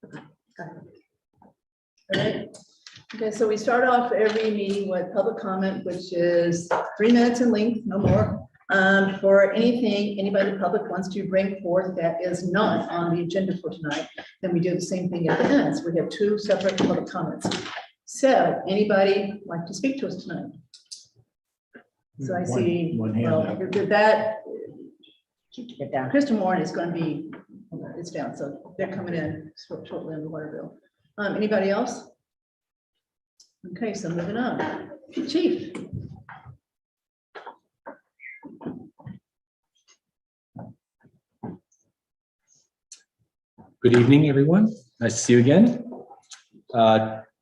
All right. Okay, so we start off every meeting with public comment, which is 3 minutes in length, no more. For anything anybody in the public wants to bring forth that is not on the agenda for tonight, then we do the same thing at the end. So we have 2 separate public comments. So anybody like to speak to us tonight? So I see, one hand well, up. that, Get down. Kristen Warren is going to be, it's down, so they're coming in shortly on the water bill. Anybody else? Okay, so moving on. Chief. Good evening, everyone. Nice to see you again.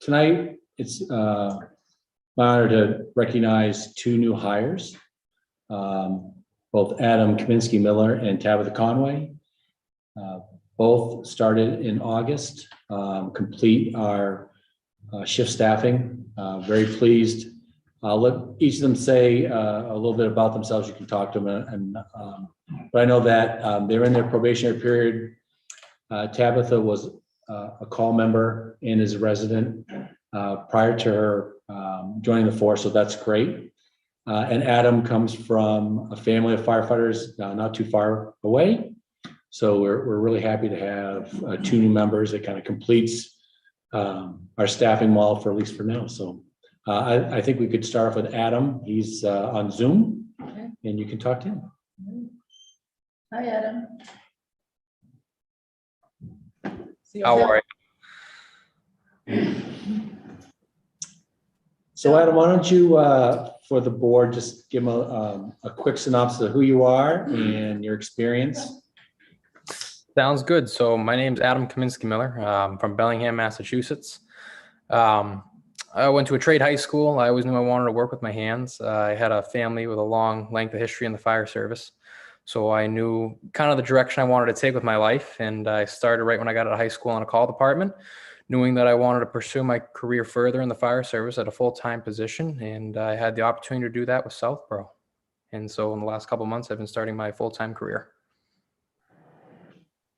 Tonight, it's my honor to recognize 2 new hires, both Adam Kaminsky Miller and Tabitha Conway. Both started in August, complete our shift staffing. Very pleased. I'll let each of them say a little bit about themselves. You can talk to them, but I know that they're in their probationary period. Tabitha was a call member and is a resident prior to her joining the force, so that's great. And Adam comes from a family of firefighters not too far away. So we're really happy to have 2 new members. It kind of completes our staffing model for at least for now. So I think we could start off with Adam. He's on Zoom, Okay. and you can talk to him. Hi, Adam. How are you? So Adam, why don't you, for the board, just give them a quick synopsis of who you are and your experience. Sounds good. So my name's Adam Kaminsky Miller. From Bellingham, Massachusetts. I went to a trade high school. I always knew I wanted to work with my hands. I had a family with a long length of history in the fire service. So I knew kind of the direction I wanted to take with my life. And I started right when I got out of high school in a call department, knowing that I wanted to pursue my career further in the fire service at a full-time position. And I had the opportunity to do that with Southborough. And so in the last couple of months, I've been starting my full-time career.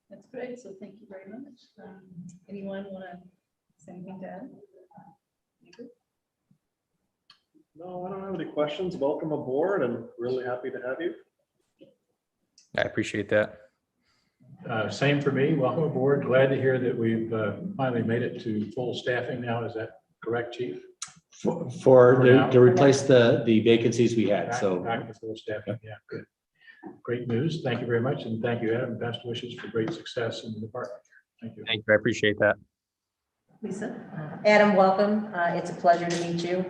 That's great. So thank you very much. Anyone want to say anything to add? No, I don't have any questions. Welcome aboard and really happy to have you. I appreciate that. Same for me. Welcome aboard. Glad to hear that we've finally made it to full staffing now. Is that correct, Chief? To replace the vacancies we had. So Back to full staffing. Yeah, good. Great news. Thank you very much. And thank you, Adam. Best wishes for great success in the department. Thank you. Thank you. I appreciate that. Lisa. Adam, welcome. It's a pleasure to meet you.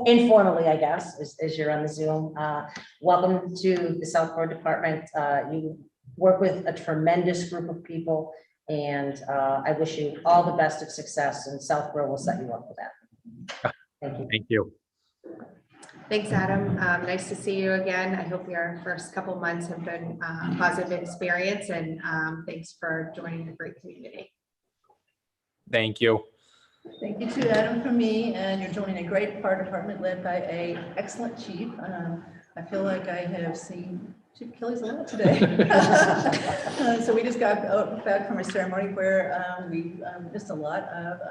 Informally, I guess, as you're on the Zoom. Welcome to the Southborough Department. You work with a tremendous group of people, and I wish you all the best of success, and Southborough will set you up for that. Thank you. Thank you. Thanks, Adam. Nice to see you again. I hope your first couple months have been a positive experience, and thanks for joining the great community. Thank you. Thank you to Adam from me, and you're joining a great fire department led by an excellent chief. I feel like I have seen Chief Kelly's a lot today. So we just got back from a ceremony where we missed a lot of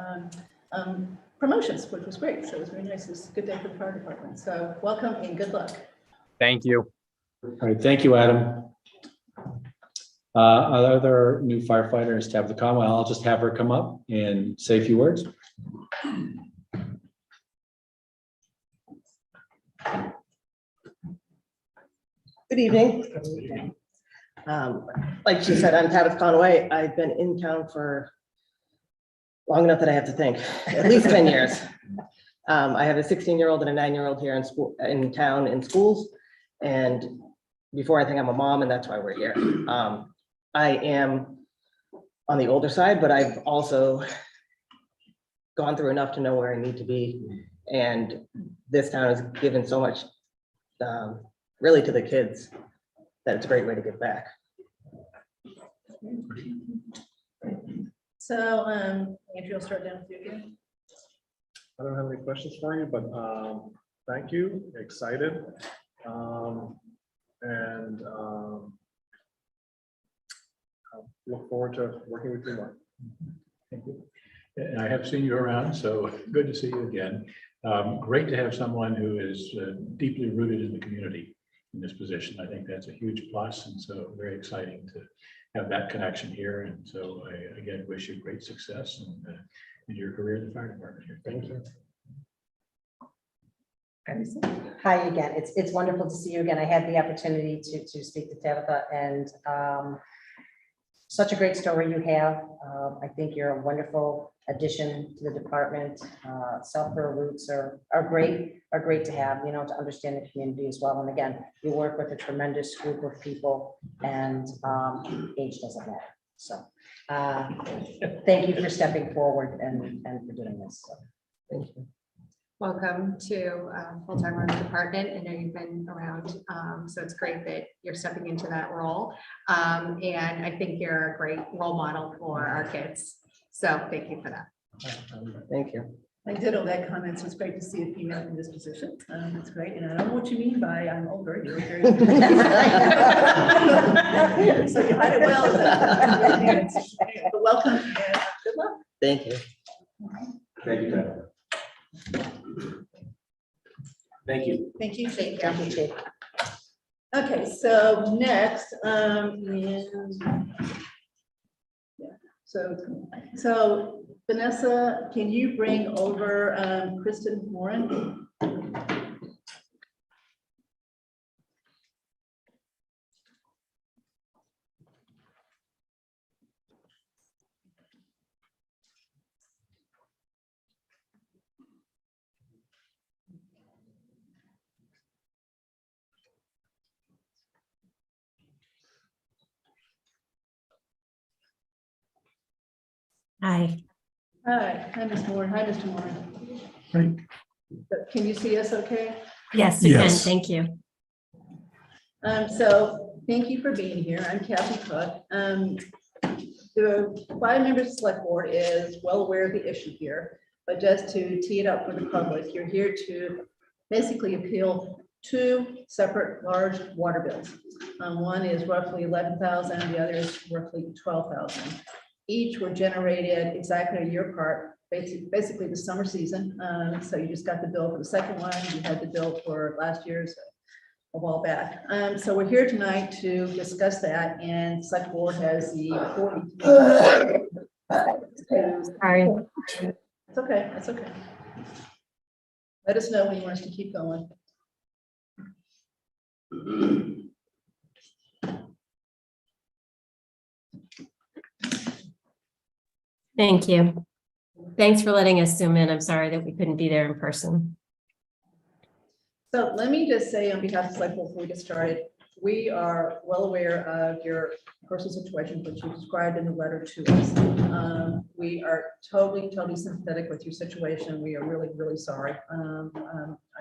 promotions, which was great. So it was very nice. It was a good day for the fire department. So welcome and good luck. Thank you. all right, thank you, Adam. Our other new firefighter is Tabitha Conway. I'll just have her come up and say a few words. Good evening. Like she said, I'm Tabitha Conway. I've been in town for long enough that I have to think, at least 10 years. I have a 16-year-old and a 9-year-old here in town in schools. And before I think I'm a mom, and that's why we're here. I am on the older side, but I've also gone through enough to know where I need to be. And this town has given so much really to the kids that it's a great way to give back. So Andrew, I'll start down with you again. I don't have any questions for you, but thank you. Excited. I look forward to working with you more. Thank you. And I have seen you around, so good to see you again. Great to have someone who is deeply rooted in the community in this position. I think that's a huge plus, and so very exciting to have that connection here. And so I again wish you great success in your career in the fire department here. Thank you. Hi again. It's wonderful to see you again. I had the opportunity to speak to Tabitha, and such a great story you have. I think you're a wonderful addition to the department. Southborough roots are great to have, you know, to understand the community as well. And again, you work with a tremendous group of people, and age doesn't matter. So thank you for stepping forward and for doing this. So, thank you. Welcome to full-time on the department. I know you've been around, so it's great that you're stepping into that role. And I think you're a great role model for our kids. So thank you for that. Thank you. I did all that comment, so it's great to see a female in this position. That's great, and I don't know what you mean by I'm older. You're very. So you hide it well. But welcome and good luck. Thank you. Thank you, Ted. Thank you. Thank you. Thank you, Chief. Okay, so next, so Vanessa, can you bring over Kristen Warren? Hi. Hi, Ms. Moore. Hi, Mr. Moore. Right. Can you see us okay? Yes, you can. Thank you. So thank you for being here. I'm Kathy Cook. The 5 members of the select board is well aware of the issue here, but just to tee it up for the public, you're here to basically appeal 2 separate large water bills. One is roughly 11,000, the other is roughly 12,000. Each were generated exactly a year apart, basically the summer season. So you just got the bill for the second one. You had the bill for last year's a while back. So we're here tonight to discuss that, and select board has the authority. Sorry. It's okay, it's okay. Let us know when you want us to keep going. Thank you. Thanks for letting us zoom in. I'm sorry that we couldn't be there in person. So let me just say on behalf of select board before we get started, we are well aware of your personal situation, which you described in the letter to us. We are totally sympathetic with your situation. We are really sorry. I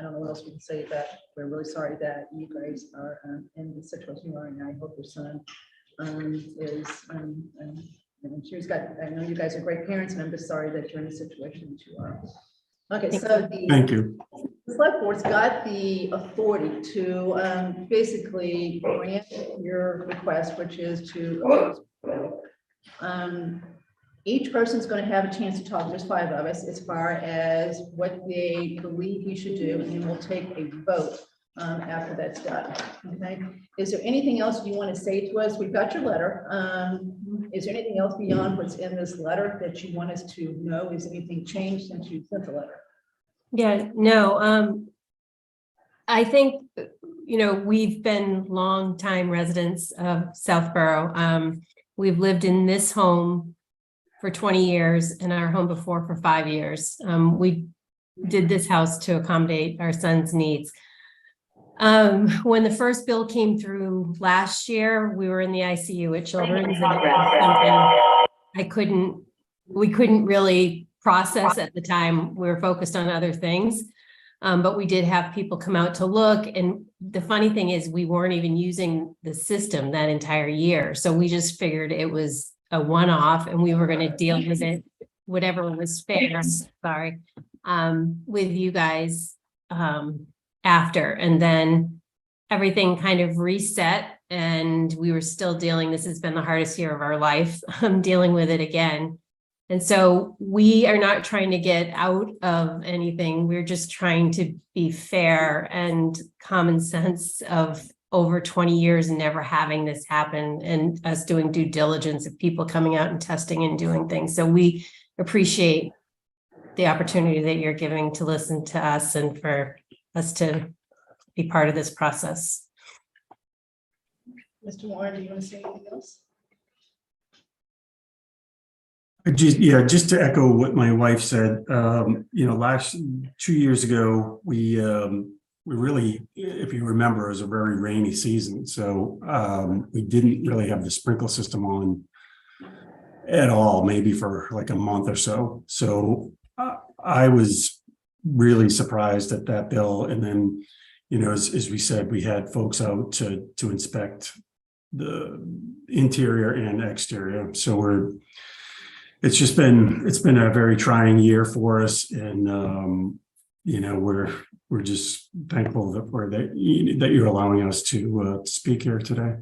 don't know what else we can say, but we're really sorry that you guys are in the situation you are, and I hope your son is. I'm sure he's got. I know you guys are great parents, and I'm just sorry that you're in the situation that you are. Okay, so Thank you. the select board's got the authority to basically grant your request, which is to each person's going to have a chance to talk. There's 5 of us as far as what they believe we should do, and then we'll take a vote after that's done. Okay. Is there anything else you want to say to us? We've got your letter. Is there anything else beyond what's in this letter that you want us to know? Is anything changed since you sent the letter? Yeah, no, I think, you know, we've been longtime residents of Southborough. We've lived in this home for 20 years and our home before for 5 years. We did this house to accommodate our son's needs. When the first bill came through last year, we were in the ICU at Children's, and we couldn't really process at the time. We were focused on other things, but we did have people come out to look. And the funny thing is we weren't even using the system that entire year. So we just figured it was a one-off and we were going to deal with it, whatever was fair, sorry, with you guys after. And then everything kind of reset and we were still dealing. This has been the hardest year of our life. I'm dealing with it again. And so we are not trying to get out of anything. We're just trying to be fair and common sense of over 20 years never having this happen and us doing due diligence of people coming out and testing and doing things. So we appreciate the opportunity that you're giving to listen to us and for us to be part of this process. Mr. Warren, do you want to say anything else? Just to echo what my wife said, last 2 years ago, we really, if you remember, it was a very rainy season. So we didn't really have the sprinkler system on at all, maybe for like a month or so. So I was really surprised at that bill. And then, as we said, we had folks out to inspect the interior and exterior. So it's been a very trying year for us, and we're just thankful that you're allowing us to speak here today.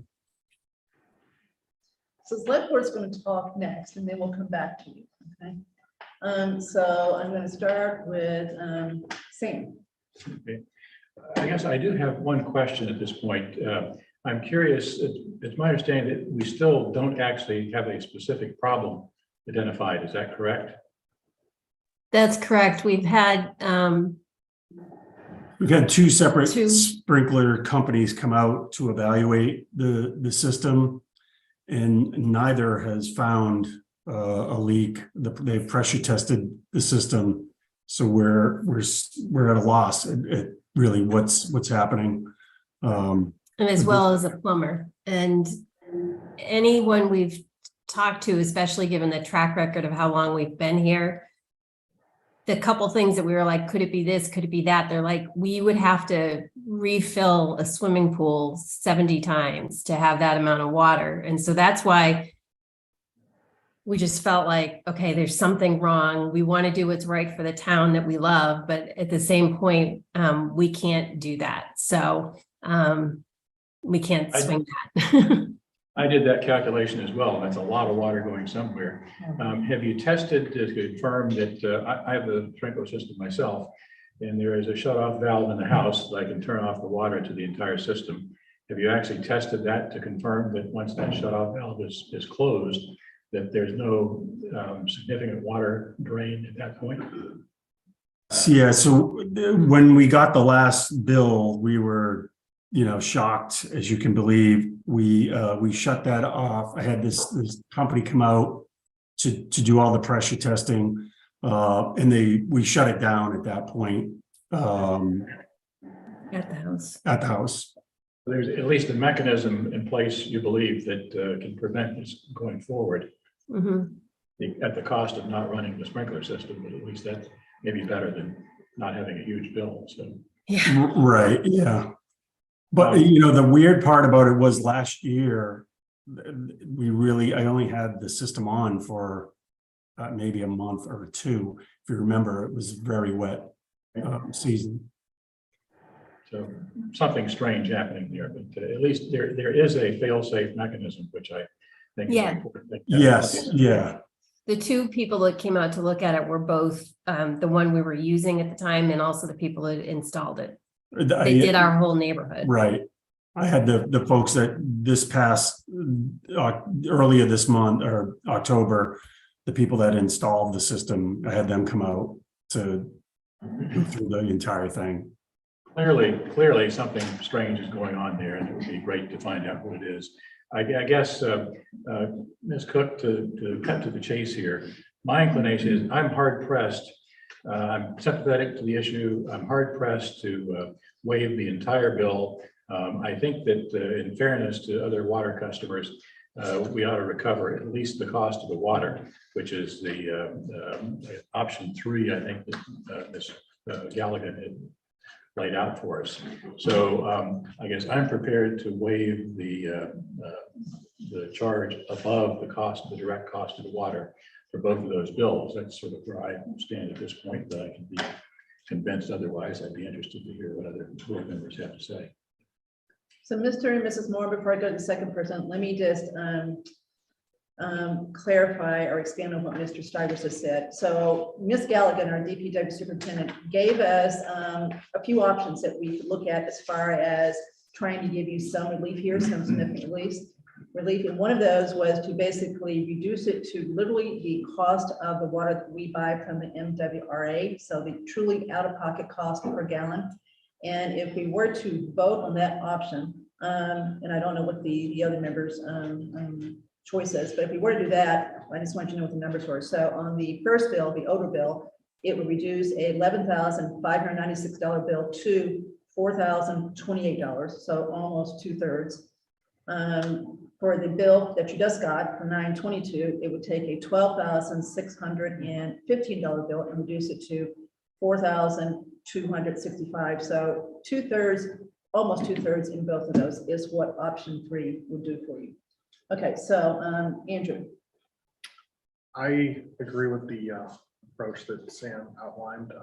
So select board's going to talk next, and then we'll come back to you, okay? So I'm going to start with Sam. Okay. I guess I do have one question at this point. I'm curious, it's my understanding that we still don't actually have a specific problem identified. Is that correct? That's correct. We've had two separate Two. sprinkler companies come out to evaluate the system, and neither has found a leak. They've pressure tested the system, so we're at a loss at really what's happening. and as well as a plumber, and anyone we've talked to, especially given the track record of how long we've been here, the couple things that we were like, could it be this? Could it be that? They're like, we would have to refill a swimming pool 70 times to have that amount of water. And so that's why we just felt like, okay, there's something wrong. We want to do what's right for the town that we love, but at the same point, we can't do that. So we can't swing that. I did that calculation as well. That's a lot of water going somewhere. Have you tested to confirm that I have a sprinkler system myself, and there is a shut-off valve in the house that I can turn off the water to the entire system. Have you actually tested that to confirm that once that shut-off valve is closed, that there's no significant water drain at that point? Yeah, so when we got the last bill, we were shocked, as you can believe. We shut that off. I had this company come out to do all the pressure testing, and we shut it down at that point. At the house. There's at least a mechanism in place, you believe, that can prevent this going forward. Mm-hmm. At the cost of not running the sprinkler system, but at least that may be better than not having a huge bill. So Yeah. Right, yeah. But the weird part about it was last year, I only had the system on for maybe a month or two. If you remember, it was very wet season. So something strange happening there, but at least there is a fail-safe mechanism, which I think. Yeah. Is important. Yes, yeah. The two people that came out to look at it were both the one we were using at the time and also the people that installed it. They did our whole neighborhood. Right. I had the folks that this past earlier this month or October, the people that installed the system, I had them come out to go through the entire thing. Clearly something strange is going on there, and it would be great to find out what it is. I guess, Ms. Cook, to cut to the chase here, my inclination is I'm hard pressed. I'm sympathetic to the issue. I'm hard pressed to waive the entire bill. I think that in fairness to other water customers, we ought to recover at least the cost of the water, which is the option 3, I think that Ms. Gallagher had laid out for us. So I guess I'm prepared to waive the charge above the direct cost of the water for both of those bills. That's sort of where I stand at this point, but I can be convinced otherwise. I'd be interested to hear what other board members have to say. So Mr. and Mrs. Moore, before I go to the second person, let me just clarify or expand on what Mr. Stivers has said. So Ms. Galligan, our DPW superintendent, gave us a few options that we could look at as far as trying to give you some relief here, some significant relief. And one of those was to basically reduce it to literally the cost of the water that we buy from the MWRA. So the truly out-of-pocket cost per gallon. And if we were to vote on that option, and I don't know what the other members' choice is, but if we were to do that, I just want you to know what the numbers were. So on the first bill, the odor bill, it would reduce a $11,596 bill to $4,028, so almost 2/3. For the bill that you just got for 9/22, it would take a $12,615 bill and reduce it to $4,265. So 2/3, almost 2/3 in both of those is what option 3 would do for you. Okay, so Andrew. I agree with the approach that Sam outlined.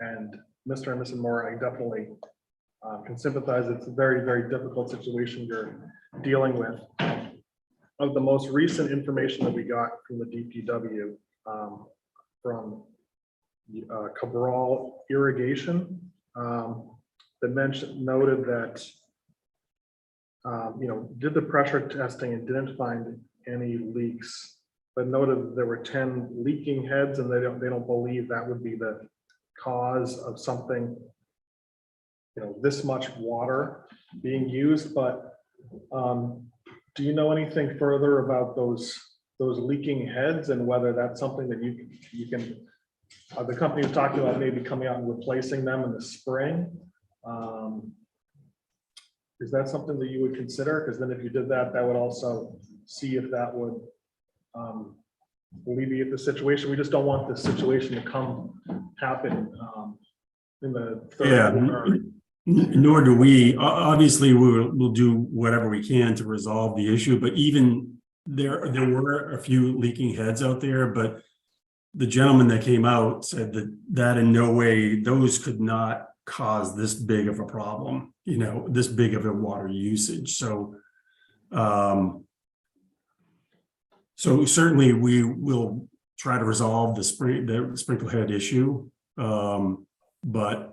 And Mr. and Mrs. Moore, I definitely can sympathize. It's a very, very difficult situation you're dealing with. Of the most recent information that we got from the DPW, from Cabral Irrigation, that noted that did the pressure testing and didn't find any leaks, but noted there were 10 leaking heads, and they don't believe that would be the cause of something, this much water being used. But do you know anything further about those leaking heads and whether that's something that you can, the company was talking about maybe coming out and replacing them in the spring? Is that something that you would consider? Because then if you did that, that would also see if that would alleviate the situation. We just don't want the situation to happen in the third quarter. Nor do we. Obviously, we'll do whatever we can to resolve the issue, but even there were a few leaking heads out there, but the gentleman that came out said that in no way, those could not cause this big of a problem, this big of a water usage. So certainly we will try to resolve the sprinkler head issue. But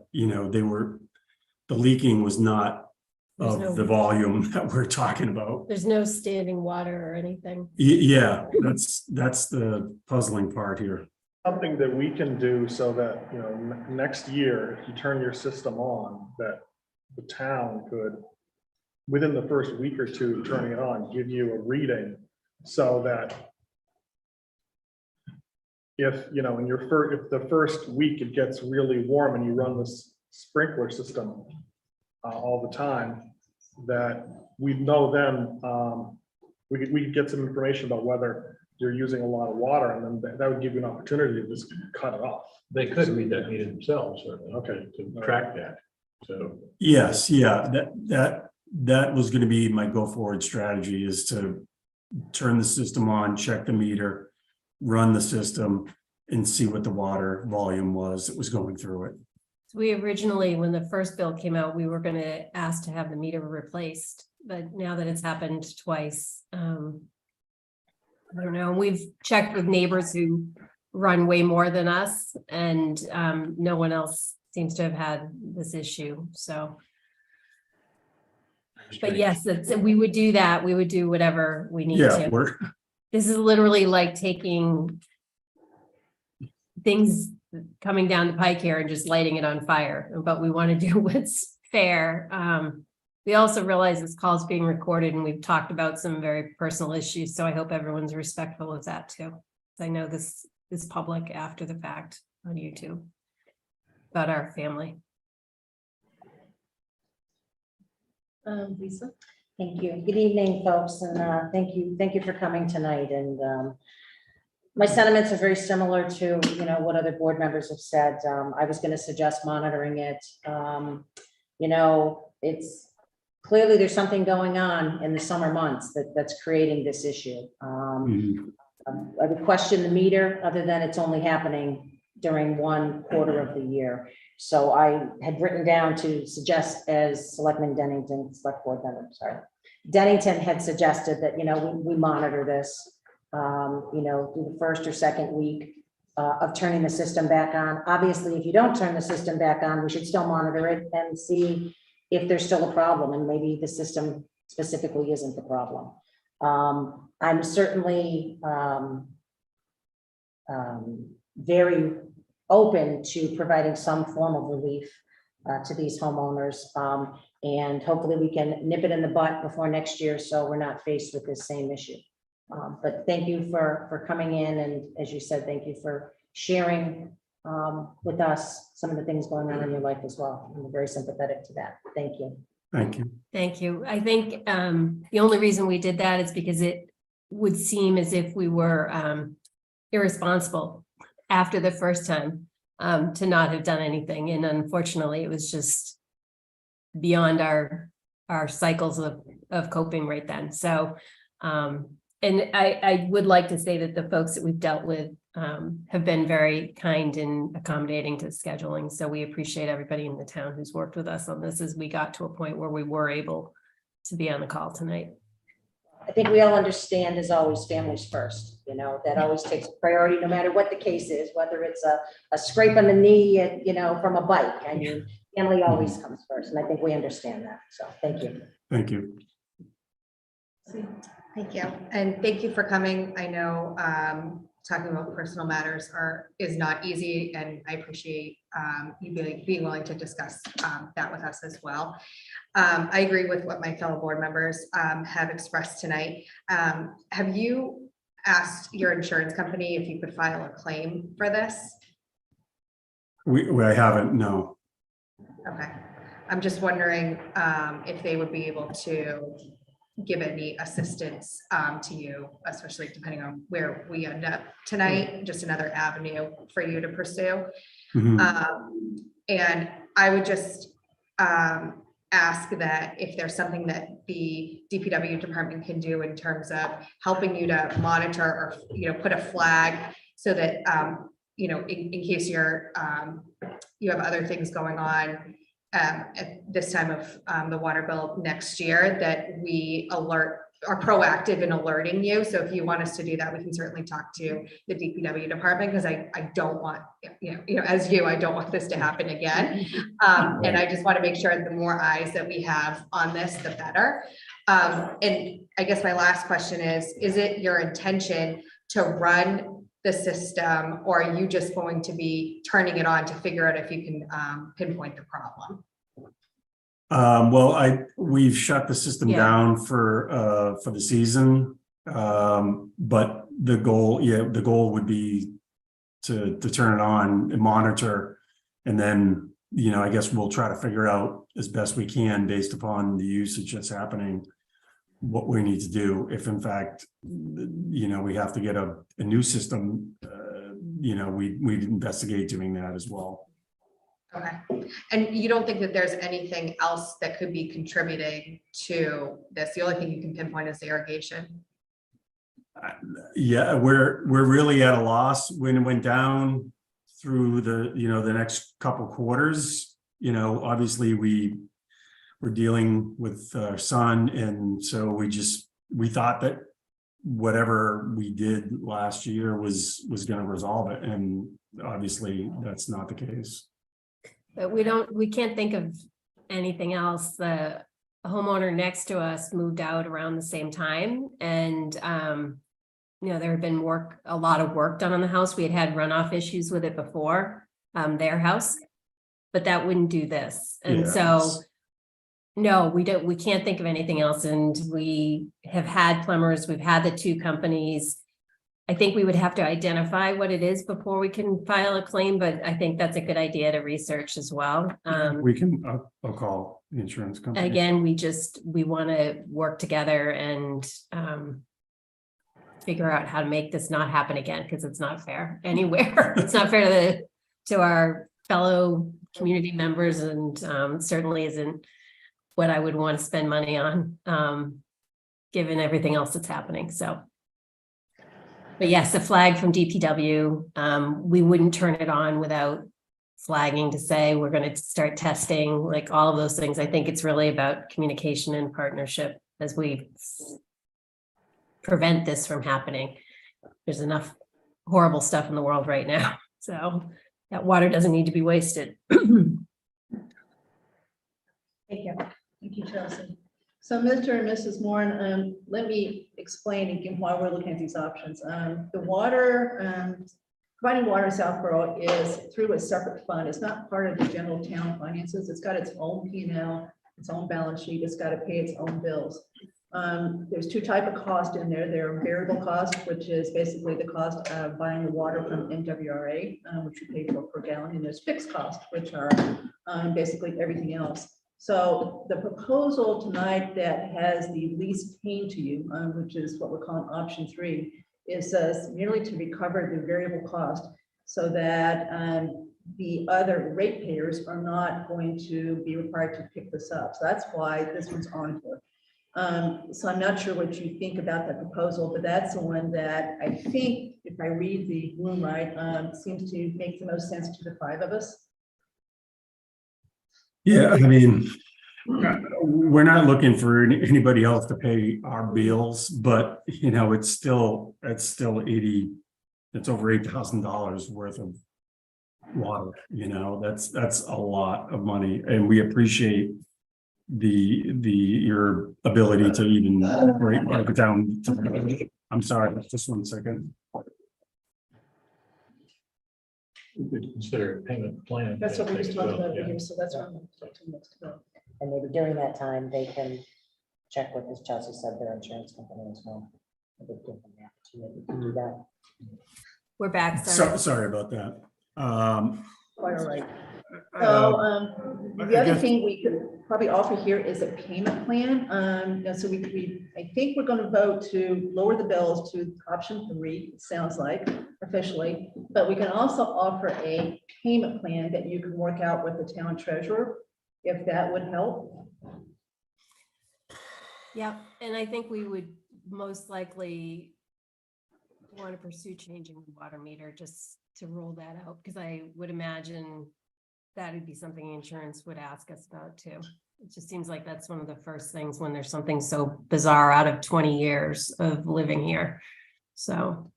the leaking was not of the volume that we're talking about. There's no standing water or anything. Yeah, that's the puzzling part here. Something that we can do so that, next year, if you turn your system on, that the town could, within the first week or two of turning it on, give you a reading so that if, in if the first week it gets really warm and you run this sprinkler system all the time, that we know then we could get some information about whether you're using a lot of water, and then that would give you an opportunity to just cut it off. They could read that meter themselves, certainly. Okay. To track that. So. Yes, yeah, that was going to be my go forward strategy, is to turn the system on, check the meter, run the system, and see what the water volume was that was going through it. We originally, when the first bill came out, we were going to ask to have the meter replaced, but now that it's happened twice, I don't know. We've checked with neighbors who run way more than us, and no one else seems to have had this issue. So, but yes, we would do that. We would do whatever we need to. This is literally like taking things coming down the pike here and just lighting it on fire, but we want to do what's fair. We also realize this call is being recorded, and we've talked about some very personal issues, so I hope everyone's respectful of that too. I know this is public after the fact on YouTube about our family. Lisa? Thank you. Good evening, folks, and thank you for coming tonight. And my sentiments are very similar to what other board members have said. I was going to suggest monitoring it. It's clearly there's something going on in the summer months that's creating this issue. I would question the meter, other than it's only happening during one quarter of the year. So I had written down to suggest, as Selectman Dennington, Select Board member, Dennington had suggested that, we monitor this. through the first or second week of turning the system back on. Obviously, if you don't turn the system back on, we should still monitor it and see if there's still a problem, and maybe the system specifically isn't the problem. I'm certainly very open to providing some form of relief to these homeowners. And hopefully we can nip it in the butt before next year, so we're not faced with this same issue. But thank you for coming in, and as you said, thank you for sharing with us some of the things going on in your life as well. I'm very sympathetic to that. Thank you. Thank you. Thank you. I think the only reason we did that is because it would seem as if we were irresponsible after the first time to not have done anything. And unfortunately, it was just beyond our cycles of coping right then. So, and I would like to say that the folks that we've dealt with have been very kind and accommodating to scheduling. So we appreciate everybody in the town who's worked with us on this as we got to a point where we were able to be on the call tonight. I think we all understand, as always, families first, that always takes priority, no matter what the case is, whether it's a scrape on the knee, from a bike. I mean, family always comes first, and I think we understand that. So thank you. Thank you. Thank you. And thank you for coming. I know talking about personal matters is not easy, and I appreciate you being willing to discuss that with us as well. I agree with what my fellow board members have expressed tonight. Have you asked your insurance company if you could file a claim for this? I haven't, no. Okay. I'm just wondering if they would be able to give any assistance to you, especially depending on where we end up tonight, just another avenue for you to pursue. And I would just ask that if there's something that the DPW department can do in terms of helping you to monitor or, put a flag so that, in case you have other things going on at this time of the water bill next year, that we are proactive in alerting you. So if you want us to do that, we can certainly talk to the DPW department, because I don't want, I don't want this to happen again. And I just want to make sure that the more eyes that we have on this, the better. And I guess my last question is it your intention to run the system, or are you just going to be turning it on to figure out if you can pinpoint the problem? Well, we've shut the system Yeah. down for the season. But the goal would be to turn it on and monitor. And then, I guess we'll try to figure out as best we can based upon the usage that's happening, what we need to do. If in fact, we have to get a new system, we'd investigate doing that as well. Okay. And you don't think that there's anything else that could be contributing to this? The only thing you can pinpoint is the irrigation. Yeah, we're really at a loss. When it went down through the next couple quarters, obviously we're dealing with our son, and so we thought that whatever we did last year was going to resolve it, and obviously that's not the case. But we can't think of anything else. The homeowner next to us moved out around the same time, and there had been a lot of work done on the house. We had runoff issues with it before, their house, but that wouldn't do this. And Yeah, so no, we can't think of anything else. And we have had plumbers, we've had the two companies. I think we would have to identify what it is before we can file a claim, but I think that's a good idea to research as well. We can, I'll call the insurance company. Again, we want to work together and figure out how to make this not happen again, because it's not fair anywhere. It's not fair to our fellow community members, and certainly isn't what I would want to spend money on, given everything else that's happening. So. But yes, a flag from DPW, we wouldn't turn it on without flagging to say we're going to start testing, like all of those things. I think it's really about communication and partnership as we prevent this from happening. there's enough horrible stuff in the world right now. So that water doesn't need to be wasted. Thank you. Thank you, Chelsea. So Mr. and Mrs. Moore, let me explain again why we're looking at these options. The water, providing water in Southborough is through a separate fund. It's not part of the general town finances. It's got its own P&L, its own balance sheet. It's got to pay its own bills. There's two types of cost in there. There are variable cost, which is basically the cost of buying the water from MWRA, which you pay for per gallon, and there's fixed cost, which are basically everything else. So the proposal tonight that has the least pain to you, which is what we're calling option 3, is merely to recover the variable cost so that the other ratepayers are not going to be required to pick this up. So that's why this one's on here. So I'm not sure what you think about that proposal, but that's the one that I think, if I read the room right, seems to make the most sense to the 5 of us. Yeah, I mean, we're not looking for anybody else to pay our bills, but you know, it's still it's over $8,000 worth of water. You know, that's a lot of money, and we appreciate your ability to even break it down. I'm sorry, just 1 second. We could consider a payment plan. That's what we just talked about Yeah. here, so that's what I'm going to talk to next about. And maybe during that time, they can check with, as Chelsea said, their insurance company as well. I think give them the opportunity to do that. We're back. Sorry about that. Quite all right. So the I other guess- thing we could probably offer here is a payment plan. So I think we're going to vote to lower the bills to option 3, it sounds like officially, but we can also offer a payment plan that you can work out with the town treasurer, if that would help. Yeah, and I think we would most likely want to pursue changing the water meter just to rule that out, because I would imagine that would be something insurance would ask us about too. It just seems like that's one of the first things when there's something so bizarre out of 20 years of living here. So.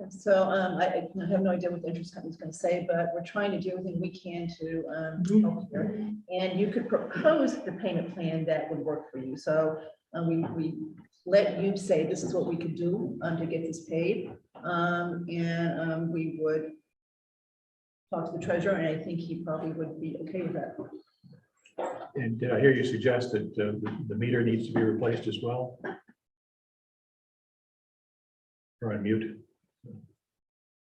So I have no idea what the interest company is going to say, but we're trying to do everything we can to help here. And you could propose the payment plan that would work for you. So we let you say this is what we could do to get this paid. And we would talk to the treasurer, and I think he probably would be okay with that. And did I hear you suggest that the meter needs to be replaced as well? Or on mute?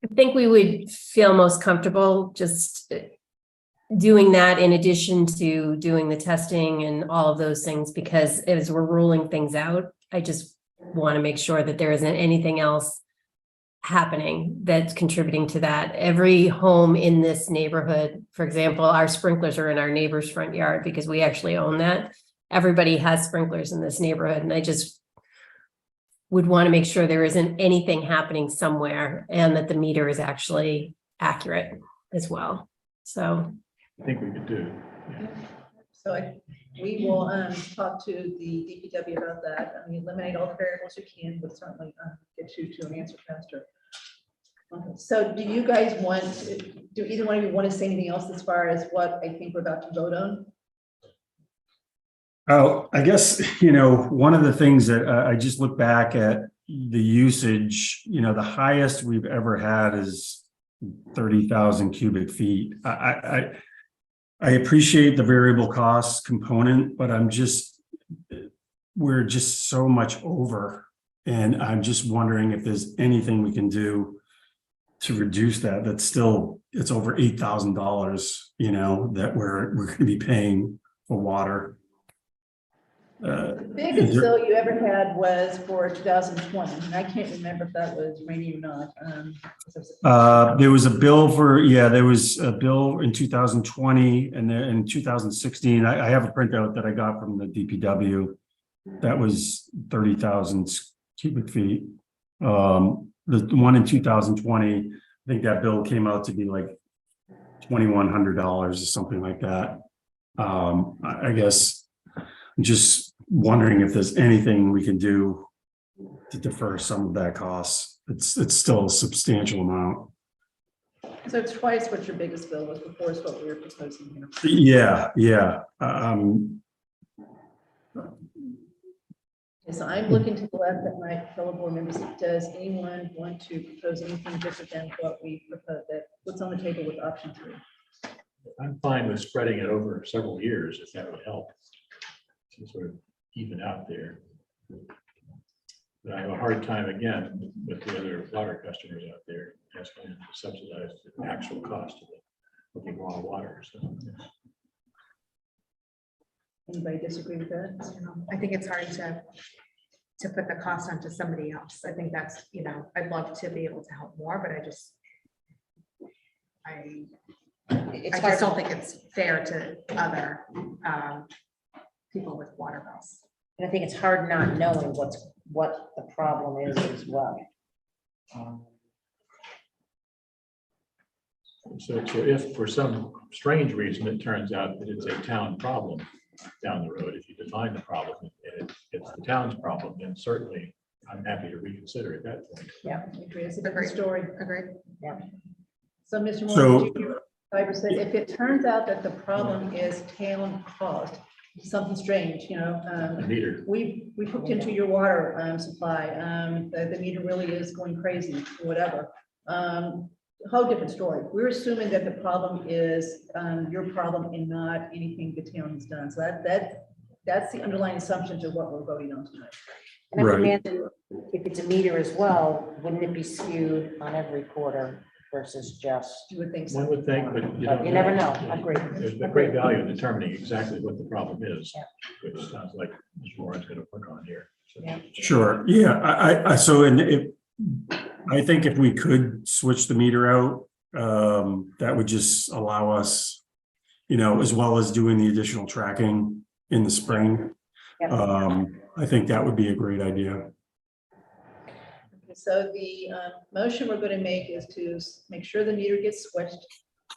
I think we would feel most comfortable just doing that in addition to doing the testing and all of those things, because as we're ruling things out, I just want to make sure that there isn't anything else happening that's contributing to that. Every home in this neighborhood, for example, our sprinklers are in our neighbor's front yard because we actually own that. Everybody has sprinklers in this neighborhood, and I just would want to make sure there isn't anything happening somewhere and that the meter is actually accurate as well. So I think we could do. Yeah. So we will talk to the DPW about that. I mean, eliminate all the variables you can, but certainly get you to an answer faster. Okay, so do you guys do either one of you want to say anything else as far as what I think we're about to vote on? Oh, I guess, you know, one of the things that I just look back at the usage, you know, the highest we've ever had is 30,000 cubic feet. I appreciate the variable cost component, but we're just so much over. And I'm just wondering if there's anything we can do to reduce that. That's still, it's over $8,000, you know, that we're going to be paying for water. The biggest bill you ever had was for 2020, and I can't remember if that was rainy or not. There was a bill there was a bill in 2020, and then in 2016, I have a printout that I got from the DPW. That was 30,000 cubic feet. The one in 2020, I think that bill came out to be like $2,100 or something like that. I guess just wondering if there's anything we can do to defer some of that cost. It's still a substantial amount. So it's twice what your biggest bill was before is what we were proposing here. Yeah. So I'm looking to the left at my fellow board members. Does anyone want to propose anything different than what we proposed, that what's on the table with option 3? I'm fine with spreading it over several years if that would help to sort of even out there. But I have a hard time again with the other water customers out there asking them to subsidize the actual cost of the raw water. So Anybody disagree with that? I think it's hard to put the cost onto somebody else. I think that's, I'd love to be able to help more, but It's I hard just don't to, think it's fair to other people with water bills. and I think it's hard not knowing what the problem is as well. So if for some strange reason it turns out that it's a town problem down the road, if you define the problem, and it's the town's problem, then certainly I'm happy to reconsider at that point. Yeah. I agree. It's a different story. Agreed. So, Mr. So- Moore, did you- Piper said, if it turns out that the problem is town caused, something strange, The meter, we hooked into your water supply, the meter really is going crazy, whatever. Whole different story. We're assuming that the problem is your problem and not anything the town has done. So that's the underlying assumption to what we're voting on tonight. And I would Right. imagine if it's a meter as well, wouldn't it be skewed on every quarter versus just, You would think one so. would think, but you don't you never know. know. Agree. There's a great value in determining exactly what the problem is, Yeah. which sounds like Mr. Warren's going to work on here. So- Yeah. Sure, yeah, so I think if we could switch the meter out, that would just allow us, as well as doing the additional tracking in the spring. Yep. I think that would be a great idea. So the motion we're going to make is to make sure the meter gets switched,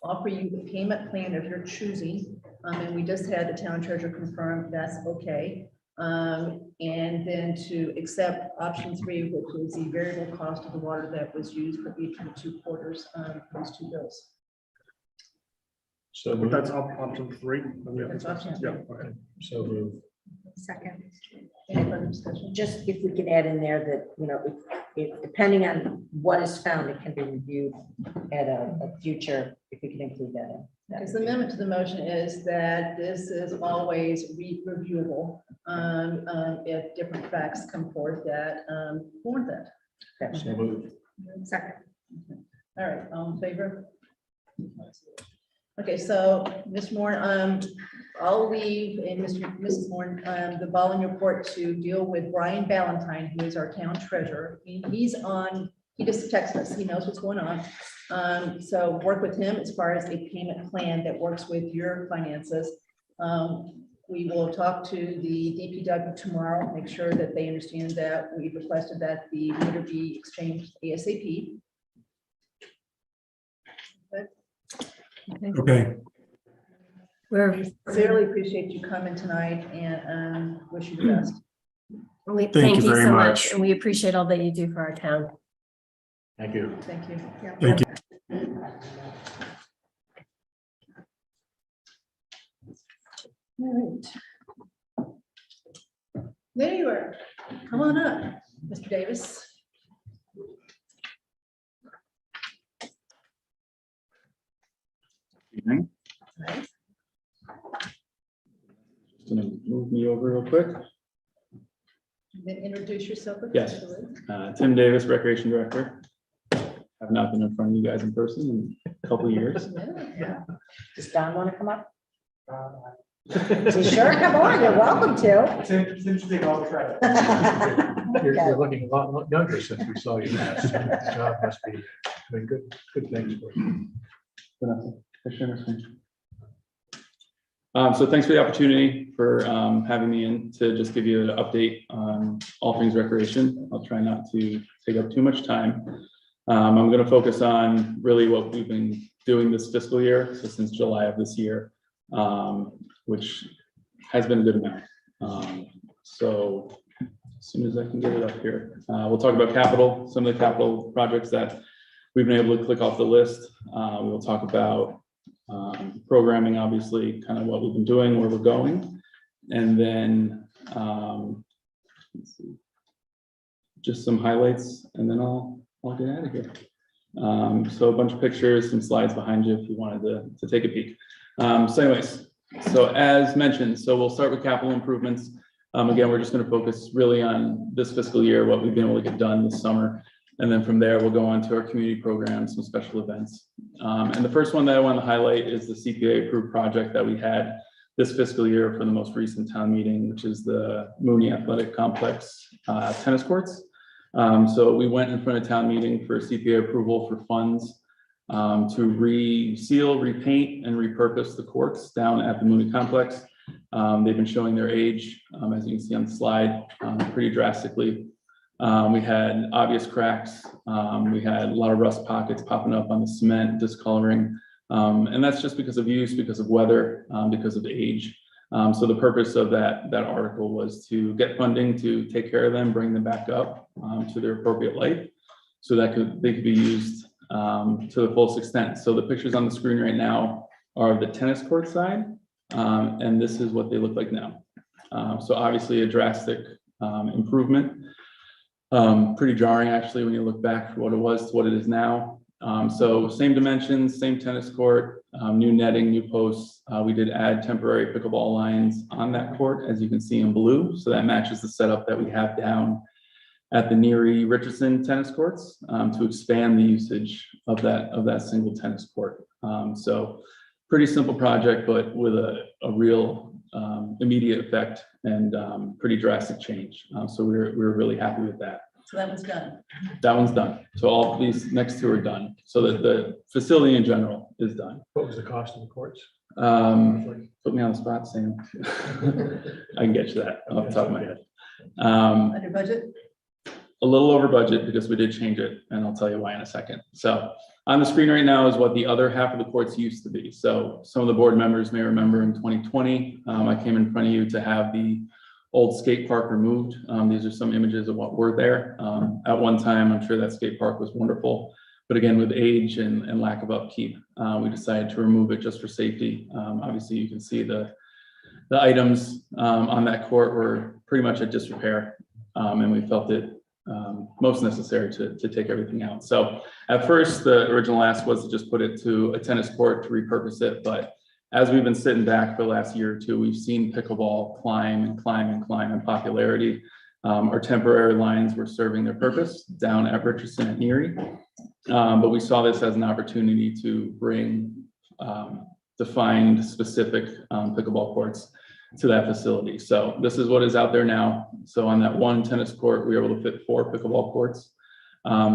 offer you the payment plan of your choosing. And we just had the town treasurer confirm that's okay. And then to accept option 3, which is the variable cost of the water that was used for each of the 2 quarters for these 2 bills. So But that's option 3. That's option Yeah, 3. okay. So move. Second. Any further discussion? just if we can add in there that, if depending on what is found, it can be reviewed at a future, if we can include that in. Because the amendment to the motion is that this is always reviewable if different facts come forth that warrant that. So move. Second. All right, all in favor? Okay, so Ms. Moore, I'll leave and Mrs. Moore, the ball in your court to deal with Brian Ballantyne, who is our town treasurer. He's on, he just texted us, he knows what's going on. So work with him as far as a payment plan that works with your finances. We will talk to the DPW tomorrow, make sure that they understand that we requested that the meter be exchanged ASAP. Okay, We're, Sincerely appreciate you coming tonight and wish you the best. we Thank thank you you very so much. much, and we appreciate all that you do for our town. Thank you. Thank you. thank you. All right. There you are. Come on up, Mr. Davis. Evening. All right. Just gonna move me over real quick. Then introduce yourself. if Yes. you would. Tim Davis, Recreation Director. I've not been in front of you guys in person in a couple of years. Yeah. Does Don want to come up? Sure, come on, you're welcome to. You're looking a lot younger since we saw you last. The job must be doing good things for you. So thanks for the opportunity for having me in to just give you an update on all things recreation. I'll try not to take up too much time. I'm going to focus on really what we've been doing this fiscal year, so since July of this year, which has been a good amount. So as soon as I can get it up here. We'll talk about capital, some of the capital projects that we've been able to click off the list. We'll talk about programming, obviously, kind of what we've been doing, where we're going. And then let's see, just some highlights, and then I'll get out of here. So a bunch of pictures, some slides behind you if you wanted to take a peek. So anyways, so as mentioned, so we'll start with capital improvements. Again, we're just going to focus really on this fiscal year, what we've been able to get done this summer. And then from there, we'll go on to our community programs, some special events. And the first one that I want to highlight is the CPA approved project that we had this fiscal year for the most recent town meeting, which is the Mooney Athletic Complex tennis courts. So we went in front of town meeting for CPA approval for funds to reseal, repaint, and repurpose the courts down at the Mooney Complex. They've been showing their age, as you can see on the slide, pretty drastically. We had obvious cracks. We had a lot of rust pockets popping up on the cement, discoloring. And that's just because of use, because of weather, because of age. So the purpose of that article was to get funding to take care of them, bring them back up to their appropriate life, so that they could be used to the fullest extent. So the pictures on the screen right now are the tennis court side, and this is what they look like now. So obviously a drastic improvement. Pretty jarring actually when you look back for what it was to what it is now. So same dimensions, same tennis court, new netting, new posts. We did add temporary pickleball lines on that court, as you can see in blue. So that matches the setup that we have down at the Neary Richardson tennis courts to expand the usage of that single tennis court. So pretty simple project, but with a real immediate effect and pretty drastic change. So we're really happy with that. So that was done. That one's done. So all of these next two are done. So that the facility in general is done. What was the cost of the courts? Put me on the spot, Sam. I can get you that off the top of my head. Under budget? A little over budget because we did change it, and I'll tell you why in a second. So on the screen right now is what the other half of the courts used to be. So some of the board members may remember in 2020, I came in front of you to have the old skate park removed. These are some images of what were there. At one time, I'm sure that skate park was wonderful, but again, with age and lack of upkeep, we decided to remove it just for safety. Obviously, you can see the items on that court were pretty much a disrepair, and we felt it most necessary to take everything out. So at first, the original ask was to just put it to a tennis court to repurpose it, but as we've been sitting back for the last year or two, we've seen pickleball climb in popularity. Our temporary lines were serving their purpose down at Richardson and Neary. But we saw this as an opportunity to bring defined specific pickleball courts to that facility. So this is what is out there now. So on that one tennis court, we were able to fit 4 pickleball courts.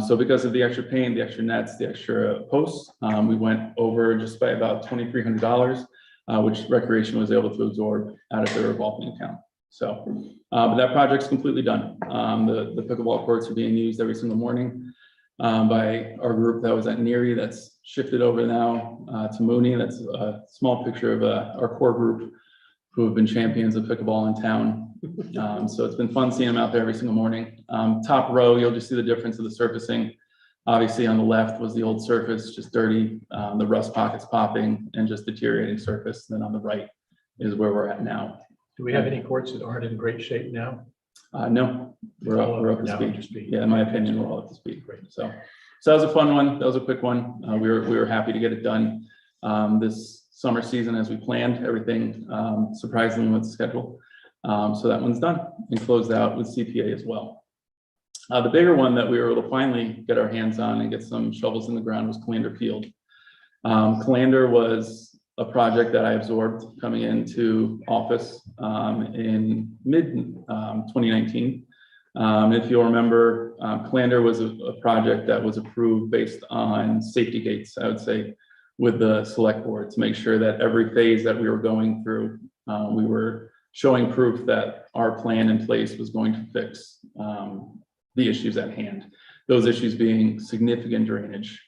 So because of the extra paint, the extra nets, the extra posts, we went over just by about $2,300, which Recreation was able to absorb out of their revolving account. So, but that project's completely done. The pickleball courts are being used every single morning by our group that was at Neary. That's shifted over now to Mooney. That's a small picture of our core group who have been champions of pickleball in town. So it's been fun seeing them out there every single morning. Top row, you'll just see the difference of the surfacing. Obviously on the left was the old surface, just dirty, the rust pockets popping and just deteriorating surface. Then on the right is where we're at now. Do we have any courts that aren't in great shape now? No, we're up to speed. Yeah, in my opinion, we're all up to speed. Great. So that was a fun one. That was a quick one. We were happy to get it done this summer season as we planned. Everything surprisingly went to schedule. So that one's done and closed out with CPA as well. The bigger one that we were able to finally get our hands on and get some shovels in the ground was Calander Field. Calander was a project that I absorbed coming into office in mid 2019. If you'll remember, Calander was a project that was approved based on safety gates, I would say, with the select board to make sure that every phase that we were going through, we were showing proof that our plan in place was going to fix the issues at hand. Those issues being significant drainage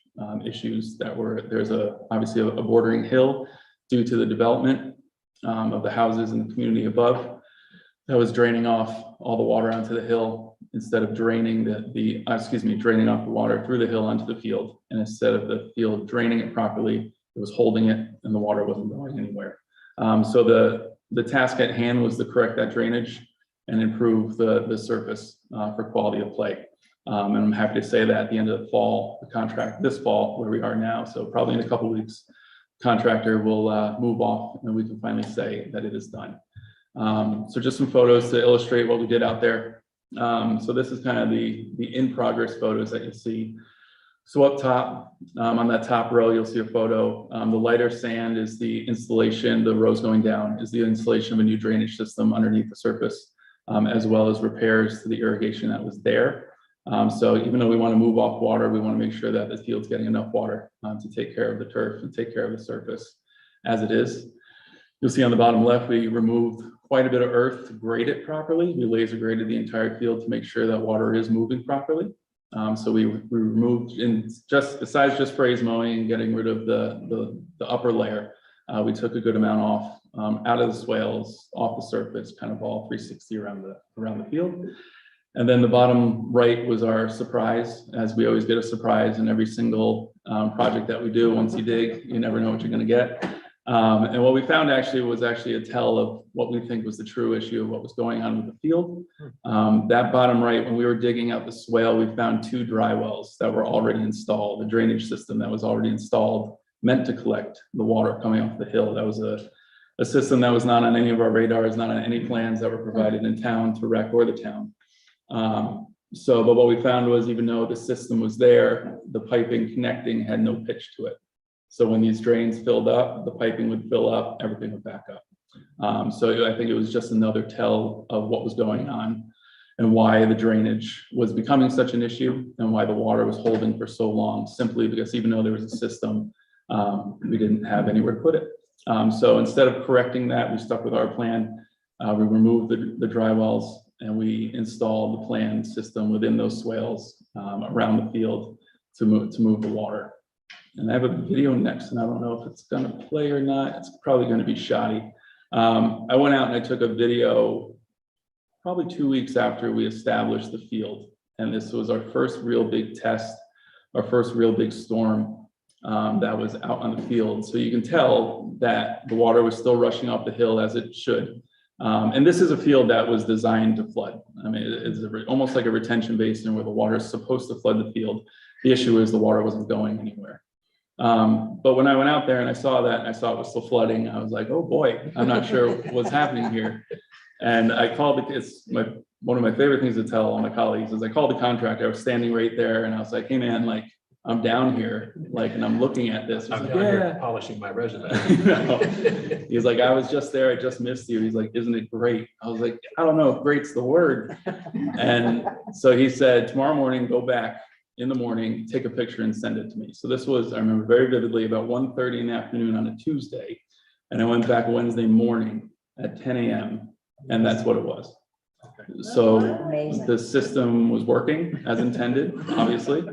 issues that there's obviously a bordering hill due to the development of the houses in the community above. that was draining off all the water onto the hill instead of draining draining off the water through the hill onto the field. And instead of the field draining it properly, it was holding it and the water wasn't going anywhere. So the task at hand was to correct that drainage and improve the surface for quality of play. And I'm happy to say that at the end of the fall, this fall, where we are now, so probably in a couple of weeks, contractor will move off and we can finally say that it is done. So just some photos to illustrate what we did out there. So this is kind of the in progress photos that you see. So up top, on that top row, you'll see a photo. The lighter sand is the installation, the rows going down is the installation of a new drainage system underneath the surface, as well as repairs to the irrigation that was there. So even though we want to move off water, we want to make sure that the field's getting enough water to take care of the turf and take care of the surface as it is. You'll see on the bottom left, we removed quite a bit of earth to grade it properly. We laser graded the entire field to make sure that water is moving properly. So we removed, besides just phrase mowing and getting rid of the upper layer, we took a good amount off, out of the swales, off the surface, kind of all 360 around the field. And then the bottom right was our surprise, as we always get a surprise in every single project that we do. Once you dig, you never know what you're going to get. And what we found was a tell of what we think was the true issue of what was going on with the field. That bottom right, when we were digging out the swale, we found 2 dry wells that were already installed, the drainage system that was already installed, meant to collect the water coming off the hill. That was a system that was not on any of our radars, not on any plans that were provided in town to rec or the town. But what we found was, even though the system was there, the piping connecting had no pitch to it. So when these drains filled up, the piping would fill up, everything would back up. So I think it was just another tell of what was going on and why the drainage was becoming such an issue and why the water was holding for so long, simply because even though there was a system, we didn't have anywhere to put it. So instead of correcting that, we stuck with our plan. We removed the dry wells and we installed the planned system within those swales around the field to move the water. And I have a video next, and I don't know if it's going to play or not. It's probably going to be shoddy. I went out and I took a video probably 2 weeks after we established the field. And this was our first real big test, our first real big storm that was out on the field. So you can tell that the water was still rushing off the hill as it should. And this is a field that was designed to flood. I mean, it's almost like a retention basin where the water is supposed to flood the field. The issue is the water wasn't going anywhere. But when I went out there and I saw that, and I saw it was still flooding, I was like, oh boy, I'm not sure what's happening here. And I called one of my favorite things to tell all my colleagues is I called the contractor. I was standing right there and I was like, hey man, like, I'm down here, like, and I'm looking at this. I'm like, down here polishing my resume. No. He's like, I was just there, I just missed you. He's like, isn't it great? I was like, I don't know if great's the word. And so he said, tomorrow morning, go back in the morning, take a picture and send it to me. So this was, I remember very vividly, about 1:30 in the afternoon on a Tuesday. And I went back Wednesday morning at 10 a.m. and that's what it was. So Amazing. the system was working as intended, obviously.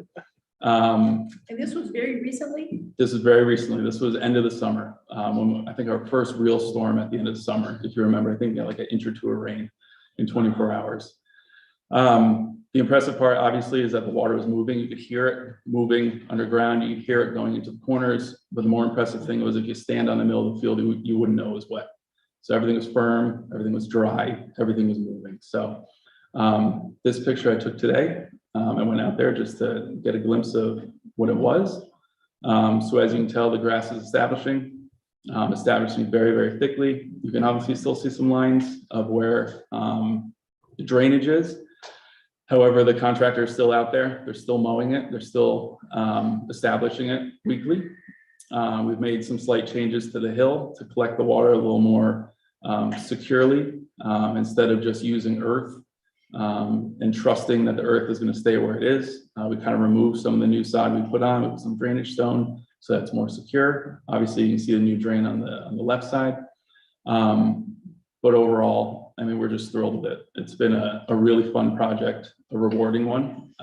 And this was very recently? This is very recently. This was end of the summer. When I think our first real storm at the end of the summer, if you remember, I think we had like an inch or two of rain in 24 hours. The impressive part, obviously, is that the water was moving. You could hear it moving underground. You could hear it going into the corners. But the more impressive thing was if you stand on the middle of the field, you wouldn't know it was wet. So everything was firm, everything was dry, everything was moving. So this picture I took today, I went out there just to get a glimpse of what it was. So as you can tell, the grass is establishing very, very thickly. You can obviously still see some lines of where the drainage is. However, the contractor is still out there. They're still mowing it. They're still establishing it weekly. We've made some slight changes to the hill to collect the water a little more securely, instead of just using earth and trusting that the earth is going to stay where it is. We kind of removed some of the new sod we put on with some drainage stone, so that's more secure. Obviously, you can see the new drain on the left side. But overall, I mean, we're just thrilled with it. It's been a really fun project, a rewarding one.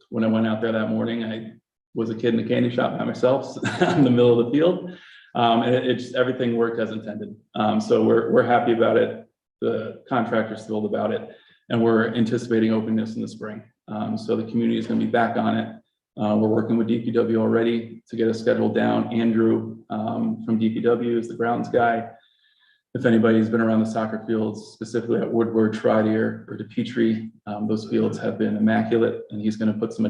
When I went out there that morning, I was a kid in a candy shop by myself in the middle of the field. And it just, everything worked as intended. So we're happy about it. the contractor's thrilled about it. And we're anticipating opening this in the spring. So the community is going to be back on it. We're working with DPW already to get a schedule down. Andrew from DPW is the grounds guy. If anybody's been around the soccer fields, specifically at Woodward, Tridier, or DePetrie, those fields have been immaculate, and he's going to put some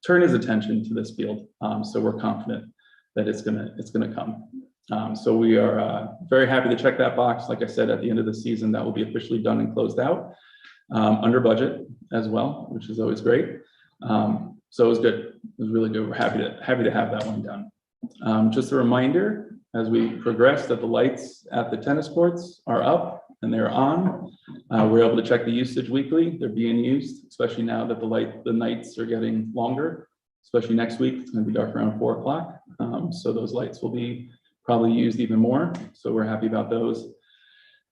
turn his attention to this field. So we're confident that it's gonna come. So we are very happy to check that box. Like I said, at the end of the season, that will be officially done and closed out under budget as well, which is always great. So it was good. It was really good. We're happy to have that one done. Just a reminder, as we progress, that the lights at the tennis courts are up and they're on. We're able to check the usage weekly. They're being used, especially now that the nights are getting longer, especially next week. It's going to be dark around 4 o'clock. So those lights will be probably used even more. So we're happy about those.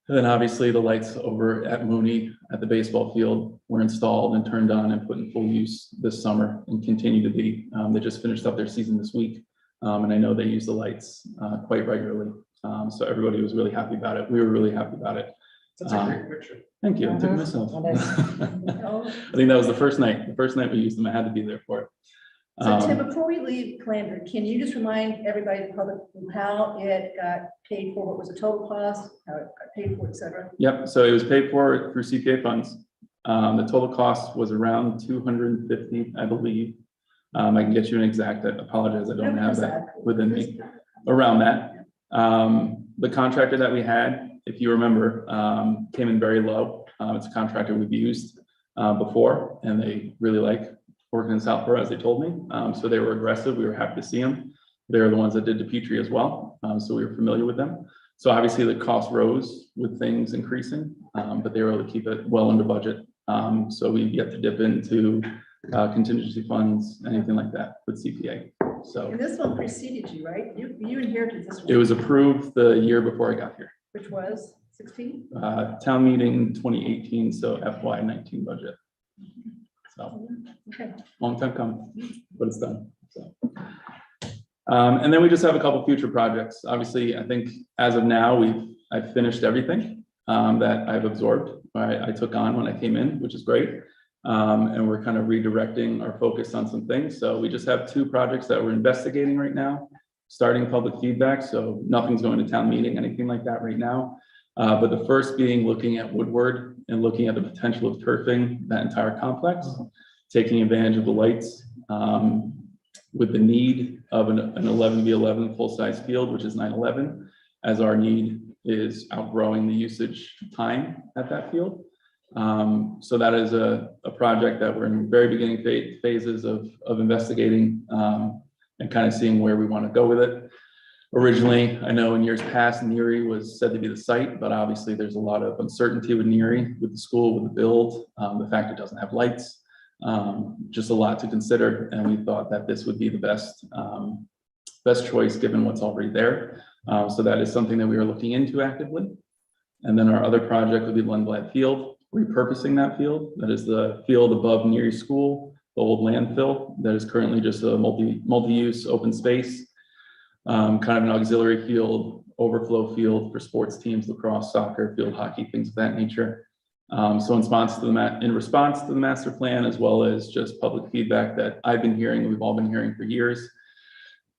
And then obviously the lights over at Mooney at the baseball field were installed and turned on and put in full use this summer and continue to be. They just finished up their season this week. And I know they use the lights quite regularly. So everybody was really happy about it. We were really happy about it. That's a great picture. Thank you. I took it myself. I think that was the first night. The first night we used them, I had to be there for it. So Tim, before we leave Clandor, can you just remind everybody, the public, how it got paid for? What was the total cost, how it got paid for, et cetera? Yep, so it was paid for through CPA funds. The total cost was around 250, I believe. I can get you an exact, I apologize, I don't have that within me, around that. The contractor that we had, if you remember, came in very low. It's a contractor we've used before, and they really like working in Southborough, as they told me. So they were aggressive. We were happy to see them. They're the ones that did DePetrie as well. So we were familiar with them. So obviously the cost rose with things increasing, but they were able to keep it well under budget. So we've yet to dip into contingency funds, anything like that with CPA. So And this one preceded you, right? You inherited this one. it was approved the year before I got here. Which was 16? Town meeting 2018, so FY 19 budget. So Okay. long time coming, but it's done. So, and then we just have a couple future projects. Obviously, I think as of now, I've finished everything that I've absorbed. I took on when I came in, which is great. And we're kind of redirecting our focus on some things. So we just have 2 projects that we're investigating right now, starting public feedback. So nothing's going to town meeting, anything like that right now. But the first being looking at Woodward and looking at the potential of turfing that entire complex, taking advantage of the lights with the need of an 11v11 full-size field, which is 9/11, as our need is outgrowing the usage time at that field. So that is a project that we're in very beginning phases of investigating and kind of seeing where we want to go with it. Originally, I know in years past, Neary was said to be the site, but obviously there's a lot of uncertainty with Neary, with the school, with the build, the fact it doesn't have lights, just a lot to consider. And we thought that this would be the best choice given what's already there. So that is something that we are looking into actively. And then our other project would be Lundblad Field, repurposing that field. That is the field above Neary School, the old landfill that is currently just a multi-use open space. Kind of an auxiliary field, overflow field for sports teams, lacrosse, soccer, field hockey, things of that nature. So in response to the master plan, as well as just public feedback that I've been hearing, we've all been hearing for years,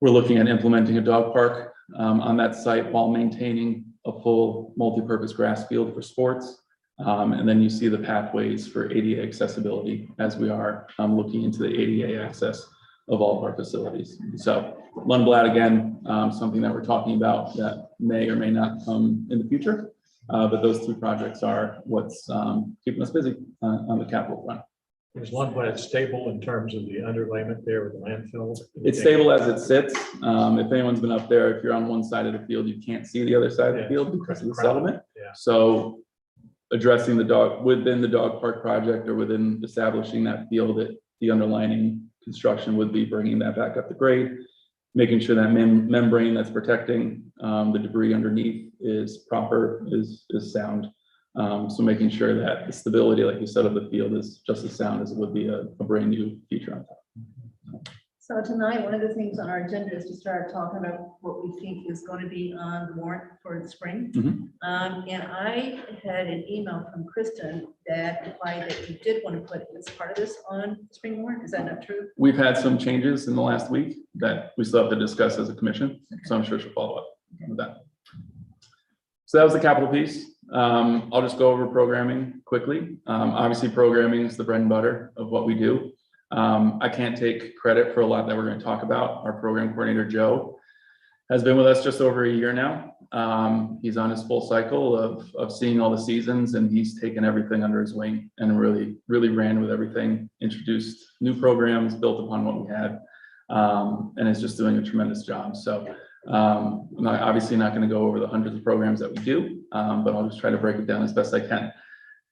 we're looking at implementing a dog park on that site while maintaining a full multi-purpose grass field for sports. And then you see the pathways for ADA accessibility as we are looking into the ADA access of all of our facilities. So Lundblad, again, something that we're talking about that may or may not come in the future. But those 2 projects are what's keeping us busy on the capital front. Is Lundblad stable in terms of the underlayment there with the landfill? It's stable as it sits. If anyone's been up there, if you're on one side of the field, you can't see the other side of the field because of the settlement. Yeah. So addressing within the dog park project or within establishing that field, that the underlining construction would be bringing that back up to grade, making sure that membrane that's protecting the debris underneath is proper, is sound. So making sure that the stability, like you said, of the field is just as sound as it would be a brand new feature on top. So tonight, one of the things on our agenda is to start talking about what we think is going to be on the warrant for the spring. Mhm. And I had an email from Kristen that implied that you did want to put this part of this on spring warrant. Is that not true? We've had some changes in the last week that we still have to discuss as a commission, so I'm sure she'll follow up with that. So that was the capital piece. I'll just go over programming quickly. Obviously, programming is the bread and butter of what we do. I can't take credit for a lot that we're going to talk about. Our program coordinator, Joe, has been with us just over a year now. He's on his full cycle of seeing all the seasons, and he's taken everything under his wing and really ran with everything, introduced new programs, built upon what we had, and is just doing a tremendous job. So I'm obviously not going to go over the hundreds of programs that we do, but I'll just try to break it down as best I can.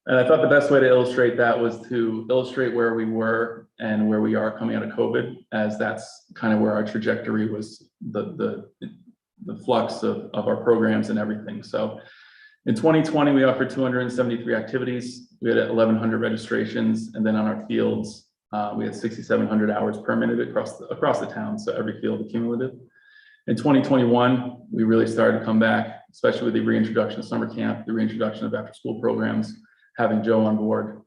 And I thought the best way to illustrate that was to illustrate where we were and where we are coming out of COVID, as that's kind of where our trajectory was, the flux of our programs and everything. So in 2020, we offered 273 activities. We had 1,100 registrations, and then on our fields, we had 6,700 hours per minute across the town. So every field accumulative. In 2021, we really started to come back, especially with the reintroduction of summer camp, the reintroduction of after-school programs, having Joe on board,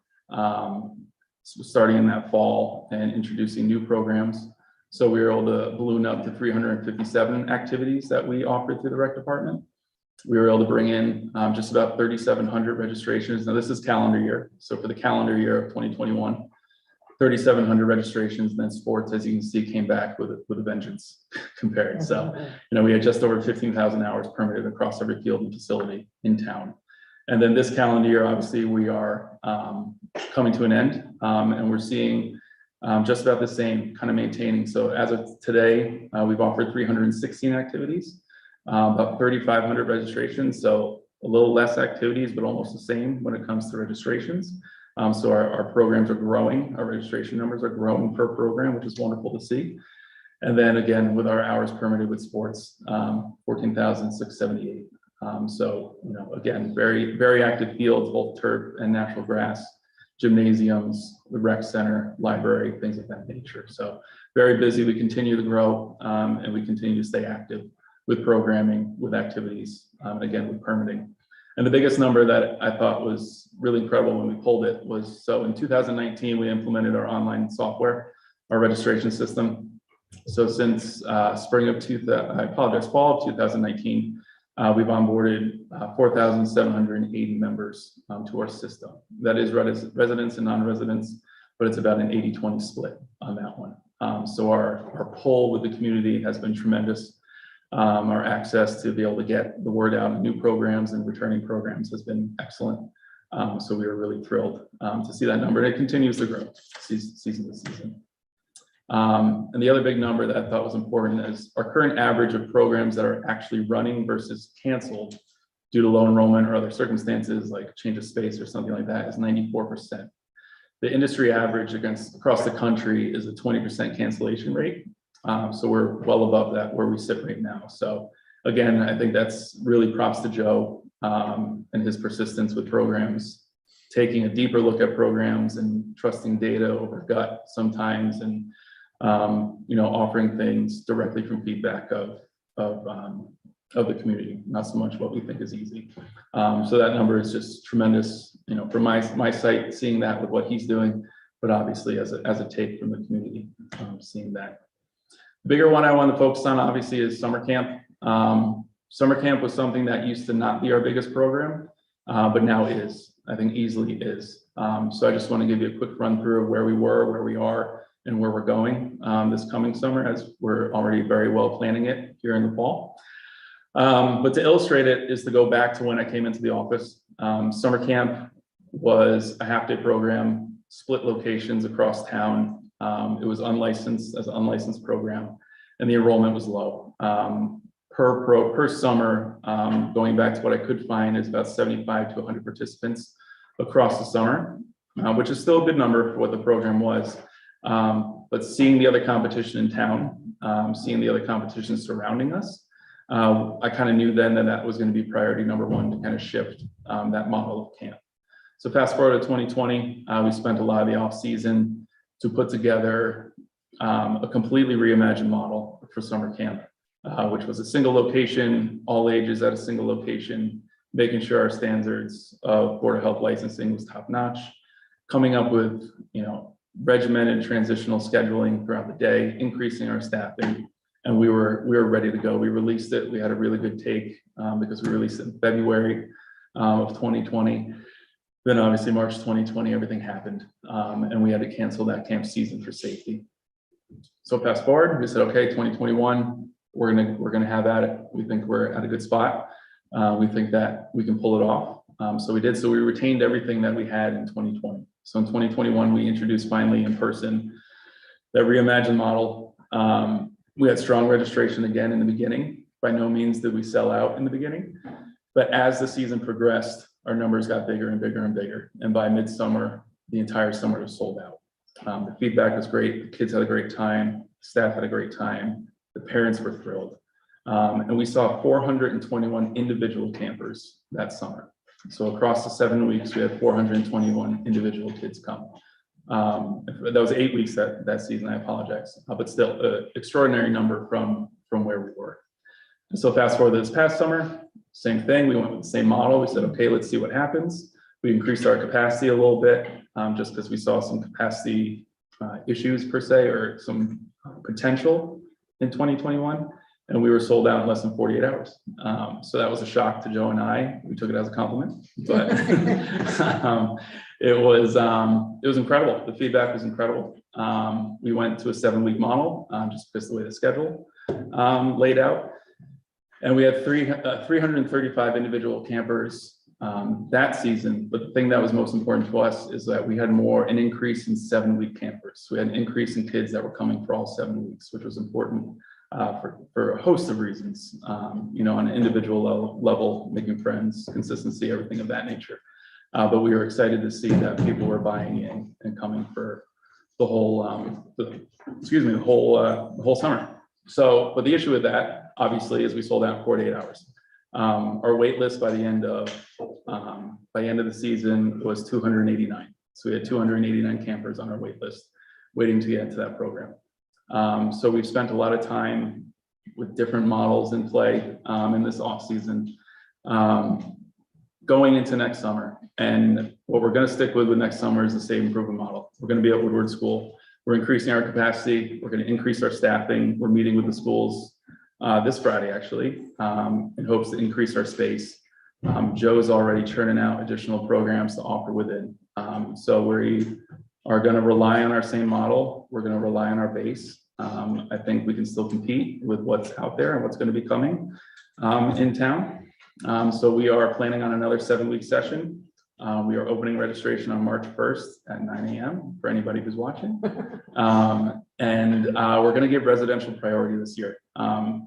starting in that fall and introducing new programs. So we were able to balloon up to 357 activities that we offered through the rec department. We were able to bring in just about 3,700 registrations. Now this is calendar year. So for the calendar year of 2021, 3,700 registrations, and then sports, as you can see, came back with a vengeance compared. So, we had just over 15,000 hours permitted across every field and facility in town. And then this calendar year, obviously, we are coming to an end, and we're seeing just about the same, kind of maintaining. So as of today, we've offered 316 activities, about 3,500 registrations. So a little less activities, but almost the same when it comes to registrations. So our programs are growing. Our registration numbers are growing per program, which is wonderful to see. And then again, with our hours permitted with sports, 14,678. So, again, very, very active fields, both turf and natural grass, gymnasiums, the rec center, library, things of that nature. So very busy. We continue to grow, and we continue to stay active with programming, with activities, and again, with permitting. And the biggest number that I thought was really incredible when we pulled it was, so in 2019, we implemented our online software, our registration system. So since fall of 2019, we've onboarded 4,780 members to our system. That is residents and non-residents, but it's about an 80-20 split on that one. So our pull with the community has been tremendous. Our access to be able to get the word out on new programs and returning programs has been excellent. So we were really thrilled to see that number, and it continues to grow season to season. And the other big number that I thought was important is our current average of programs that are actually running versus canceled due to low enrollment or other circumstances like change of space or something like that is 94%. The industry average across the country is a 20% cancellation rate. So we're well above that where we sit right now. So again, I think that's really props to Joe and his persistence with programs, taking a deeper look at programs and trusting data over gut sometimes, and offering things directly from feedback of the community, not so much what we think is easy. So that number is just tremendous, for my site, seeing that with what he's doing, but obviously as a take from the community, seeing that. The bigger one I want to focus on obviously is summer camp. Summer camp was something that used to not be our biggest program, but now is, I think easily is. So I just want to give you a quick run through of where we were, where we are, and where we're going this coming summer, as we're already very well planning it here in the fall. But to illustrate it is to go back to when I came into the office. Summer camp was a half-day program, split locations across town. It was unlicensed as an unlicensed program, and the enrollment was low. Per summer, going back to what I could find, is about 75 to 100 participants across the summer, which is still a good number for what the program was. But seeing the other competition in town, seeing the other competition surrounding us, I kind of knew then that was going to be priority number one to kind of shift that model of camp. So fast forward to 2020, we spent a lot of the off season to put together a completely reimagined model for summer camp, which was a single location, all ages at a single location, making sure our standards of Board of Health licensing was top notch, coming up with, regimented transitional scheduling throughout the day, increasing our staffing, and we were ready to go. We released it. We had a really good take because we released it in February of 2020. Then obviously March 2020, everything happened, and we had to cancel that camp season for safety. So fast forward, we said, okay, 2021, we're gonna have at it. We think we're at a good spot. We think that we can pull it off. So we did. So we retained everything that we had in 2020. So in 2021, we introduced finally in person that reimagined model. We had strong registration again in the beginning. By no means did we sell out in the beginning, but as the season progressed, our numbers got bigger and bigger and bigger. And by midsummer, the entire summer was sold out. The feedback was great. The kids had a great time. Staff had a great time. The parents were thrilled. And we saw 421 individual campers that summer. So across the 7 weeks, we had 421 individual kids come. That was 8 weeks that season, I apologize, but still an extraordinary number from where we were. And so fast forward this past summer, same thing, we went with the same model. We said, okay, let's see what happens. We increased our capacity a little bit just because we saw some capacity issues per se, or some potential in 2021. And we were sold out in less than 48 hours. So that was a shock to Joe and I. We took it as a compliment, but it was incredible. The feedback was incredible. We went to a 7-week model just because of the way the schedule laid out. And we had 335 individual campers that season. But the thing that was most important to us is that we had an increase in 7-week campers. So we had an increase in kids that were coming for all 7 weeks, which was important for a host of reasons, on an individual level, making friends, consistency, everything of that nature. But we were excited to see that people were buying in and coming for the whole, the whole summer. So, but the issue with that, obviously, is we sold out in 48 hours. Our wait list by the end of the season was 289. So we had 289 campers on our wait list waiting to get into that program. So we've spent a lot of time with different models in play in this off season, going into next summer. And what we're going to stick with next summer is the same improvement model. We're going to be at Woodward School. We're increasing our capacity. We're going to increase our staffing. We're meeting with the schools this Friday, actually, in hopes to increase our space. Joe's already churning out additional programs to offer within. So we are going to rely on our same model. We're going to rely on our base. I think we can still compete with what's out there and what's going to be coming in town. So we are planning on another 7-week session. We are opening registration on March 1st at 9 a.m. for anybody who's watching. And we're going to give residential priority this year.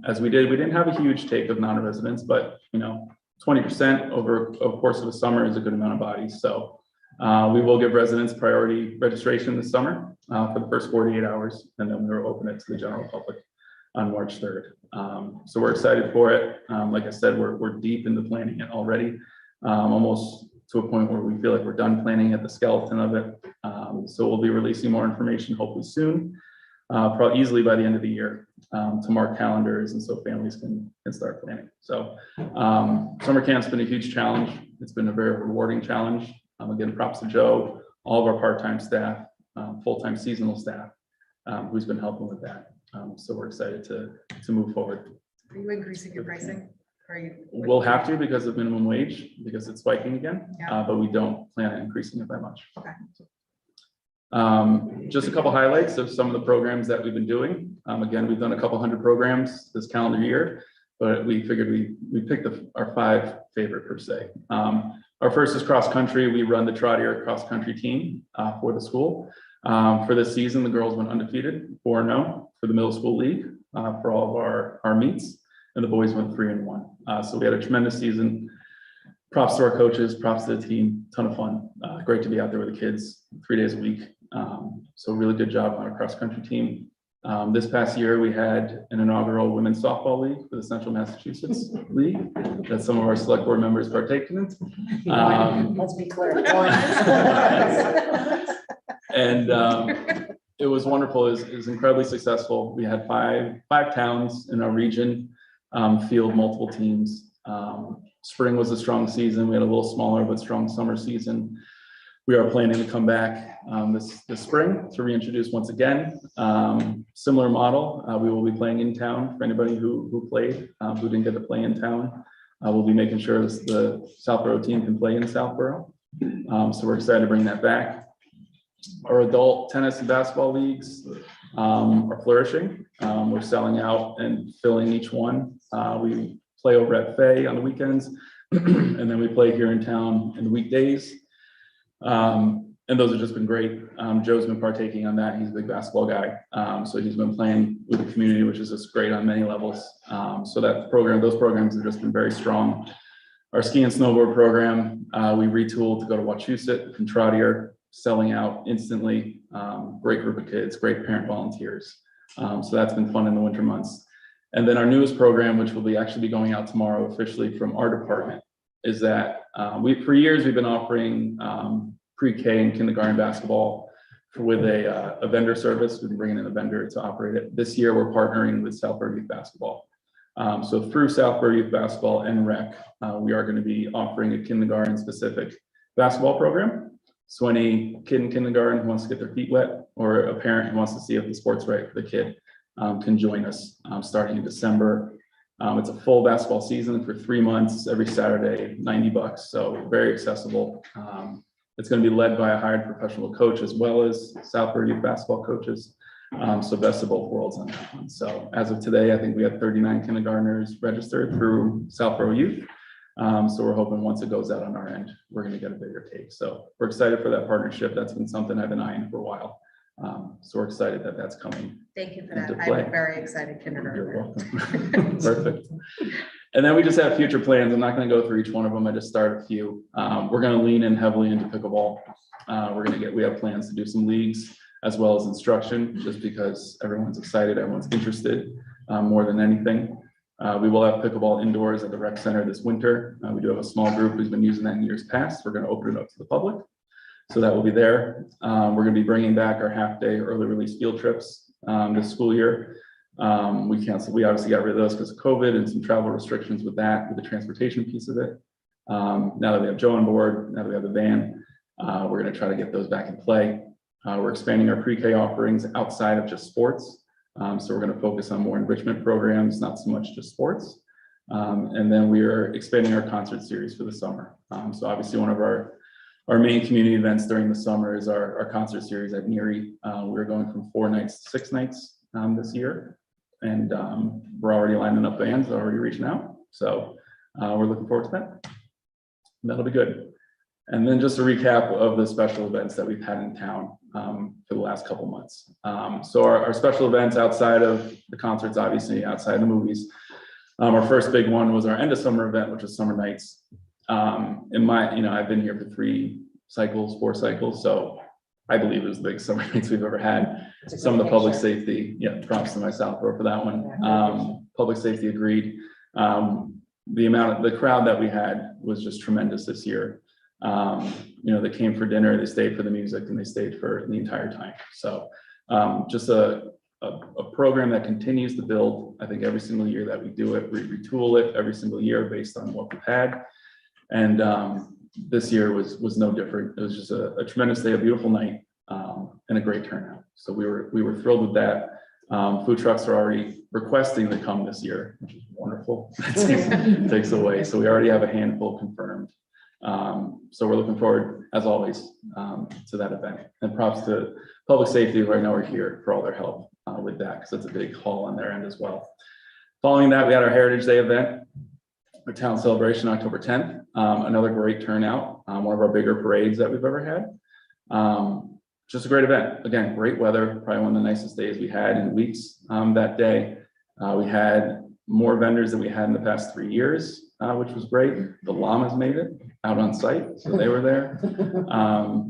As we didn't have a huge take of non-residents, but 20% over a course of a summer is a good amount of bodies. So we will give residents priority registration this summer for the first 48 hours, and then we'll open it to the general public on March 3rd. So we're excited for it. Like I said, we're deep into planning it already, almost to a point where we feel like we're done planning at the skeleton of it. So we'll be releasing more information hopefully soon, probably easily by the end of the year, to mark calendars and so families can start planning. So summer camp's been a huge challenge. It's been a very rewarding challenge. Again, props to Joe, all of our part-time staff, full-time seasonal staff, who's been helping with that. So we're excited to move forward. Are you increasing your pricing? We'll have to because of minimum wage, because it's spiking again, but we don't plan on increasing it by much. Okay. Just a couple highlights of some of the programs that we've been doing. Again, we've done a couple hundred programs this calendar year, but we figured we picked our 5 favorite per se. Our first is cross country. We run the Trotter cross country team for the school. For this season, the girls went undefeated, 4-0 for the middle school league for all of our meets, and the boys went 3-1. So we had a tremendous season. Props to our coaches, props to the team, ton of fun. Great to be out there with the kids 3 days a week. So really good job on our cross country team. This past year, we had an inaugural women's softball league for the Central Massachusetts League that some of our select board members partake in. Let's be clear. And It was wonderful. It was incredibly successful. We had five towns in our region field multiple teams. Spring was a strong season. We had a little smaller but strong summer season. We are planning to come back this spring to reintroduce once again. Similar model. We will be playing in town for anybody who played, who didn't get to play in town. We'll be making sure the Southborough team can play in Southborough. So we're excited to bring that back. Our adult tennis and basketball leagues are flourishing. We're selling out and filling each one. We play over at Fay on the weekends, and then we play here in town in the weekdays. And those have just been great. Joe's been partaking on that. He's a big basketball guy. So he's been playing with the community, which is just great on many levels. So those programs have just been very strong. Our ski and snowboard program, we retooled to go to Wachusett from Trotter, selling out instantly. Great group of kids, great parent volunteers. So that's been fun in the winter months. And then our newest program, which will actually be going out tomorrow officially from our department, is that for years we've been offering pre-K and kindergarten basketball with a vendor service. We've been bringing in a vendor to operate it. This year we're partnering with Southborough Youth Basketball. So through Southborough Youth Basketball and Rec, we are going to be offering a kindergarten specific basketball program. So any kid in kindergarten who wants to get their feet wet, or a parent who wants to see if the sport's right for the kid, can join us starting in December. It's a full basketball season for 3 months, every Saturday, $90. So very accessible. It's going to be led by a hired professional coach as well as Southborough Youth Basketball coaches. So best of both worlds on that one. So as of today, I think we have 39 kindergartners registered through Southborough Youth. So we're hoping once it goes out on our end, we're going to get a bigger take. So we're excited for that partnership. That's been something I've been eyeing for a while. So we're excited that that's coming. Thank you for that. into I'm play. a very excited kindergarten. You're welcome. Perfect. And then we just have future plans. I'm not going to go through each one of them. I just started a few. We're going to lean in heavily into pickleball. We have plans to do some leagues as well as instruction, just because everyone's excited, everyone's interested more than anything. We will have pickleball indoors at the rec center this winter. We do have a small group who's been using that in years past. We're going to open it up to the public. So that will be there. We're going to be bringing back our half-day early release field trips this school year. We obviously got rid of those because of COVID and some travel restrictions with the transportation piece of it. Now that we have Joe on board, now that we have the van, we're going to try to get those back in play. We're expanding our pre-K offerings outside of just sports. So we're going to focus on more enrichment programs, not so much just sports. And then we are expanding our concert series for the summer. So obviously one of our main community events during the summer is our concert series at Neary. We're going from 4 nights to 6 nights this year. And we're already lining up bands, already reaching out. So we're looking forward to that. That'll be good. And then just a recap of the special events that we've had in town for the last couple months. So our special events outside of the concerts, obviously outside the movies. Our first big one was our end of summer event, which was Summer Nights. I've been here for 4 cycles. So I believe it was the biggest Summer Nights we've ever had. Some of the public safety, props to myself for that one. Public safety agreed. The crowd that we had was just tremendous this year. They came for dinner, they stayed for the music, and they stayed for the entire time. So just a program that continues to build. I think every single year that we do it, we retool it every single year based on what we've had. And this year was no different. It was just a tremendous day, a beautiful night, and a great turnout. So we were thrilled with that. Food trucks are already requesting to come this year, which is wonderful. That takes away. So we already have a handful confirmed. So we're looking forward, as always, to that event. And props to public safety, who I know are here for all their help with that, because it's a big haul on their end as well. Following that, we had our Heritage Day event, our town celebration, October 10th. Another great turnout, one of our bigger parades that we've ever had. Just a great event. Again, great weather, probably one of the nicest days we had in weeks that day. We had more vendors than we had in the past 3 years, which was great. The llamas made it out on site, so they were there.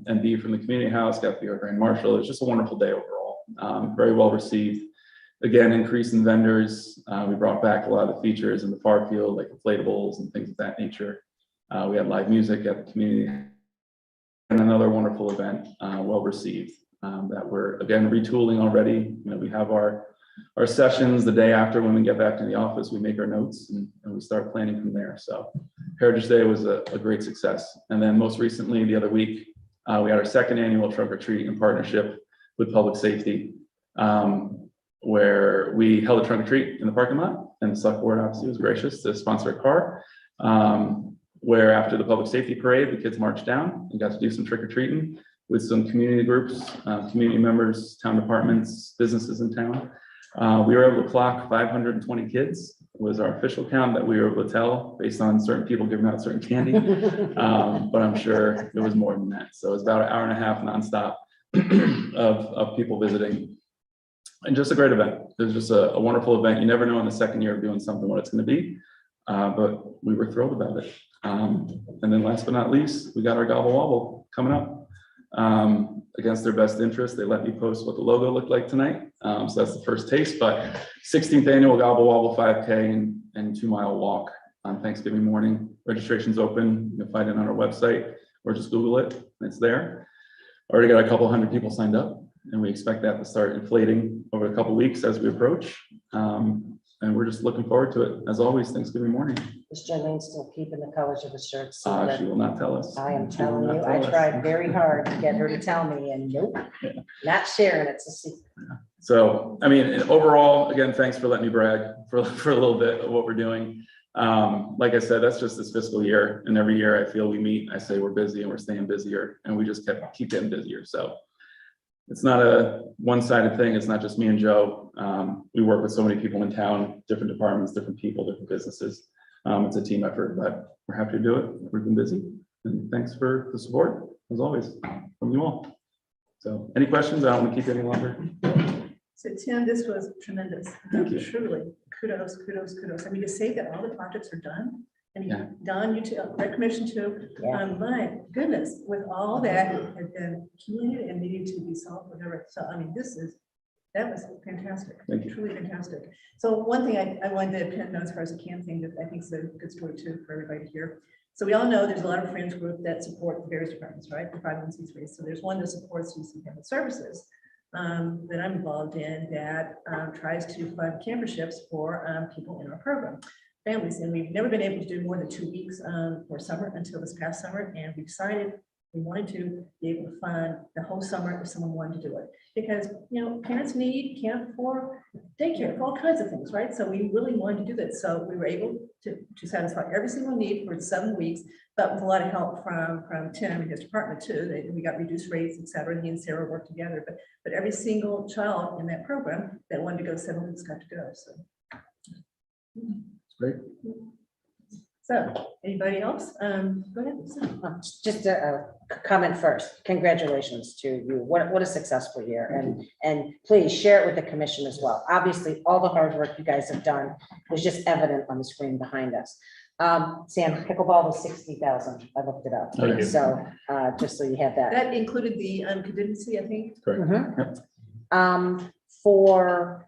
And Dee from the community house got the grand marshal. It was just a wonderful day overall. Very well received. Again, increase in vendors. We brought back a lot of the features in the far field, like inflatables and things of that nature. We had live music at the community. And another wonderful event, well received. that we're, again, retooling already. You know, we have our sessions the day after when we get back to the office, we make our notes and we start planning from there. So Heritage Day was a great success. And then most recently, the other week, we had our second annual trunk or treat in partnership with Public Safety, where we held a trunk or treat in the parking lot, and the select board obviously was gracious to sponsor a car, where after the Public Safety parade, the kids marched down and got to do some trick or treating with some community groups, community members, town departments, businesses in town. We were able to clock 520 kids, was our official count that we were able to tell based on certain people giving out certain candy. But I'm sure it was more than that. So it was about an hour and a half nonstop of people visiting. And just a great event. It was just a wonderful event. You never know in the second year of doing something what it's going to be, but we were thrilled about it. And then last but not least, we got our Gobble Wobble coming up. Against their best interest, they let me post what the logo looked like tonight. So that's the first taste, but 16th annual Gobble Wobble 5K and 2-mile walk on Thanksgiving morning. Registration's open. You can find it on our website or just Google it. It's there. Already got a couple hundred people signed up, and we expect that to start inflating over a couple weeks as we approach. And we're just looking forward to it. As always, Thanksgiving morning. Is Jolene still keeping the colors of the shirts? She will not tell us. I am She will telling not you, tell I us. tried very hard to get her to tell me, and nope, not sharing it. So So, I mean, overall, again, thanks for letting me brag for a little bit of what we're doing. Like I said, that's just this fiscal year, and every year I feel we meet, I say we're busy and we're staying busier, and we just keep getting busier. So it's not a one-sided thing. It's not just me and Joe. We work with so many people in town, different departments, different people, different businesses. It's a team effort, but we're happy to do it. We've been busy, and thanks for the support, as always, from you all. So any questions? I don't want to keep you any longer. So Tim, this was tremendous. Thank you. Truly, kudos, kudos, kudos. I mean, to say that all the projects are done, and Yeah. Don, you too, Red Commission too. Yeah. My goodness, with all that had been accumulated and needed to be solved, whatever. So I mean, that was fantastic. Thank you. Truly fantastic. So one thing I wanted to pin notes as far as a campaign that I think is a good story too for everybody here. So we all know there's a lot of friends group that support the various departments, right? The 501c3. So there's one that supports youth and family services that I'm involved in that tries to fund camperships for people in our program, families. And we've never been able to do more than 2 weeks for summer until this past summer. And we decided we wanted to be able to fund the whole summer if someone wanted to do it. Because, you know, parents need camp for daycare, for all kinds of things, right? So we really wanted to do that. So we were able to satisfy every single need for 7 weeks, but with a lot of help from Tim and his department too. We got reduced rates, et cetera. He and Sarah worked together, but every single child in that program that wanted to go 7 weeks got to go. So It's great. So anybody else? Go ahead. just a comment first. Congratulations to you. What a successful year, and please share it with the commission as well. Obviously, all the hard work you guys have done was just evident on the screen behind us. Sam, pickleball was 60,000. I looked it up. Okay. So just so you have that. That included the contingency, I think. Correct. Mhm. For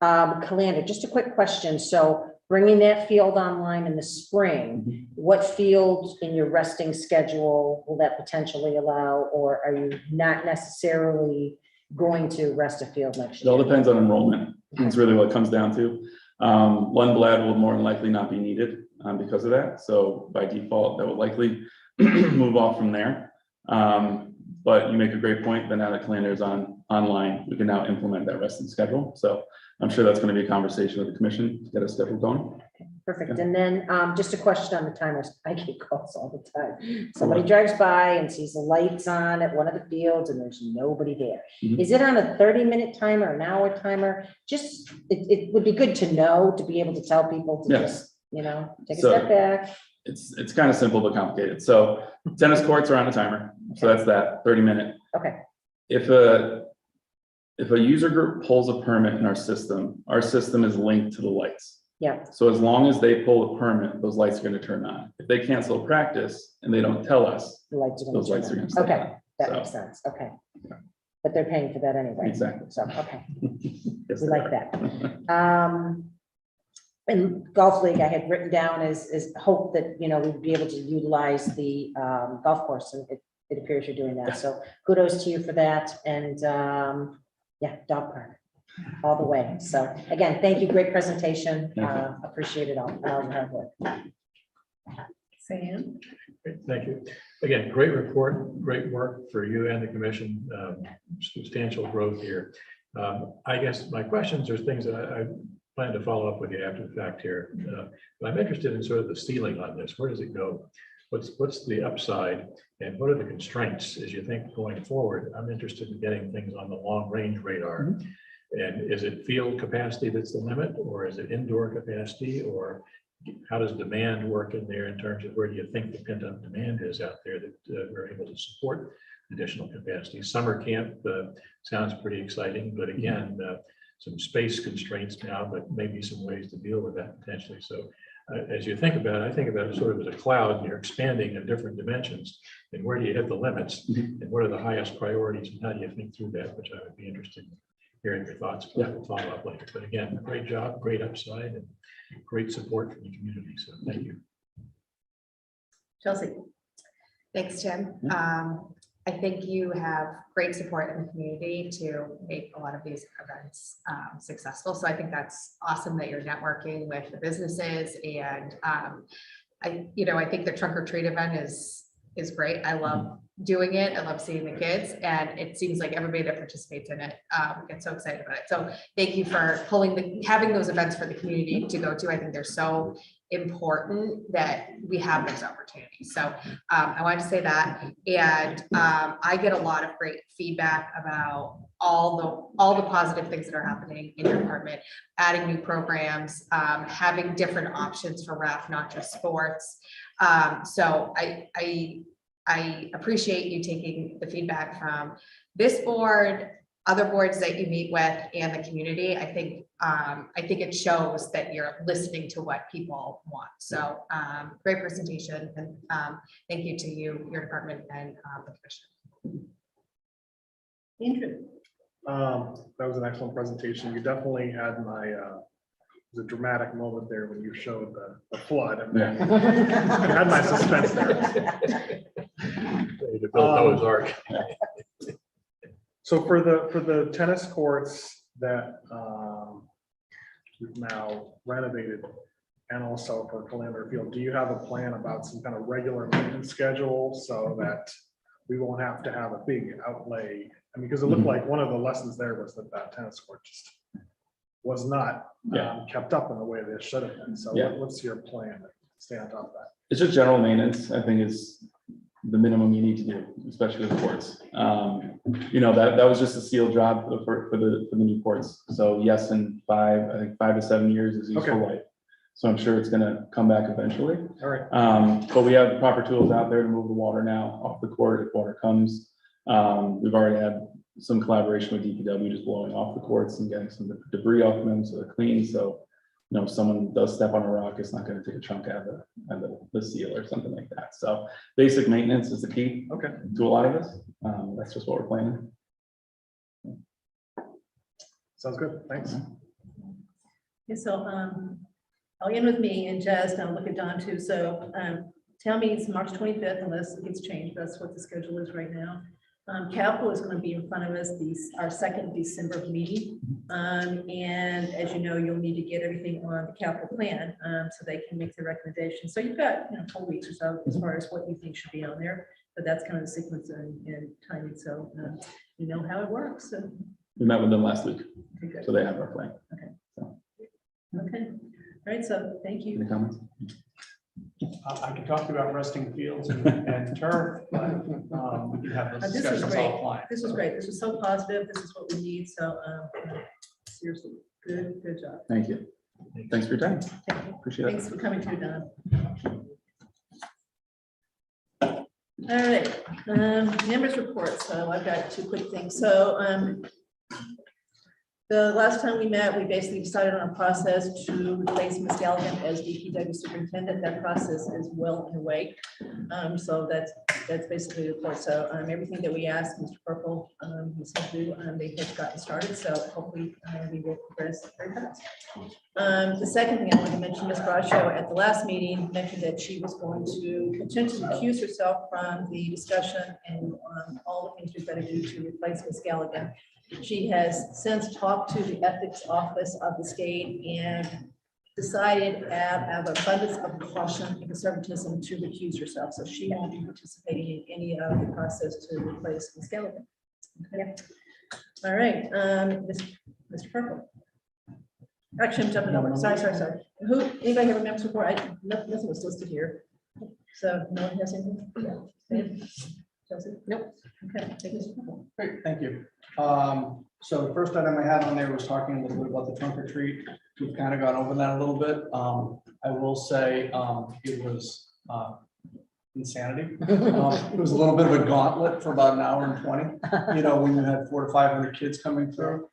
Calander, just a quick question. So bringing that field online in the spring, what fields in your resting schedule will that potentially allow, or are you not necessarily going to rest a field next It all year? depends on enrollment. It's really what it comes down to. Lundblad will more than likely not be needed because of that. So by default, that will likely move off from there. But you make a great point that now that Calander is online, we can now implement that resting schedule. So I'm sure that's going to be a conversation with the commission to get a schedule going. Perfect. And then just a question on the timers. I get calls all the time. Somebody drives by and sees the lights on at one of the fields and there's nobody there. Mhm. Is it on a 30-minute timer, an hour timer? Just, it would be good to know, to be able to tell people to Yes. just, you know, take a So- step back. It's kind of simple but complicated. So tennis courts are on a timer. So that's that 30-minute. Okay, If a user group pulls a permit in our system is linked to the lights. yeah, So as long as they pull a permit, those lights are going to turn on. If they cancel a practice and they don't tell us, the lights are those gonna lights are turn going to on. stay Okay, on. that So- makes sense. Okay. Yeah. But they're paying for that anyway. Exactly. So, okay, Yes, we they like are. that. And golf league, I had written down is hope that, you know, we'd be able to utilize the golf course it appears you're doing that. So kudos to you for that. And yeah, dog park all the way. So again, thank you. Great presentation. Appreciate it all. Hard work. Sam? Great, thank you. Again, great report, great work for you and the commission. Substantial growth here. I guess my questions are things that I plan to follow up with you after the fact here. But I'm interested in sort of the ceiling on this. Where does it go? What's the upside and what are the constraints as you think going forward? I'm interested in getting things on the long range radar. And is it field capacity that's the limit, or is it indoor capacity, or how does demand work in there in terms of where do you think the pent up demand is out there that we're able to support additional capacity? Summer camp sounds pretty exciting, but again, some space constraints now, but maybe some ways to deal with that potentially. So as you think about it, I think about it sort of as a cloud, and you're expanding in different dimensions. And where do you hit the limits? And what are the highest priorities? And how do you think through that? Which I would be interested in hearing your thoughts. We'll follow up later. But again, great job, great upside, and great support from the community. So thank you. Chelsea? Thanks, Tim. I think you have great support in the community to make a lot of these events successful. So I think that's awesome that you're networking with the businesses. And I think the trunk or treat event is great. I love doing it. I love seeing the kids, and it seems like everybody that participates in it gets so excited about it. So thank you for having those events for the community to go to. I think they're so important that we have those opportunities. So I wanted to say that. And I get a lot of great feedback about all the positive things that are happening in your department, adding new programs, having different options for rec, not just sports. So I appreciate you taking the feedback from this board, other boards that you meet with, and the community. I think it shows that you're listening to what people want. So great presentation, and thank you to you, your department, and the commission. Andrew? That was an excellent presentation. You definitely had the dramatic moment there when you showed the flood. And I had my suspense there. To build Noah's Ark. So for the tennis courts that we've now renovated, and also for Calander Field, do you have a plan about some kind of regular maintenance schedule so that we won't have to have a big outlay? I mean, because it looked like one of the lessons there was that tennis court just was not kept up in the way that it should have been. So what's your plan to stay on top of that? It's just general maintenance, I think, is the minimum you need to do, especially with courts. That was just a seal job for the new courts. So yes, in 5 to 7 years is useful life. So I'm sure it's gonna come back eventually. All right. But we have the proper tools out there to move the water now off the court if water comes. We've already had some collaboration with DPW, just blowing off the courts and getting some debris off them so they're clean. So if someone does step on a rock, it's not going to take a chunk out of the seal or something like that. So basic maintenance is the key to a lot of this. That's just what we're planning. Sounds good. Thanks. Okay, so I'll end with me and just look at Don too. So town meeting's March 25th, unless it gets changed. That's what the schedule is right now. Capital is going to be in front of us our second December meeting. And as you know, you'll need to get everything on the capital plan so they can make the recommendation. So you've got 4 weeks or so as far as what you think should be on there, but that's kind of the sequence and timing. So you know how it works. So We met with them last week, okay, so they have our plan. okay. All right. So thank you. Any comments? I can talk about resting fields and turf, but we can have those This is discussions great. offline. This was great. This was so positive. This is what we need. So seriously, good job. Thank you. Thanks for your time. Appreciate it. Thanks for coming through, Don. All right, members report. So I've got 2 quick things. So the last time we met, we basically decided on a process to replace Ms. Galligan as DPW superintendent. That process is well underway. So that's that's basically the report. So everything that we asked Mr. Purple, he said do, they have gotten started. So hopefully we will progress very fast. The second thing I wanted to mention, Ms. Brascio at the last meeting mentioned that she was going to potentially recuse herself from the discussion and all the things we've got to do to replace Ms. Galligan. She has since talked to the ethics office of the state and decided out of abundance of caution and conservatism to recuse herself. So she won't be participating in any of the process to replace Ms. Galligan. Okay. All right, Mr. Purple. Actually, I'm jumping over. Sorry. Who, anybody have a member's report? Nothing was listed here. So no one has anything? Yeah. Chelsea? Nope. Okay. Thank you. Great, thank you. So the first item I had on there was talking a little bit about the trunk or treat. We've kind of gone over that a little bit. I will say it was insanity. It was a little bit of a gauntlet for about an hour and 20. You know, when you had 400 to 500 kids coming through.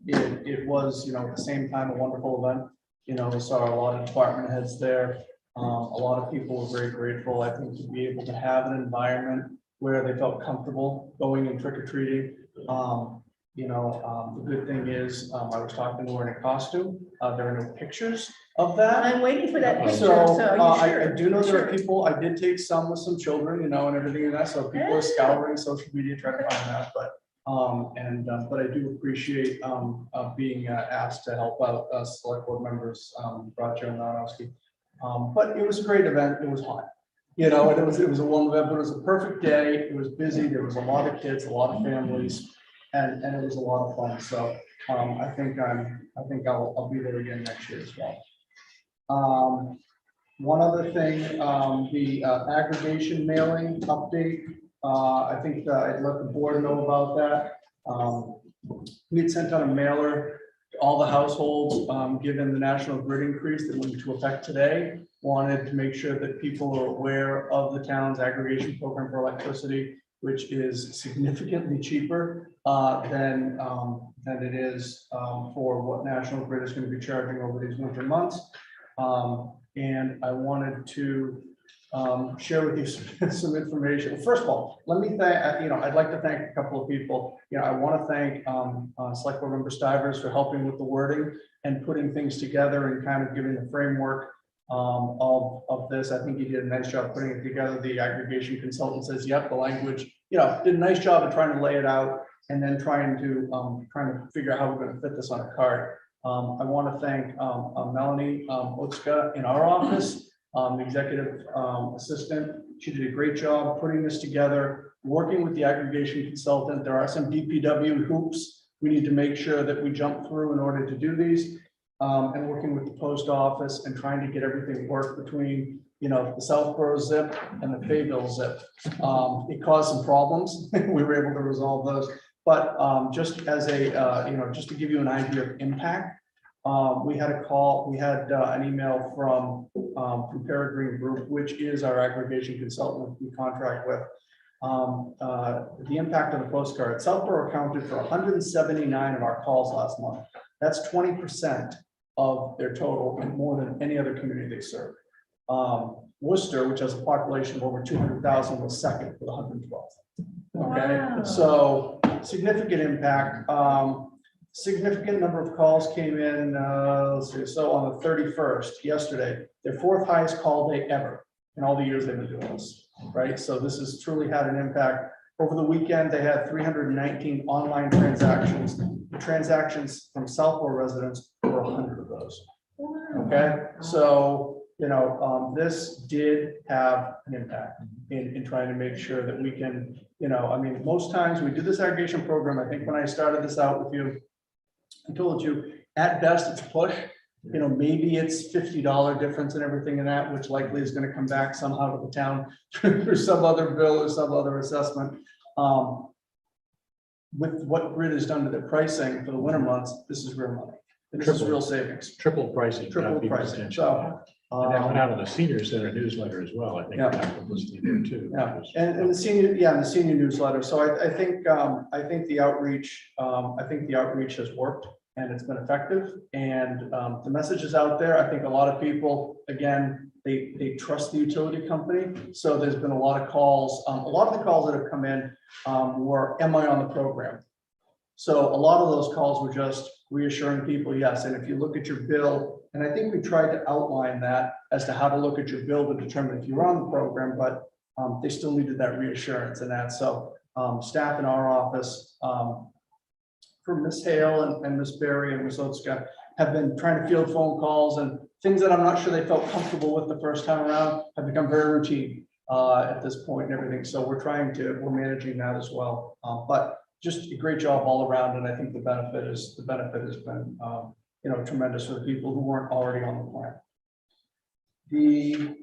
It was, you know, at the same time, a wonderful event. You know, we saw a lot of department heads there. A lot of people were very grateful, I think, to be able to have an environment where they felt comfortable going and trick or treating. The good thing is, I was talking to her in a costume. There are no pictures of that. I'm waiting for that picture. So are you sure? I do know there are Sure. people, I did take some with some children, you know, and everything like that. So people are scouring social media trying to find that, but I do appreciate being asked to help out select board members, Roger and Aronofsky. But it was a great event. It was hot, you know, and it was a warm event, but it was a perfect day. It was busy. There was a lot of kids, a lot of families, and it was a lot of fun. So I think I'll be there again next year as well. One other thing, the aggregation mailing update. I think I'd let the board know about that. We had sent out a mailer to all the households, given the national grid increase that went into effect today. Wanted to make sure that people are aware of the town's aggregation program for electricity, which is significantly cheaper than it is for what national grid is going to be charging over these winter months. And I wanted to share with you some information. First of all, let me thank, I'd like to thank a couple of people. I want to thank Select Board Member Stivers for helping with the wording and putting things together and kind of giving the framework of this. I think he did a nice job putting it together. The aggregation consultant says, yep, the language, did a nice job of trying to lay it out and then trying to figure out how we're going to fit this on a card. I want to thank Melanie Otska in our office, the executive assistant. She did a great job putting this together, working with the aggregation consultant. There are some DPW hoops we need to make sure that we jump through in order to do these, and working with the post office and trying to get everything work between the Southborough zip and the Fayetteville zip. It caused some problems. We were able to resolve those, but just as a just to give you an idea of impact. We had a call, we had an email from Peregrine Group, which is our aggregation consultant we contract with. The impact of the postcard. Southborough accounted for 179 of our calls last month. That's 20% of their total and more than any other community they serve. Worcester, which has a population of over 200,000, was second with 112. Okay, Wow. So significant impact. Significant number of calls came in, let's see, so on the 31st, yesterday, their fourth highest call day ever in all the years they've been doing this, right? So this has truly had an impact. Over the weekend, they had 319 online transactions. The transactions from Southborough residents were 100 of those. Okay, so, this did have an impact in trying to make sure that we can, most times we do this aggregation program. I think when I started this out with you, I told you, at best, it's push. Maybe it's $50 difference and everything in that, which likely is going to come back somehow to the town through some other bill or some other assessment. With what grid has done to their pricing for the winter months, this is real money. This is real savings. Triple pricing. Triple pricing. So. And that went out on the senior center newsletter as well. I think. Yeah. That publicity there too. Yeah, and the senior newsletter. So I think the outreach, has worked, and it's been effective. And the message is out there. I think a lot of people, again, they trust the utility company. So there's been a lot of calls. A lot of the calls that have come in were, am I on the program? So a lot of those calls were just reassuring people, yes. And if you look at your bill, and I think we tried to outline that as to how to look at your bill to determine if you're on the program, but they still needed that reassurance and that. So staff in our office, for Ms. Hale and Ms. Berry and Ms. Otska, have been trying to field phone calls, and things that I'm not sure they felt comfortable with the first time around have become very routine at this point and everything. So we're managing that as well. But just a great job all around, and I think the benefit has been tremendous for the people who weren't already on the plan. The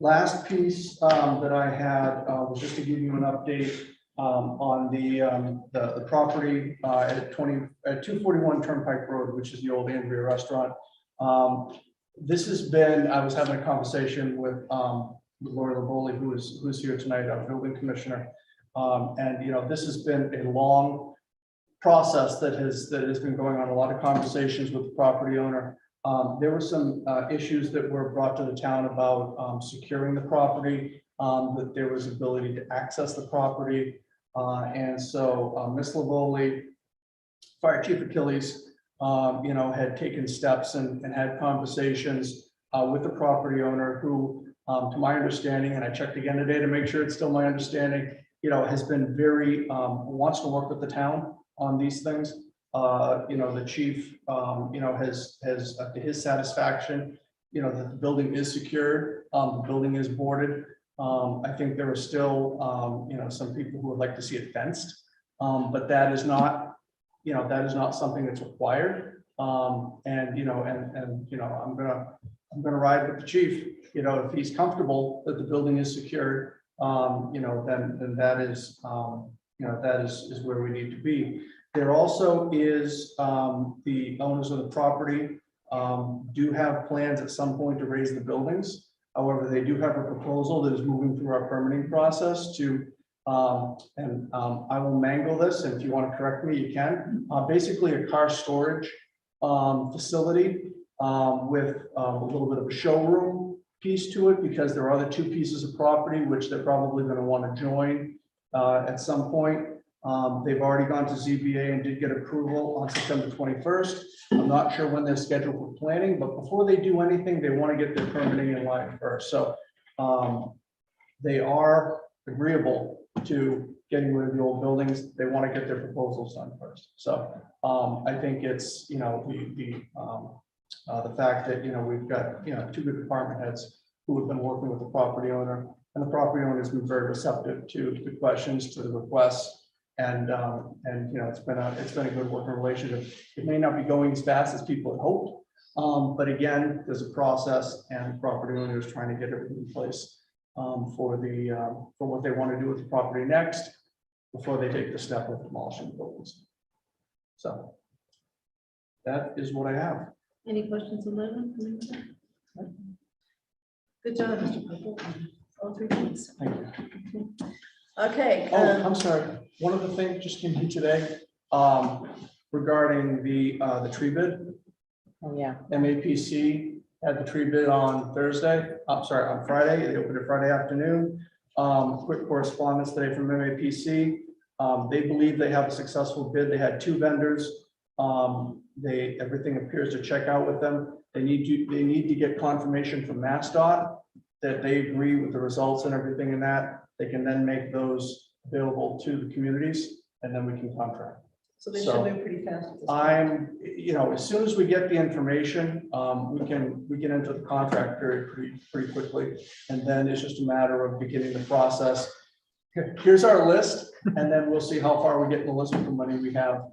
last piece that I had was just to give you an update on the property at 241 Turnpike Road, which is the old Andrea Restaurant. This has been, I was having a conversation with Lori Laboli, who's here tonight, our building commissioner. And this has been a long process that has been going on, a lot of conversations with the property owner. There were some issues that were brought to the town about securing the property, that there was ability to access the property. And so Ms. Laboli, Fire Chief Achilles, had taken steps and had conversations with the property owner who, to my understanding, and I checked again today to make sure it's still my understanding, has been very, wants to work with the town on these things. The chief, has to his satisfaction, that the building is secured, the building is boarded. I think there are still, some people who would like to see it fenced, but that is not something that's required. I'm gonna ride with the chief. If he's comfortable that the building is secured, then that is, that is where we need to be. There also is the owners of the property do have plans at some point to raise the buildings. However, they do have a proposal that is moving through our permitting process to, I will mangle this, and if you want to correct me, you can. Basically a car storage facility with a little bit of a showroom piece to it, because there are other two pieces of property which they're probably going to want to join at some point. They've already gone to ZBA and did get approval on September 21st. I'm not sure when they're scheduled for planning, but before they do anything, they want to get their permitting in line first. So they are agreeable to getting rid of the old buildings. They want to get their proposals done first. So I think it's, the fact that, we've got, two good department heads who have been working with the property owner, and the property owner has been very receptive to the questions, to the requests. And it's been a good working relationship. It may not be going as fast as people had hoped, but again, there's a process, and the property owner is trying to get everything in place for what they want to do with the property next, before they take the step of demolishing the buildings. So that is what I have. Any questions on that? Good job, Mr. Purple. All three things. Thank you. Okay. Oh, I'm sorry. One other thing just came to today regarding the tree bid. Oh, yeah. MAPC had the tree bid on Thursday. I'm sorry, on Friday. They opened it Friday afternoon. Quick correspondence today from MAPC. They believe they have a successful bid. They had two vendors. Everything appears to check out with them. They need to get confirmation from MassDOT that they agree with the results and everything in that. They can then make those available to the communities, and then we can contract. So they should move pretty fast. At this point. As soon as we get the information, we can enter the contract period pretty quickly, and then it's just a matter of beginning the process. Here's our list, and then we'll see how far we get in the list with the money we have.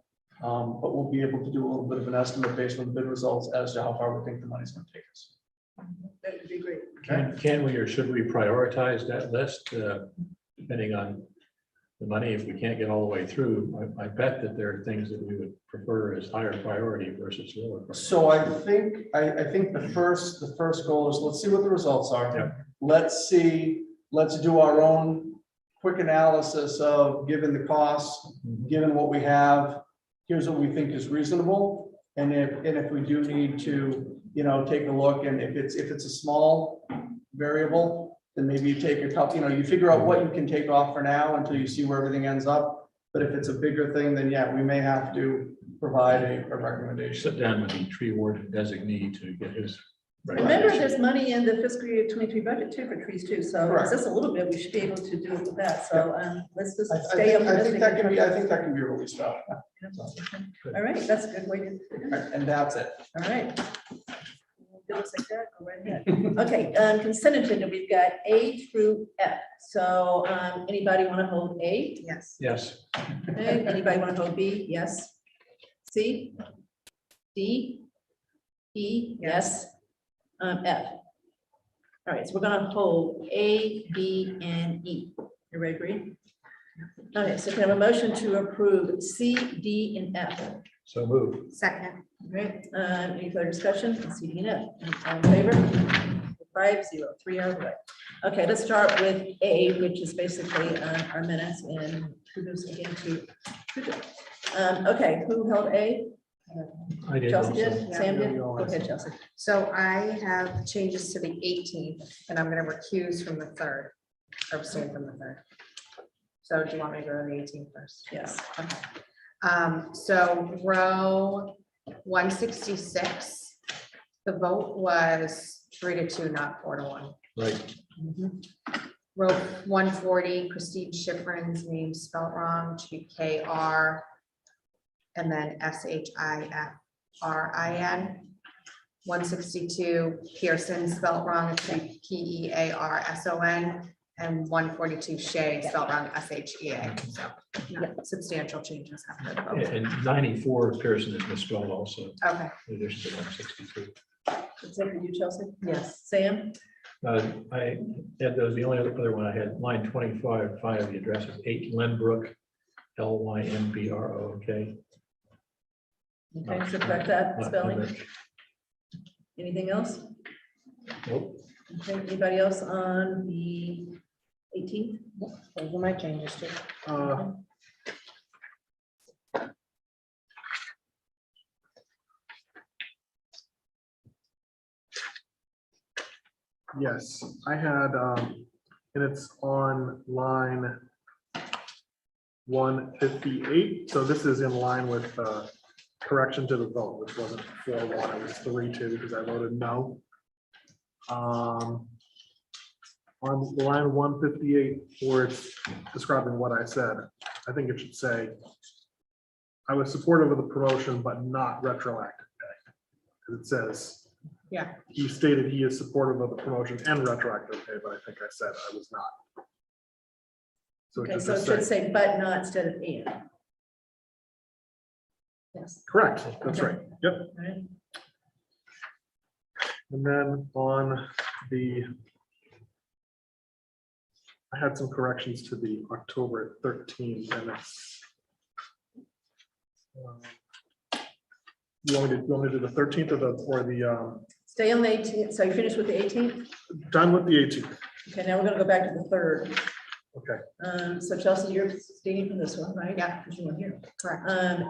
But we'll be able to do a little bit of an estimate based on the bid results as to how far we think the money's going to take us. That would be great. Can we, or should we prioritize that list depending on the money? If we can't get all the way through, I bet that there are things that we would prefer as higher priority versus lower priority. So I think the first goal is, let's see what the results are. Yeah. Let's do our own quick analysis of, given the costs, given what we have, here's what we think is reasonable. And if we do need to, you know, take a look, and if it's a small variable, then maybe you take a couple, you know, you figure out what you can take off for now until you see where everything ends up. But if it's a bigger thing, then yeah, we may have to provide a recommendation. Sit down with the tree warden designee to get his. Remember, recommendation. there's money in the fiscal year 23 budget too for trees too, so Correct. just a little bit, we should be able to do it with that, so let's just I stay think optimistic. that can be, I think that can be released out. All right, that's a good way to. And that's it. All right. It looks like that, go right ahead. Okay, consent agenda, we've got A through F. So anybody want to hold A? Yes. Yes. Okay, anybody want to hold B? Yes. C? D? E? Yes. F. All right, so we're gonna hold A, B, and E. Everybody agree? Okay, so can I have a motion to approve C, D, and F? So move. Second. Great, any further discussion? C, D, and F. All in favor? 5-0, 3 out of the way. Okay, let's start with A, which is basically our minutes, and kudos again to. Okay, who held A? I did Chelsea also. did, Sam did, go ahead, Chelsea. So I have changes to the 18th, and I'm gonna recuse from the 3rd, or abstain from the 3rd. So do you want me to go to the 18th first? Yes. Okay. So row 166, the vote was 3-2, not 4-1. Right. Row 140, Christine Schifrin's name spelled wrong, to be KR, and then SHIFRIN. 162, Pearson spelled wrong, it should be PEARSON, and 142, Shea spelled wrong, SHEA. So yeah, substantial changes after the vote. And 94 Pearson is misspelled also, Okay, in addition to 163. That's it for you, Chelsea? Yes. Sam? I had those, the only other one I had, line 25, 5, the address is 8 Lynbrook, LYNBROK. Okay, so correct that spelling. Anything else? Nope. Okay, anybody else on the 18th? Those are my changes too. Yes, I had, and it's on line 158. So this is in line with correction to the vote, which wasn't 4-1, it was 3-2 because I voted no. On line 158, where it's describing what I said, I think it should say, I was supportive of the promotion, but not retroactive pay. Because it says, yeah, he stated he is supportive of the promotion and retroactive pay, but I think I said I was not. So it Okay, should so it just should say, say but not instead of and. Yes. correct, that's right, yep. All right. And then on the, I had some corrections to the October 13th minutes. You want me to do the 13th or the, Stay on the 18th. So you finished with the 18th? done with the 18th? Okay, now we're gonna go back to the 3rd. Okay, So Chelsea, you're staying from this one, right? Yeah. Because you weren't here. correct.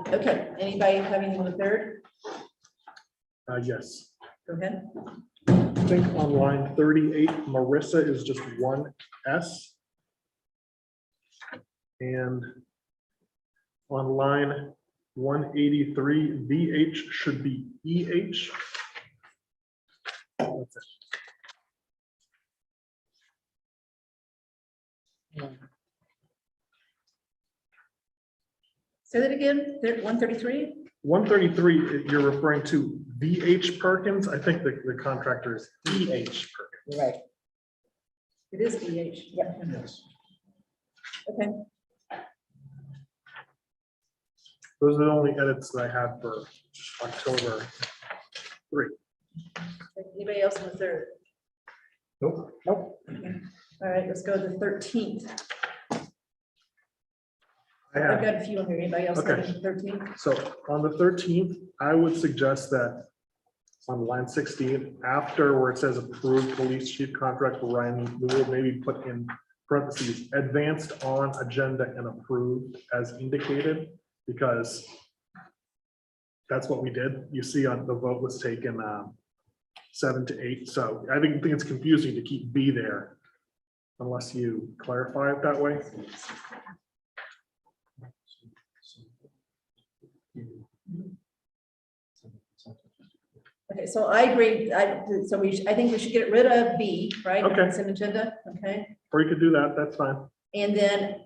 Okay, anybody have anything on the 3rd? yes. Go ahead. I think on line 38, Marissa is just one S. And on line 183, VH should be EH. That's it. Say that again, 133? 133, you're referring to VH Perkins. I think the contractor is EH Perkins. You're right. It is BH. Yep. Yes. Okay, Those are the only edits that I had for October 3. anybody else on the 3rd? Nope. Nope. All right, let's go to the 13th. I I've have, got a few on here. Anybody else on Okay. the 13th? so on the 13th, I would suggest that on line 16, after where it says approved police chief contract for Ryan Newell, maybe put in parentheses, advanced on agenda and approved as indicated, because that's what we did. You see on the vote was taken 7 to 8. So I think it's confusing to keep B there unless you clarify it that way. Okay, so I agree. I think we should get rid of B, right? on the Okay. consent agenda, okay? Or you could do that, that's fine. And then,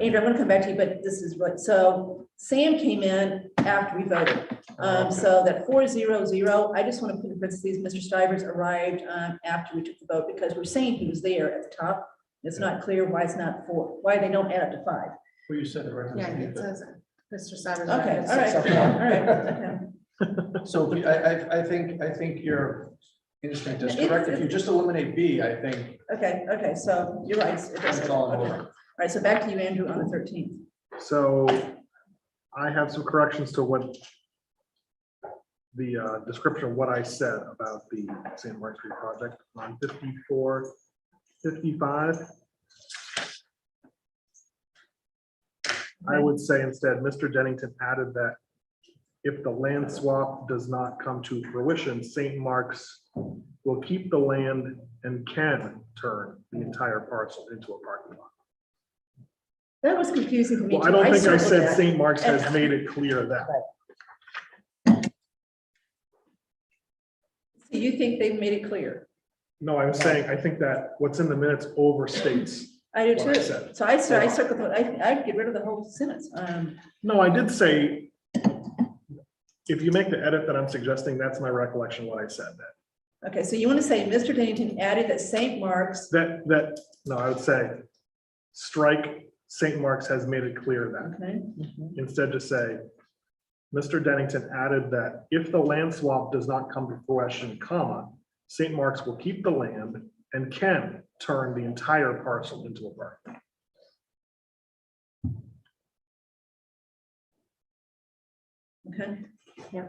Andrew, I'm gonna come back to you, but this is what, so Sam came in after we voted. So that 400, I just want to put in parentheses, Mr. Stivers arrived after we took the vote because we're saying he was there at the top. It's not clear why it's not 4, why they don't add up to 5. Well, you said it right. Yeah, it says Mr. Stivers. Okay, all right, all right, okay. So I think your instinct is correct. If you just eliminate B, I think Okay, so you're right. It does- it's all in okay. order. All right, so back to you, Andrew, on the 13th. So I have some corrections to what the description of what I said about the St. Mark Street project on 54, 55. I would say instead, Mr. Dennington added that if the land swap does not come to fruition, St. Mark's will keep the land and can turn the entire parcel into a parking lot. That was confusing to me. Well, I too. don't think I circled said that. St. Mark's has made it clear that. So you think they've made it clear? No, I'm saying, I think that what's in the minutes overstates. I do What I too. said. So I circled, I'd get rid of the whole sentence. No, I did say, if you make the edit that I'm suggesting, that's my recollection of what I said. Okay, so you want to say Mr. Dennington added that St. Mark's, No, I would say, strike St. Mark's has made it clear that. okay, Instead just say, Mr. Dennington added that if the land swap does not come to fruition, comma, St. Mark's will keep the land and can turn the entire parcel into a park. okay. Yeah.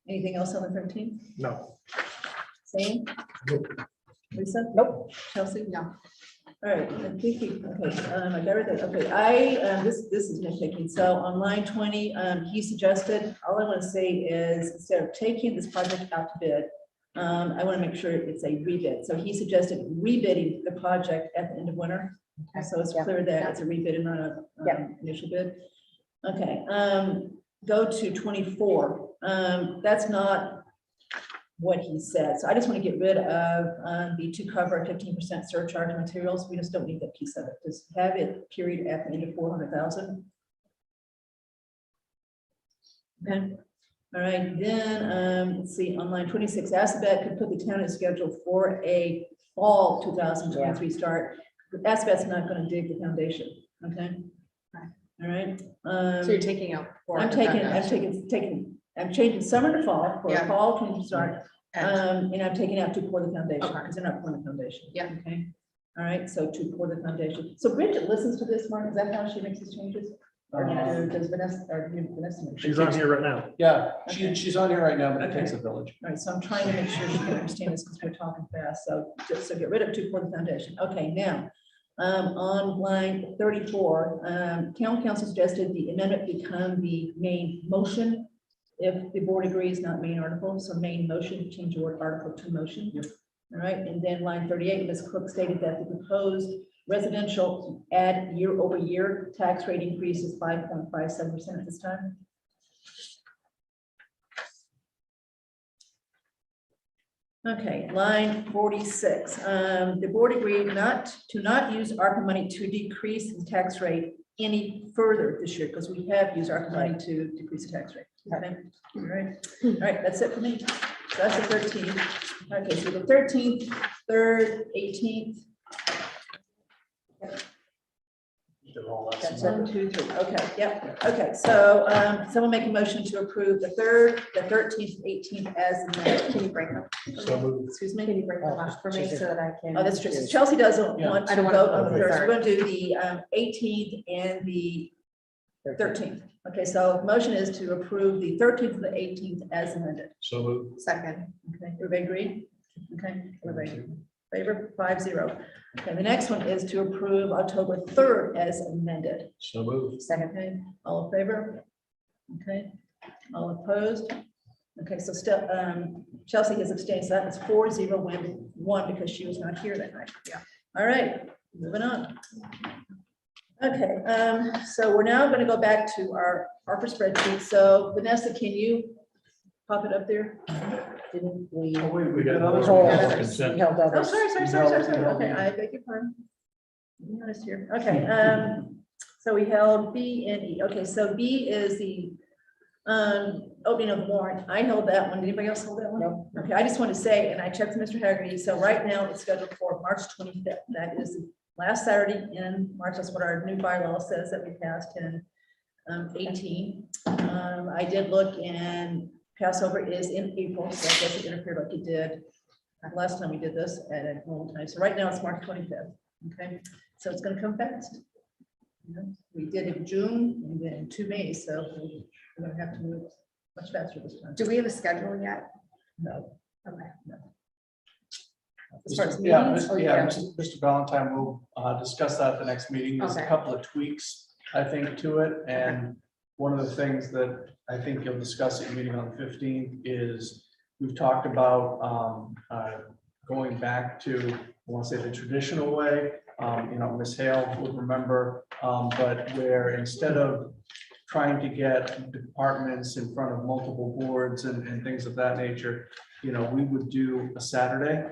Anything else on the 13th? No, Same? Lisa? Nope. Chelsea? No. All right, I think I got rid of that. Okay, this is nitpicking. So on line 20, he suggested, all I want to say is instead of taking this project out to bid, I want to make sure it's a rebid. So he suggested rebidding the project at the end of winter. So it's Yeah. clear that it's a rebid and not a Yeah. initial bid. Okay, go to 24. That's not what he said. So I just want to get rid of the to cover 15% surcharge materials. We just don't need that piece of it. Just have it period at the end of 400,000. Okay. All right, then, let's see, on line 26, Assabet could put the town in schedule for a fall 2023 start. Assabet's not going to dig the foundation, okay? All right. So you're taking out. I'm changing summer to fall for a Yeah. fall 20 start. And And I'm taking out to pour the foundation Okay. because they're not pouring the foundation. Yeah. Okay. All right, so to pour the foundation. So Bridget listens to this, Mark. Is that how she makes these changes? Or does Vanessa, or Vanessa? make she's sure? on here right now. Yeah, Okay. she's on here right now, but it Okay. takes a village. All right, so I'm trying to make sure she can understand this because we're talking fast. So just so get rid of to pour the foundation. Okay, now. On line 34, town council suggested the amendment become the main motion. If the board agrees, not main article, so main motion, change the word article to motion. All right, and then line 38, Ms. Cook stated that the proposed residential add year-over-year tax rate increase is 5.57% at this time. Okay, line 46, the board agreed not use ARPA money to decrease the tax rate any further this year, because we have used ARPA money to decrease the tax rate. Okay, all right, that's it for me. So that's the 13th. Okay, so the 13th, 3rd, 18th. That's 1, 2, 3. Okay, yep. Okay, so someone make a motion to approve the 3rd, the 13th, 18th as amended. Can you break them? So moved. Excuse me? Can you break them up for me so that I can? Oh, that's true. Chelsea doesn't Yeah. want I to don't wanna vote on vote the for first. the We're going to do the 18th and the 13th. Okay, so the motion is to approve the 13th and the 18th as amended. So moved. Second. Okay, everybody agree? Okay, everybody favor, 5-0. Okay, the next one is to approve October 3rd as amended. So moved. Second, okay, all in favor? Okay, all opposed? Okay, so still, Chelsea has abstained, so that was 4-0-1 because she was not here that night. Yeah. All right, moving on. Okay, so we're now gonna go back to our Harper spreadsheet. So Vanessa, can you pop it up there? Didn't we? Oh, wait, We got hold more others? consent. We held Oh, others. sorry. Okay, I beg your pardon. Be honest here. Okay, so we held B and E. Okay, so B is the opening of the warrant. I held that one. Did anybody else hold that one? No. Okay, I just want to say, and I checked with Mr. Haggerty, so right now it's scheduled for March 25th. That is the last Saturday in March. That's what our new bylaw says that we passed in 18. I did look, and Passover is in April, so I guess it interfered like it did last time we did this at a normal time. So right now it's March 25th. Okay, so it's going to come fast. You know, we did it in June and then in 2 May, so we're going to have to move much faster this time. Do we have a schedule yet? No. Okay. As far as Yeah, meetings, Mr. Valentine will discuss that at the next meeting. There's a Okay. couple of tweaks, I think, to it. And one of the things that I think you'll discuss at your meeting on the 15th is we've talked about going back to, I want to say, the traditional way. Ms. Hale would remember, but where instead of trying to get departments in front of multiple boards and things of that nature, we would do a Saturday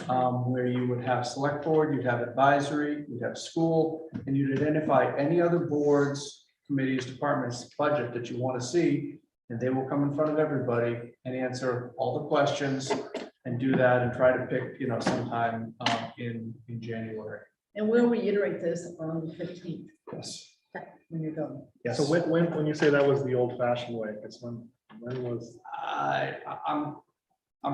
where you would have select board, you'd have advisory, you'd have school, and you'd identify any other boards, committees, departments, budget that you want to see, and they will come in front of everybody and answer all the questions and do that and try to pick, sometime in January. and we'll reiterate this on the 15th Yes. when you're going. Yes. So when you say that was the old fashioned way, it's when was, I'm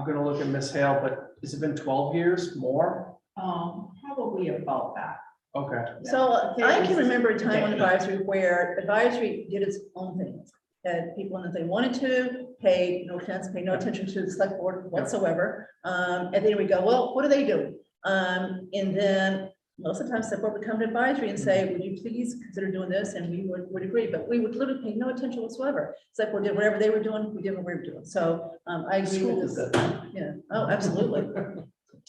gonna look at Miss Hale, but has it been 12 years more? Probably about that. Okay. So I can remember a time on advisory where advisory did its own thing. Had people in that they wanted to pay no attention to the select board whatsoever. And then we go, well, what are they doing? And then most of the time, select board would come to advisory and say, would you please consider doing this? And we would agree, but we would literally pay no attention whatsoever. Select board did whatever they were doing, we did what we were doing. So I agree with this. Yeah, oh, absolutely.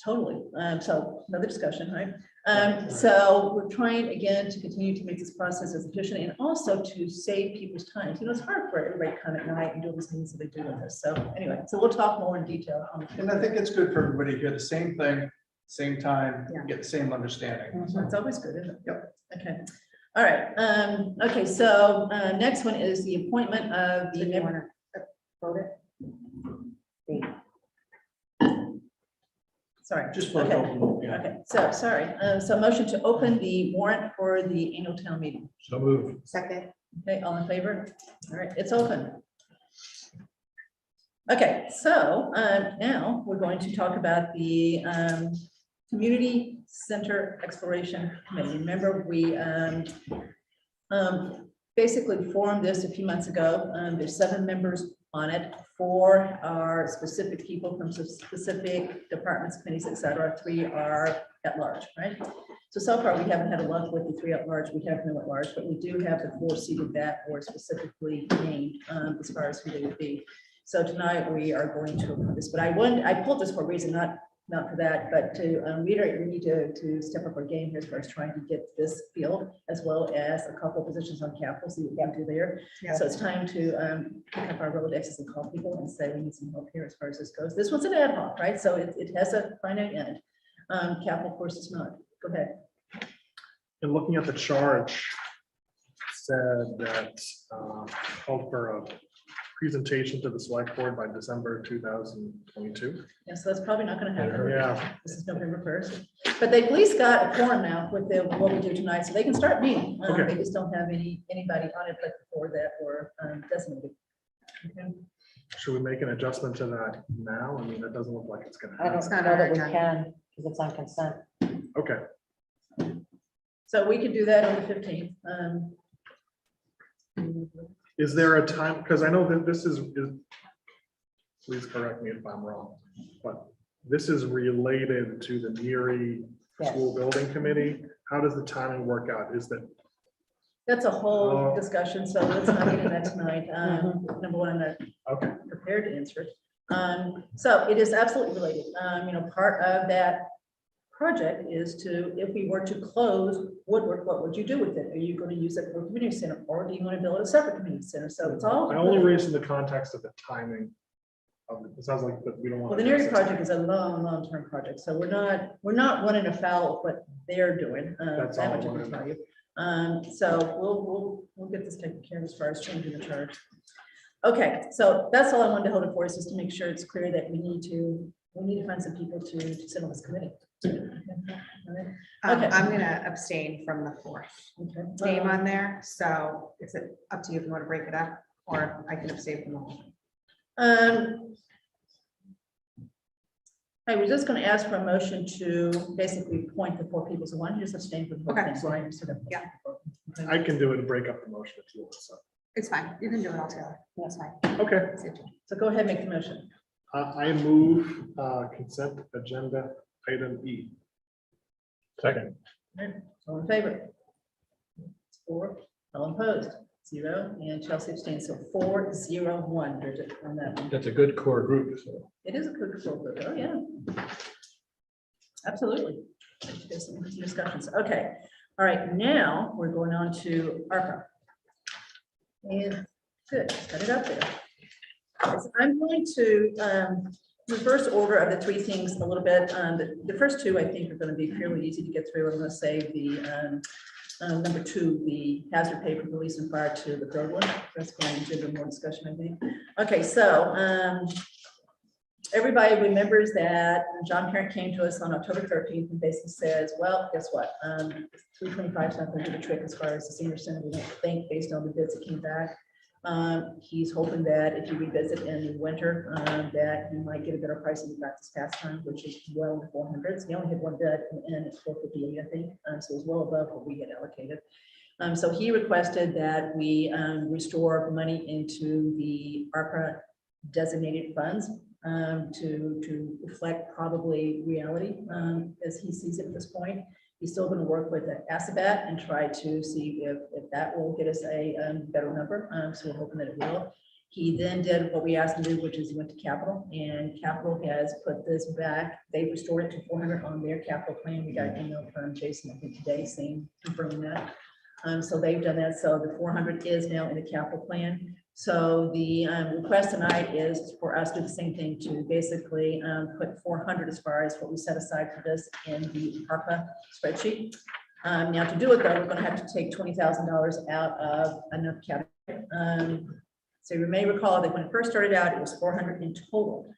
Totally. So another discussion, right? So we're trying again to continue to make this process as efficient and also to save people's time. It's hard for everybody to come at night and do these things that they do with this. So anyway, so we'll talk more in detail. And I think it's good for everybody to hear the same thing, same time, Yeah. get the same understanding. So it's always good, isn't it? Yep. Okay. All right. Okay. So next one is the appointment of the Did you member. want to vote it? Sorry. Just vote Okay. open, yeah. Okay. So sorry. So motion to open the warrant for the annual town meeting. So moved. Second. Okay. All in favor? All right. It's open. Okay. So now we're going to talk about the Community Center Exploration Committee. Remember, we basically formed this a few months ago. There's 7 members on it. 4 are specific people from specific departments, committees, et cetera. 3 are at large, right? So far, we haven't had a luck with the 3 at large. We have no at large, but we do have the 4 seated that were specifically named as far as who they would be. So tonight we are going to approve this, but I pulled this for a reason, not for that, but to reiterate, we need to step up our game here as far as trying to get this field as well as a couple of positions on capital, see what we can do there. Yeah. So it's time to pick up our Rolodexes and call people and say, we need some help here as far as this goes. This was an ad hoc, right? So it has a finite end. Capital, of course, is not. Go ahead. and looking at the charge, said that called for a presentation to the select board by December 2022. Yeah, so that's probably not gonna happen. Yeah. This is November 1st, but they've at least got a forum now with what we do tonight, so they can start meeting. Okay. They just don't have anybody on it, but before that were designated. Okay. Should we make an adjustment to that now? I mean, that doesn't look like it's gonna I happen. don't know that we can, because it's on consent. Okay, So we could do that on the 15th. is there a time, because I know that this is, please correct me if I'm wrong, but this is related to the Neary Yes. School Building Committee. How does the timing work out? Is that That's a whole discussion, so let's not get into that tonight. Number one, I'm not Okay. prepared to answer it. So it is absolutely related. Part of that project is to, if we were to close Woodward, what would you do with it? Are you going to use it for a community center, or do you want to build a separate community center? So it's all. I only raised in the context of the timing of it. It sounds like that we don't want. Well, the Neary project is a long-term project, so we're not running afoul of what they're doing. That's That all much I I can wanted. tell you. So we'll get this taken care of as far as changing the charge. Okay, so that's all I wanted to hold it for, is just to make sure it's clear that we need to find some people to sit on this committee. Okay. I'm gonna abstain from the fourth Okay. name on there, so is it up to you if you want to break it up, or I can abstain from the whole thing. I was just going to ask for a motion to basically appoint the 4 people, so why don't you just abstain from the whole Okay. thing? So I understood that. Yeah. I can do it and break up the motion if you want. So, It's fine, you can do it all together, that's fine. okay. So go ahead, make the motion. I move consent agenda item E. Second. All in favor? 4, all opposed, 0, and Chelsea abstains, so 4-0-1, Bridget, on that one. That's a good core group, so. It is a good group, oh, yeah. Absolutely. There's some discussions, okay. All right, now we're going on to ARPA. And good, got it up there. So I'm going to reverse order of the 3 things a little bit. The first 2, I think, are going to be fairly easy to get through. I'm going to say the number 2, the hazard pay for police and fire, to the third one. That's going to give more discussion, I think. Okay, so everybody remembers that John Parent came to us on October 13th and basically says, well, guess what? 325 is not going to do the trick as far as the senior center. We don't think, based on the bids that came back. He's hoping that if you revisit in the winter, that you might get a better price than you got this past time, which is well in the 400s. He only had 1 bid, and it's 458, I think. So it's well above what we had allocated. So he requested that we restore money into the ARPA designated funds to reflect probably reality as he sees it at this point. He's still going to work with the ASABAT and try to see if that will get us a better number. So we're hoping that it will. He then did what we asked him to do, which is he went to Capital, and Capital has put this back. They restored it to 400 on their capital plan. We got an email from Jason, I think today, saying, confirming that. So they've done that. So the 400 is now in the capital plan. So the request tonight is for us to do the same thing, to basically put 400 as far as what we set aside for this in the ARPA spreadsheet. Now to do it though, we're going to have to take $20,000 out of another category. So you may recall that when it first started out, it was 400 in total.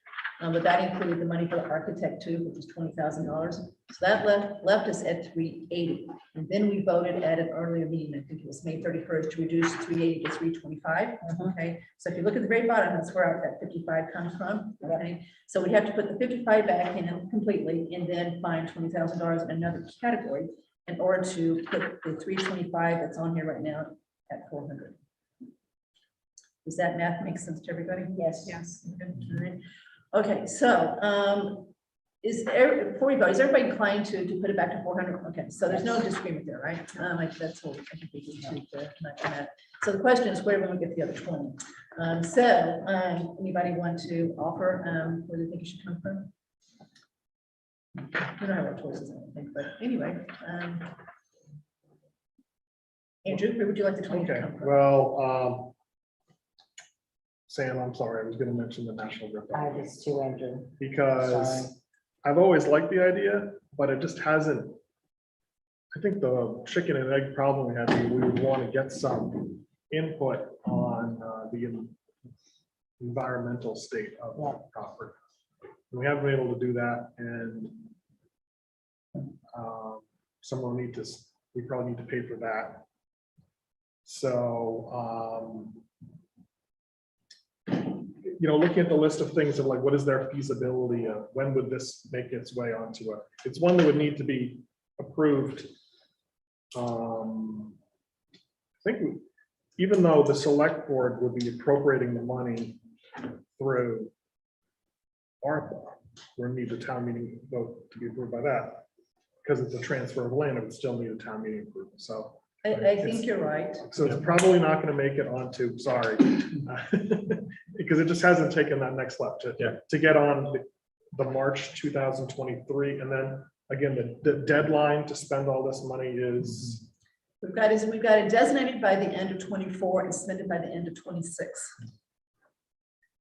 But that included the money for the architect too, which was $20,000. So that left us at 380. And then we voted at an earlier meeting, I think it was May 31st, to reduce 380 to 325. Okay, so if you look at the very bottom, that's where that 55 comes from. Okay, so we have to put the 55 back in completely, and then find $20,000 in another category in order to put the 325 that's on here right now at 400. Does that math make sense to everybody? Yes. Yes. Okay, so before we vote, is everybody inclined to put it back to 400? Okay, so there's no disagreement there, right? Like that's what I think we can shoot that. So the question is, where are we going to get the other 20? Anybody want to offer where they think it should come from? We don't have our choices, I don't think, but anyway. Andrew, where would you like the 20 to Okay, come from? well, Sam, I'm sorry, I was going to mention the National Grid. I was too, Andrew. Because Sorry. I've always liked the idea, but it just hasn't. I think the chicken and egg problem we had, we would want to get some input on the environmental state of the property. We haven't been able to do that, and we probably need to pay for that. So, looking at the list of things of like, what is their feasibility of when would this make its way onto it? It's one that would need to be approved. I think even though the select board would be appropriating the money through ARPA, we need the town meeting vote to be approved by that. Because it's a transfer of land, it would still need a town meeting approval. So I think you're right. So it's probably not gonna make it onto, sorry. Because it just hasn't taken that next step to get on the March 2023. And then again, the deadline to spend all this money is, We've got it designated by the end of 24 and spent it by the end of 26.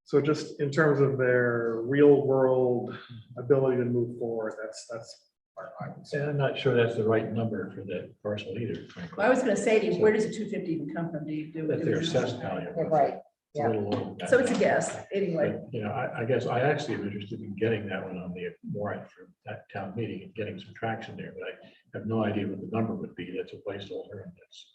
so just in terms of their real world ability to move forward, that's I would say. And I'm not sure that's the right number for that parcel either, frankly. Well, I was going to say to you, where does the 250 even come from? Do you do That's it? their assessed value. You're right. It's a little low. So it's a guess, anyway. But, you know, I guess I actually am interested in getting that one on the warrant for that town meeting and getting some traction there, but I have no idea what the number would be. That's a placeholder and that's,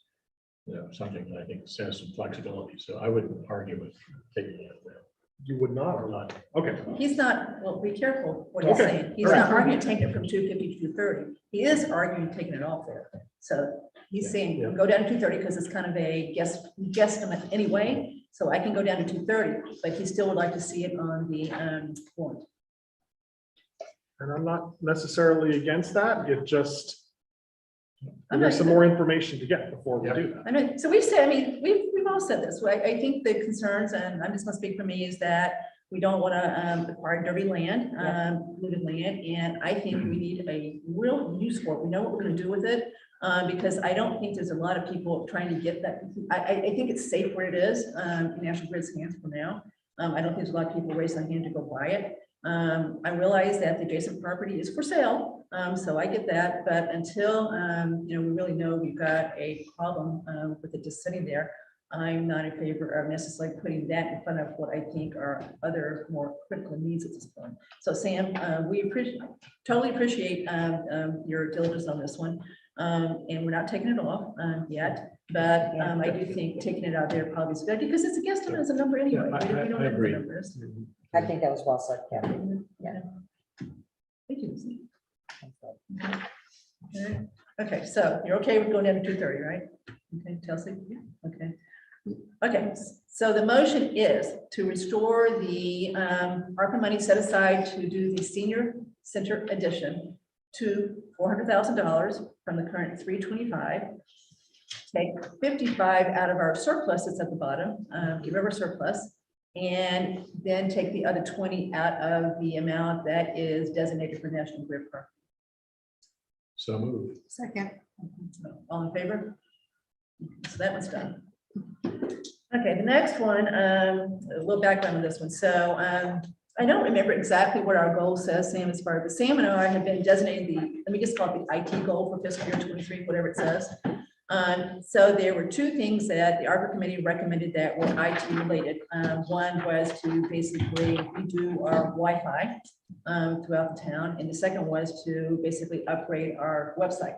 you know, something that I think says some flexibility. So I wouldn't argue with taking it out there. You would not or not? Okay. He's not, well, be careful what he's Okay. saying. He's All right. not arguing taking it from 250 to 230. He is arguing taking it off there. So he's saying, go down to 230 because it's kind of a guesstimate anyway. So I can go down to 230, but he still would like to see it on the warrant. And I'm not necessarily against that. It just, I'm there's not some either. more information to get before we do that. I know, so we've said, I mean, we've all said this, right? I think the concerns, and I'm just gonna speak for me, is that we don't want to acquire dirty land, polluted land, and I think we need a real use for it. We know what we're gonna do with it, because I don't think there's a lot of people trying to get that. I think it's safe where it is, in National Grid's hands for now. I don't think there's a lot of people raise their hand to go buy it. I realize that the adjacent property is for sale, so I get that, but until, you know, we really know we've got a problem with it just sitting there, I'm not in favor of necessarily putting that in front of what I think are other more critical needs at this point. So Sam, we totally appreciate your diligence on this one, and we're not taking it off yet, but I do think taking it out there probably is good because it's a guesstimate as a number anyway. Yeah, We don't know I what the agree. number is. I think that was well said, Kevin. Yeah. Thank you. Okay, so you're okay with going down to 230, right? Okay, Chelsea? Okay. Okay, so the motion is to restore the ARPA money set aside to do the senior center addition to $400,000 from the current 325. Take 55 out of our surplus that's at the bottom, get rid of our surplus, and then take the other 20 out of the amount that is designated for National Grid property. So moved. Second. All in favor? So that one's done. Okay, the next one, a little background on this one. So I don't remember exactly what our goal says, Sam, as far as Sam and I have been designating the, let me just call it the IT goal for fiscal year 23, whatever it says. So there were two things that the ARPA committee recommended that were IT related. One was to basically redo our Wi-Fi throughout the town, and the second was to basically upgrade our website,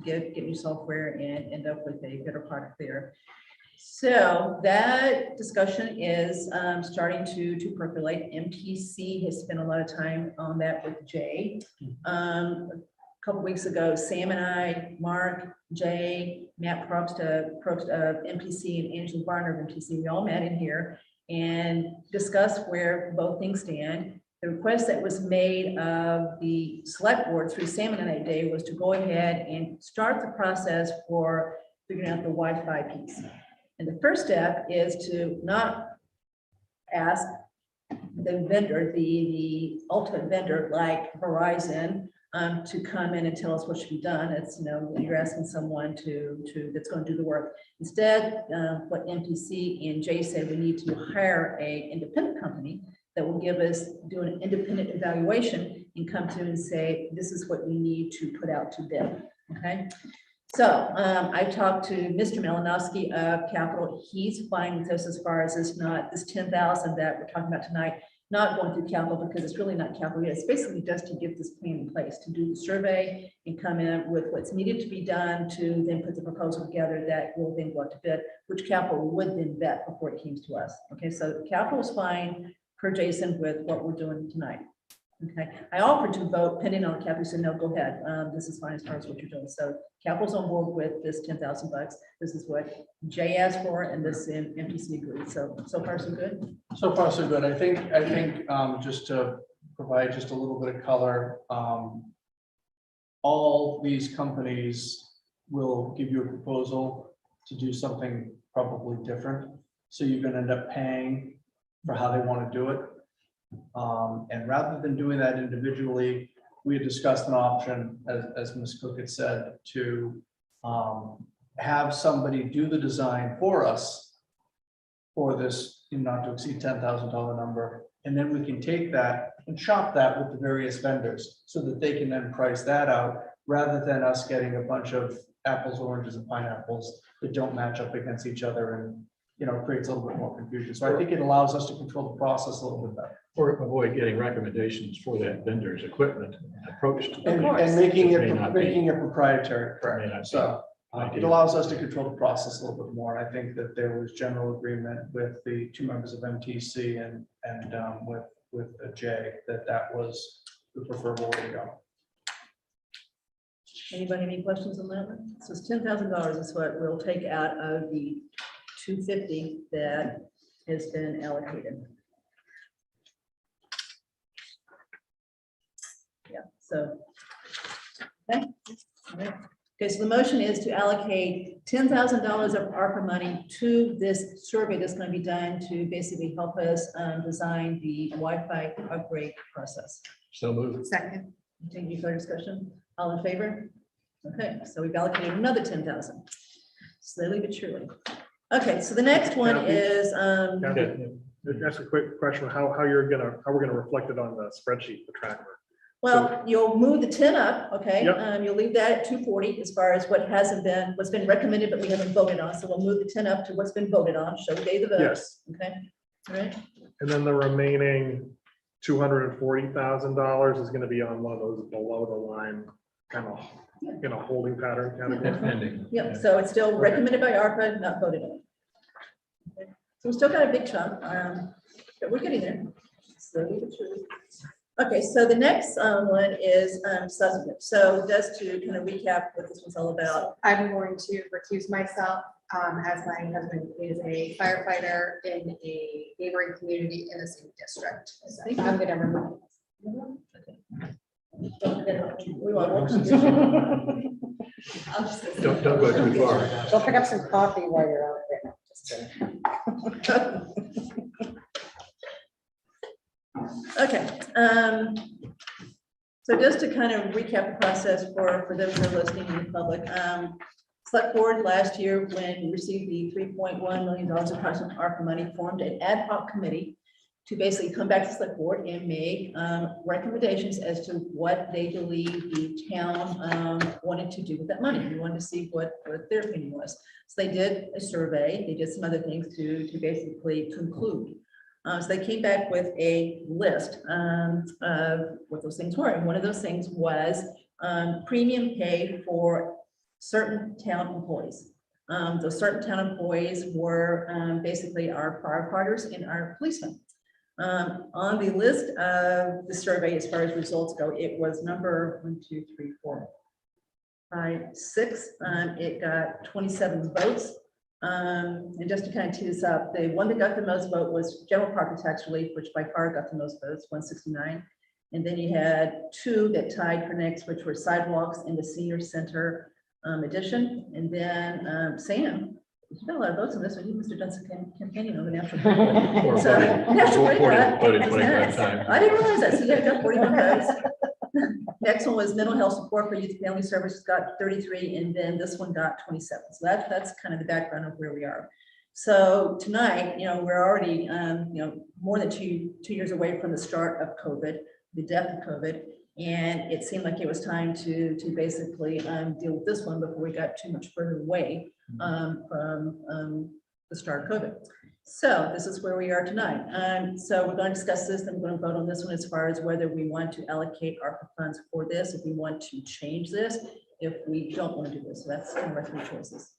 get new software and end up with a better product there. So that discussion is starting to percolate. MTC has spent a lot of time on that with Jay. A couple weeks ago, Sam and I, Mark, Jay, Matt Probst of MPC, and Angela Barner of MPC, we all met in here and discussed where both things stand. The request that was made of the select board through Sam and I today was to go ahead and start the process for figuring out the Wi-Fi piece. And the first step is to not ask the vendor, the ultimate vendor like Verizon, to come in and tell us what should be done. It's, you know, you're asking someone that's going to do the work. Instead, what MPC and Jay said, we need to hire a independent company that will give us, do an independent evaluation and come to and say, this is what we need to put out to bid, okay? So I talked to Mr. Malinowski of Capital. He's fine with this as far as this 10,000 that we're talking about tonight, not going through Capital because it's really not Capital. It's basically just to get this plan in place, to do the survey and come in with what's needed to be done to then put the proposal together that will then go out to bid, which Capital would then vet before it came to us. Okay, so Capital is fine per Jason with what we're doing tonight. Okay, I offered to vote pending on Capital, said no, go ahead. This is fine as far as what you're doing. So Capital's on board with this 10,000 bucks. This is what Jay asked for, and this MPC agreed. So far so good. So far, so good. I think just to provide just a little bit of color, all these companies will give you a proposal to do something probably different. So you're gonna end up paying for how they want to do it. And rather than doing that individually, we had discussed an option, as Ms. Cook had said, to have somebody do the design for us for this not to exceed $10,000 number. And then we can take that and shop that with the various vendors so that they can then price that out rather than us getting a bunch of apples, oranges, and pineapples that don't match up against each other and, you know, creates a little bit more confusion. So I think it allows us to control the process a little bit better. Or avoid getting recommendations for that vendor's equipment approach to. And making it proprietary, correct? So it allows us to control the process a little bit more. I think that there was general agreement with the two members of MTC and with Jay that was the preferable way to go. Anybody any questions on that one? So it's $10,000 is what we'll take out of the 250 that has been allocated. Yeah, so. Okay. All right. Okay, so the motion is to allocate $10,000 of ARPA money to this survey that's going to be done to basically help us design the Wi-Fi upgrade process. So moved. Second. Any further discussion? All in favor? Okay, so we've allocated another 10,000. Slowly but surely. Okay, so the next one is That's a quick question, how we're gonna reflect it on the spreadsheet, the tracker. well, you'll move the 10 up, okay? Yep. You'll leave that at 240 as far as what's been recommended, but we haven't voted on. So we'll move the 10 up to what's been voted on, show the day of the vote. Yes, Okay, all right. and then the remaining $240,000 is gonna be on one of those below the line, kind of, in a holding pattern category. Pending. Yep, so it's still recommended by ARPA, not voted on. Okay. So we still got a big chunk, but we're getting there. Slowly but surely. Okay, so the next one is subsequent. So just to kind of recap what this was all about. I'm going to recuse myself as my husband is a firefighter in a neighboring community in the same district. So I'm gonna remove. We want Don't go too far. Go pick up some coffee while you're out there. Just kidding. Okay, so just to kind of recap the process for those who are listening in the public, Select Board last year, when we received the $3.1 million of ARPA money, formed an ad hoc committee to basically come back to Select Board and make recommendations as to what they believe the town wanted to do with that money. We wanted to see what their opinion was. So they did a survey, they did some other things to basically conclude. So they came back with a list of what those things were. And one of those things was premium pay for certain town employees. Those certain town employees were basically our firefighters and our policemen. On the list of the survey, as far as results go, it was number 1, 2, 3, 4, 5, 6. It got 27 votes. And just to kind of tee this up, the one that got the most vote was general property tax relief, which by far got the most votes, 169. And then you had 2 that tied for next, which were sidewalks and the senior center addition. And then Sam, you got a lot of votes on this one. You must have done some campaigning on the national. So, national Voted 25 times. I didn't realize that. So you got 41 votes. Next one was mental health support for youth and family services, got 33, and then this one got 27. So that's kind of the background of where we are. So tonight, we're already, more than two years away from the start of COVID, the depth of COVID, and it seemed like it was time to basically deal with this one before we got too much further away from the start of COVID. So this is where we are tonight. So we're going to discuss this, and we're going to vote on this one as far as whether we want to allocate ARPA funds for this, if we want to change this, if we don't want to do this. So that's kind of our 3 choices.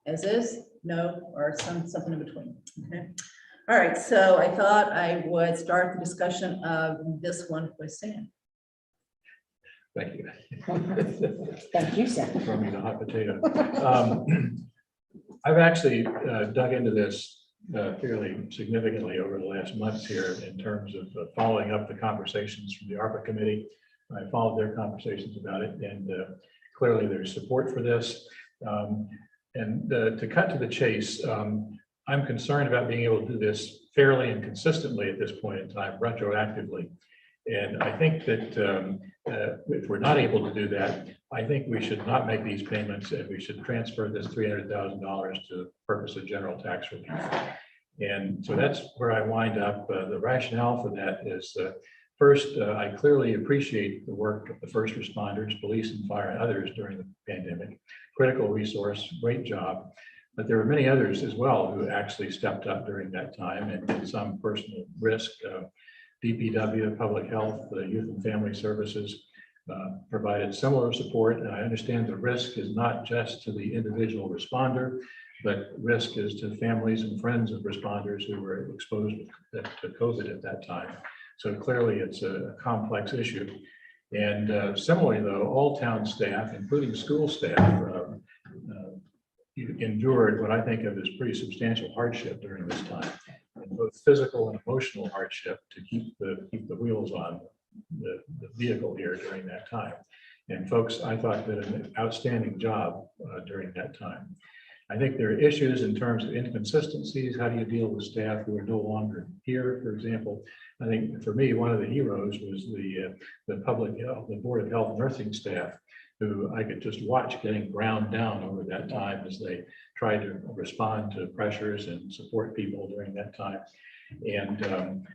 As is, no, or something in between. Okay. All right. So I thought I would start the discussion of this one with Sam. Thank you. Thank you, Sam. Throw me the hot potato. I've actually dug into this fairly significantly over the last months here in terms of following up the conversations from the ARPA committee. I followed their conversations about it, and Clearly, there's support for this. And to cut to the chase, I'm concerned about being able to do this fairly and consistently at this point in time, retroactively. And I think that if we're not able to do that, I think we should not make these payments, and we should transfer this $300,000 to the purpose of general tax relief. And so that's where I wind up. The rationale for that is, first, I clearly appreciate the work of the first responders, police and fire, and others during the pandemic. Critical resource, great job. But there were many others as well who actually stepped up during that time and did some personal risk. DPW, Public Health, Youth and Family Services provided similar support. And I understand the risk is not just to the individual responder, but risk is to families and friends of responders who were exposed to COVID at that time. So clearly it's a complex issue. And similarly, though, all town staff, including school staff, endured what I think of as pretty substantial hardship during this time, and both physical and emotional hardship to keep the wheels on the vehicle here during that time. And folks, I thought, did an outstanding job during that time. I think there are issues in terms of inconsistencies. How do you deal with staff who are no longer here? For example, I think for me, one of the heroes was the public health, the Board of Health nursing staff, who I could just watch getting ground down over that time as they tried to respond to pressures and support people during that time. And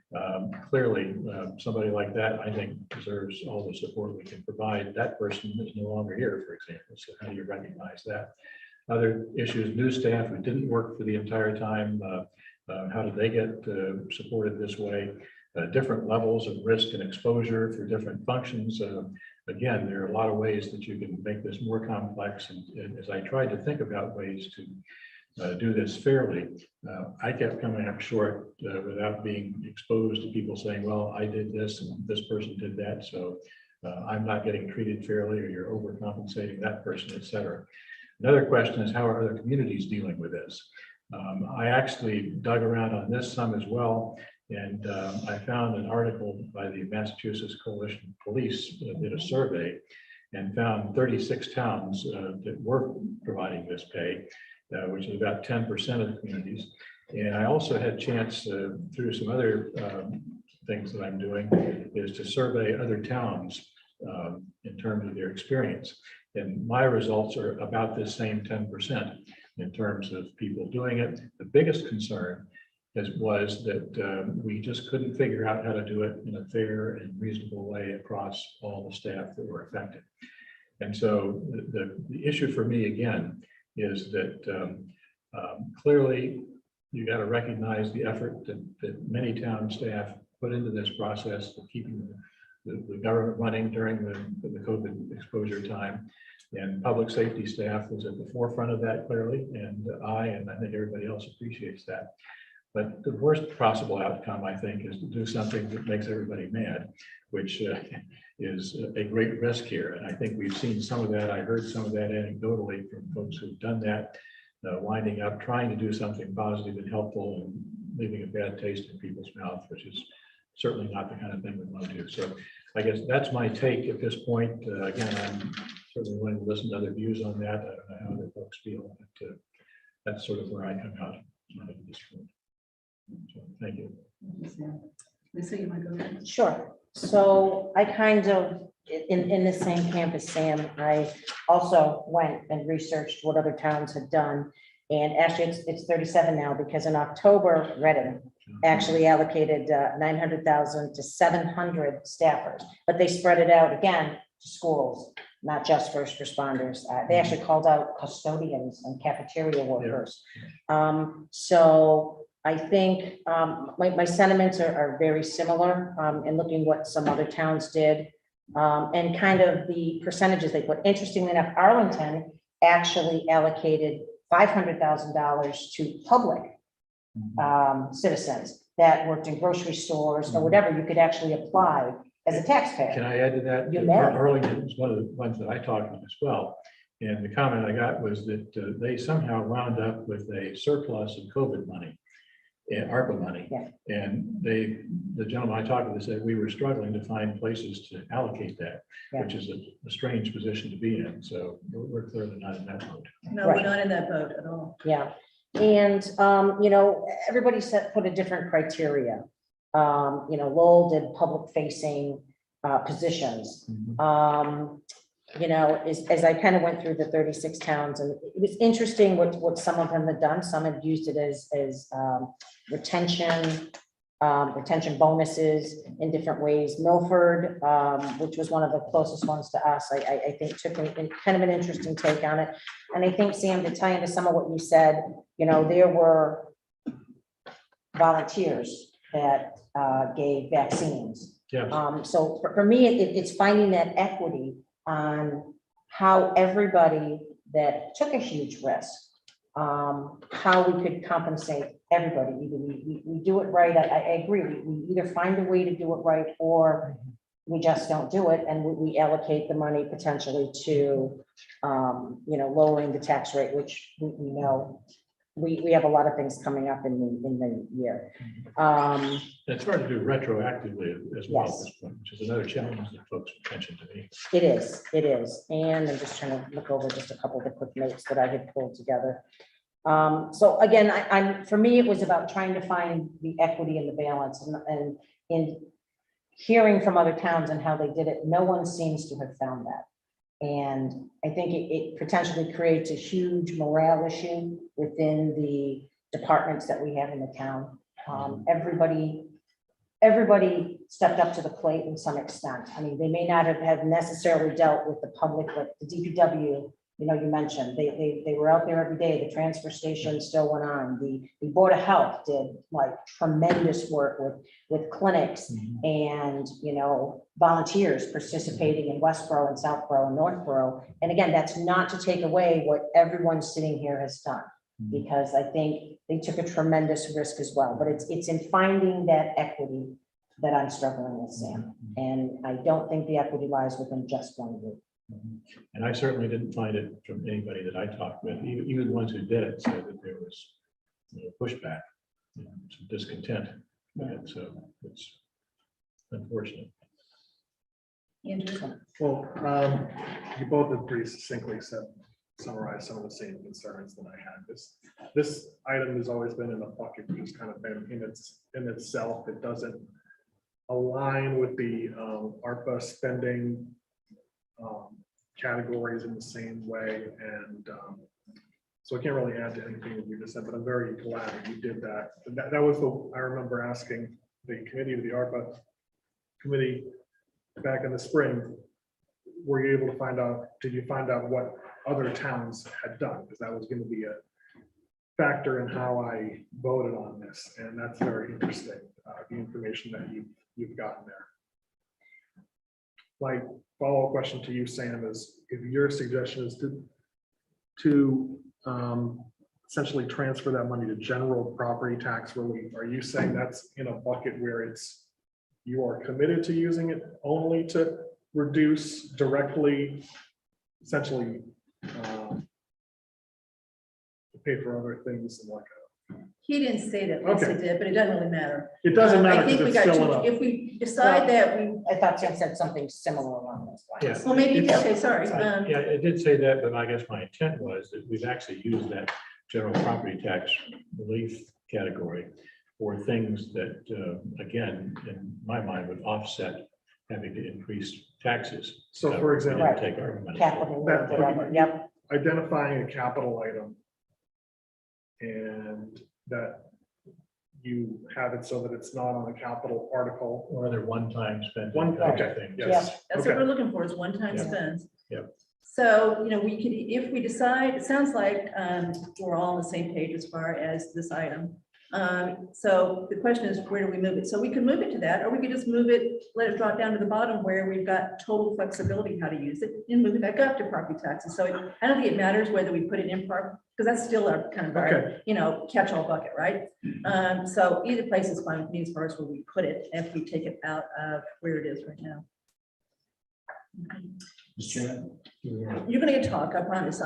clearly, somebody like that, I think, deserves all the support we can provide. That person is no longer here, for example. So how do you recognize that? Other issues, new staff who didn't work for the entire time, how did they get supported this way? Different levels of risk and exposure for different functions. Again, there are a lot of ways that you can make this more complex. And as I tried to think about ways to do this fairly, I kept coming up short without being exposed to people saying, well, I did this and this person did that, so I'm not getting treated fairly, or you're overcompensating that person, et cetera. Another question is, how are other communities dealing with this? I actually dug around on this some as well, and I found an article by the Massachusetts Coalition of Police that did a survey and found 36 towns that were providing this pay, which is about 10% of the communities. And I also had a chance through some other things that I'm doing, is to survey other towns in terms of their experience. And my results are about the same 10% in terms of people doing it. The biggest concern was that we just couldn't figure out how to do it in a fair and reasonable way across all the staff that were affected. And so the issue for me, again, is that clearly you got to recognize the effort that many town staff put into this process of keeping the government running during the COVID exposure time. And public safety staff was at the forefront of that, clearly, and I think everybody else appreciates that. But the worst possible outcome, I think, is to do something that makes everybody mad, which is a great risk here. And I think we've seen some of that. I heard some of that anecdotally from folks who've done that, winding up trying to do something positive and helpful and leaving a bad taste in people's mouth, which is certainly not the kind of thing we want to do. So I guess that's my take at this point. Again, I'm certainly willing to listen to other views on that. I don't know how other folks feel, but that's sort of where I come out at this point. So, thank you. Lisa, you might go ahead. Sure. So I kind of, in the same camp as Sam, I also went and researched what other towns had done. And actually it's 37 now, because in October, Reading actually allocated 900,000 to 700 staffers, but they spread it out again to schools, not just first responders. They actually called out custodians and cafeteria workers. So I think my sentiments are very similar in looking what some other towns did and kind of the percentages they put. Interestingly enough, Arlington actually allocated $500,000 to public citizens that worked in grocery stores or whatever. You could actually apply as a taxpayer. Can I add to that? You may. Arlington was one of the ones that I talked with as well. And the comment I got was that they somehow wound up with a surplus of COVID money. ARPA money. Yeah. And the gentleman I talked to said we were struggling to find places to allocate that, Yeah. which is a strange position to be in. So we're clearly not in that mode. No, we're not in that boat at all. Yeah, and, everybody put a different criteria. Lowell did public facing positions. As I kind of went through the 36 towns, and it was interesting what some of them had done. Some had used it as retention bonuses in different ways. Milford, which was one of the closest ones to us, I think took kind of an interesting take on it. And I think, Sam, to tie into some of what you said, there were volunteers that gave vaccines. Yeah. So for me, it's finding that equity on how everybody that took a huge risk, how we could compensate everybody. Either we do it right. I agree. We either find a way to do it right, or we just don't do it, and we allocate the money potentially to, lowering the tax rate, which we know we have a lot of things coming up in the year. It's hard to do retroactively as well at Yes. this point, which is another challenge that folks mentioned to me. It is. And I'm just trying to look over just a couple of the quick notes that I had pulled together. So again, for me, it was about trying to find the equity and the balance, and in hearing from other towns and how they did it, no one seems to have found that. And I think it potentially creates a huge morale issue within the departments that we have in the town. Everybody stepped up to the plate in some extent. I mean, they may not have necessarily dealt with the public, but the DPW, you mentioned, they were out there every day. The transfer station still went on. The Board of Health did like tremendous work with clinics and, volunteers participating in Westboro and Southborough and Northborough. And again, that's not to take away what everyone sitting here has done, because I think they took a tremendous risk as well. But it's in finding that equity that I'm struggling with, Sam. And I don't think the equity lies within just one group. And I certainly didn't find it from anybody that I talked with. Even the ones who did it said that there was pushback, some discontent. And so it's unfortunate. Interesting. Well, you both have pretty succinctly summarized some of the same concerns that I had. This item has always been in a bucket, just kind of been in itself. It doesn't align with the ARPA spending categories in the same way. And so I can't really add to anything that you just said, but I'm very glad that you did that. That was I remember asking the committee of the ARPA committee back in the spring, were you able to find out, did you find out what other towns had done? Because that was going to be a factor in how I voted on this. And that's very interesting, the information that you've gotten there. My follow-up question to you, Sam, is if your suggestion is to essentially transfer that money to general property tax relief, are you saying that's in a bucket where you are committed to using it only to reduce directly, essentially to pay for other things like He didn't say that, Lisa did, but it doesn't really matter. it doesn't matter I think we because got it's still if we decide that we, I thought Sam said something similar along those lines. Yeah. well, maybe, okay, sorry. Yeah, it did say that, but I guess my intent was that we've actually used that general property tax relief category for things that, again, in my mind, would offset having to increase taxes. So, for example, we didn't take our money. Capital, That- whatever, yep. identifying a capital item and that you have it so that it's not on a capital article. Or other one-time spending. Okay, thing. yes. That's what we're looking for, is one-time Yeah. spends. Yep. So, we could, if we decide, it sounds like we're all on the same page as far as this item. So the question is, where do we move it? So we could move it to that, or we could just move it, let it drop down to the bottom where we've got total flexibility how to use it, and move it back up to property taxes. So I don't think it matters whether we put it in because that's still our kind of our, catch-all bucket, right? So either place is fine with me as far as where we put it, if we take it out of where it is right now. Mr. Chairman, You're gonna get talk, I promise.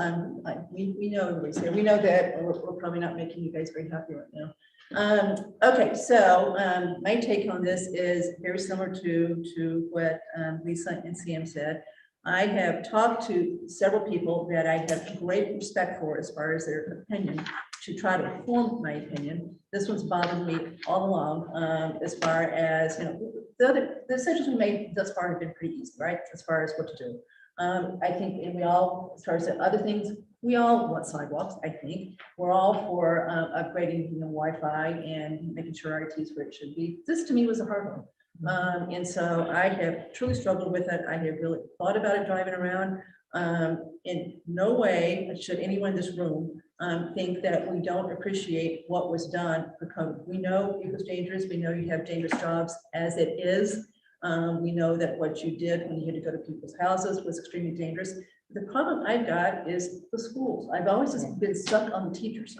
We know everybody's here. We know that we're probably not making you guys very happy right now. Okay, so my take on this is very similar to what Lisa and Sam said. I have talked to several people that I have great respect for as far as their opinion, to try to form my opinion. This one's bothered me all along, as far as, you know, the decisions we made thus far have been pretty easy, right? As far as what to do. I think, and we all, as far as the other things, we all want sidewalks, I think. We're all for upgrading, you know, Wi-Fi and making sure our IT is where it should be. This to me was a hard one. And so I have truly struggled with it. I have really thought about it driving around. In no way should anyone in this room think that we don't appreciate what was done for COVID. We know it was dangerous. We know you have dangerous jobs as it is. We know that what you did when you had to go to people's houses was extremely dangerous. The problem I've got is the schools. I've always just been stuck on the teachers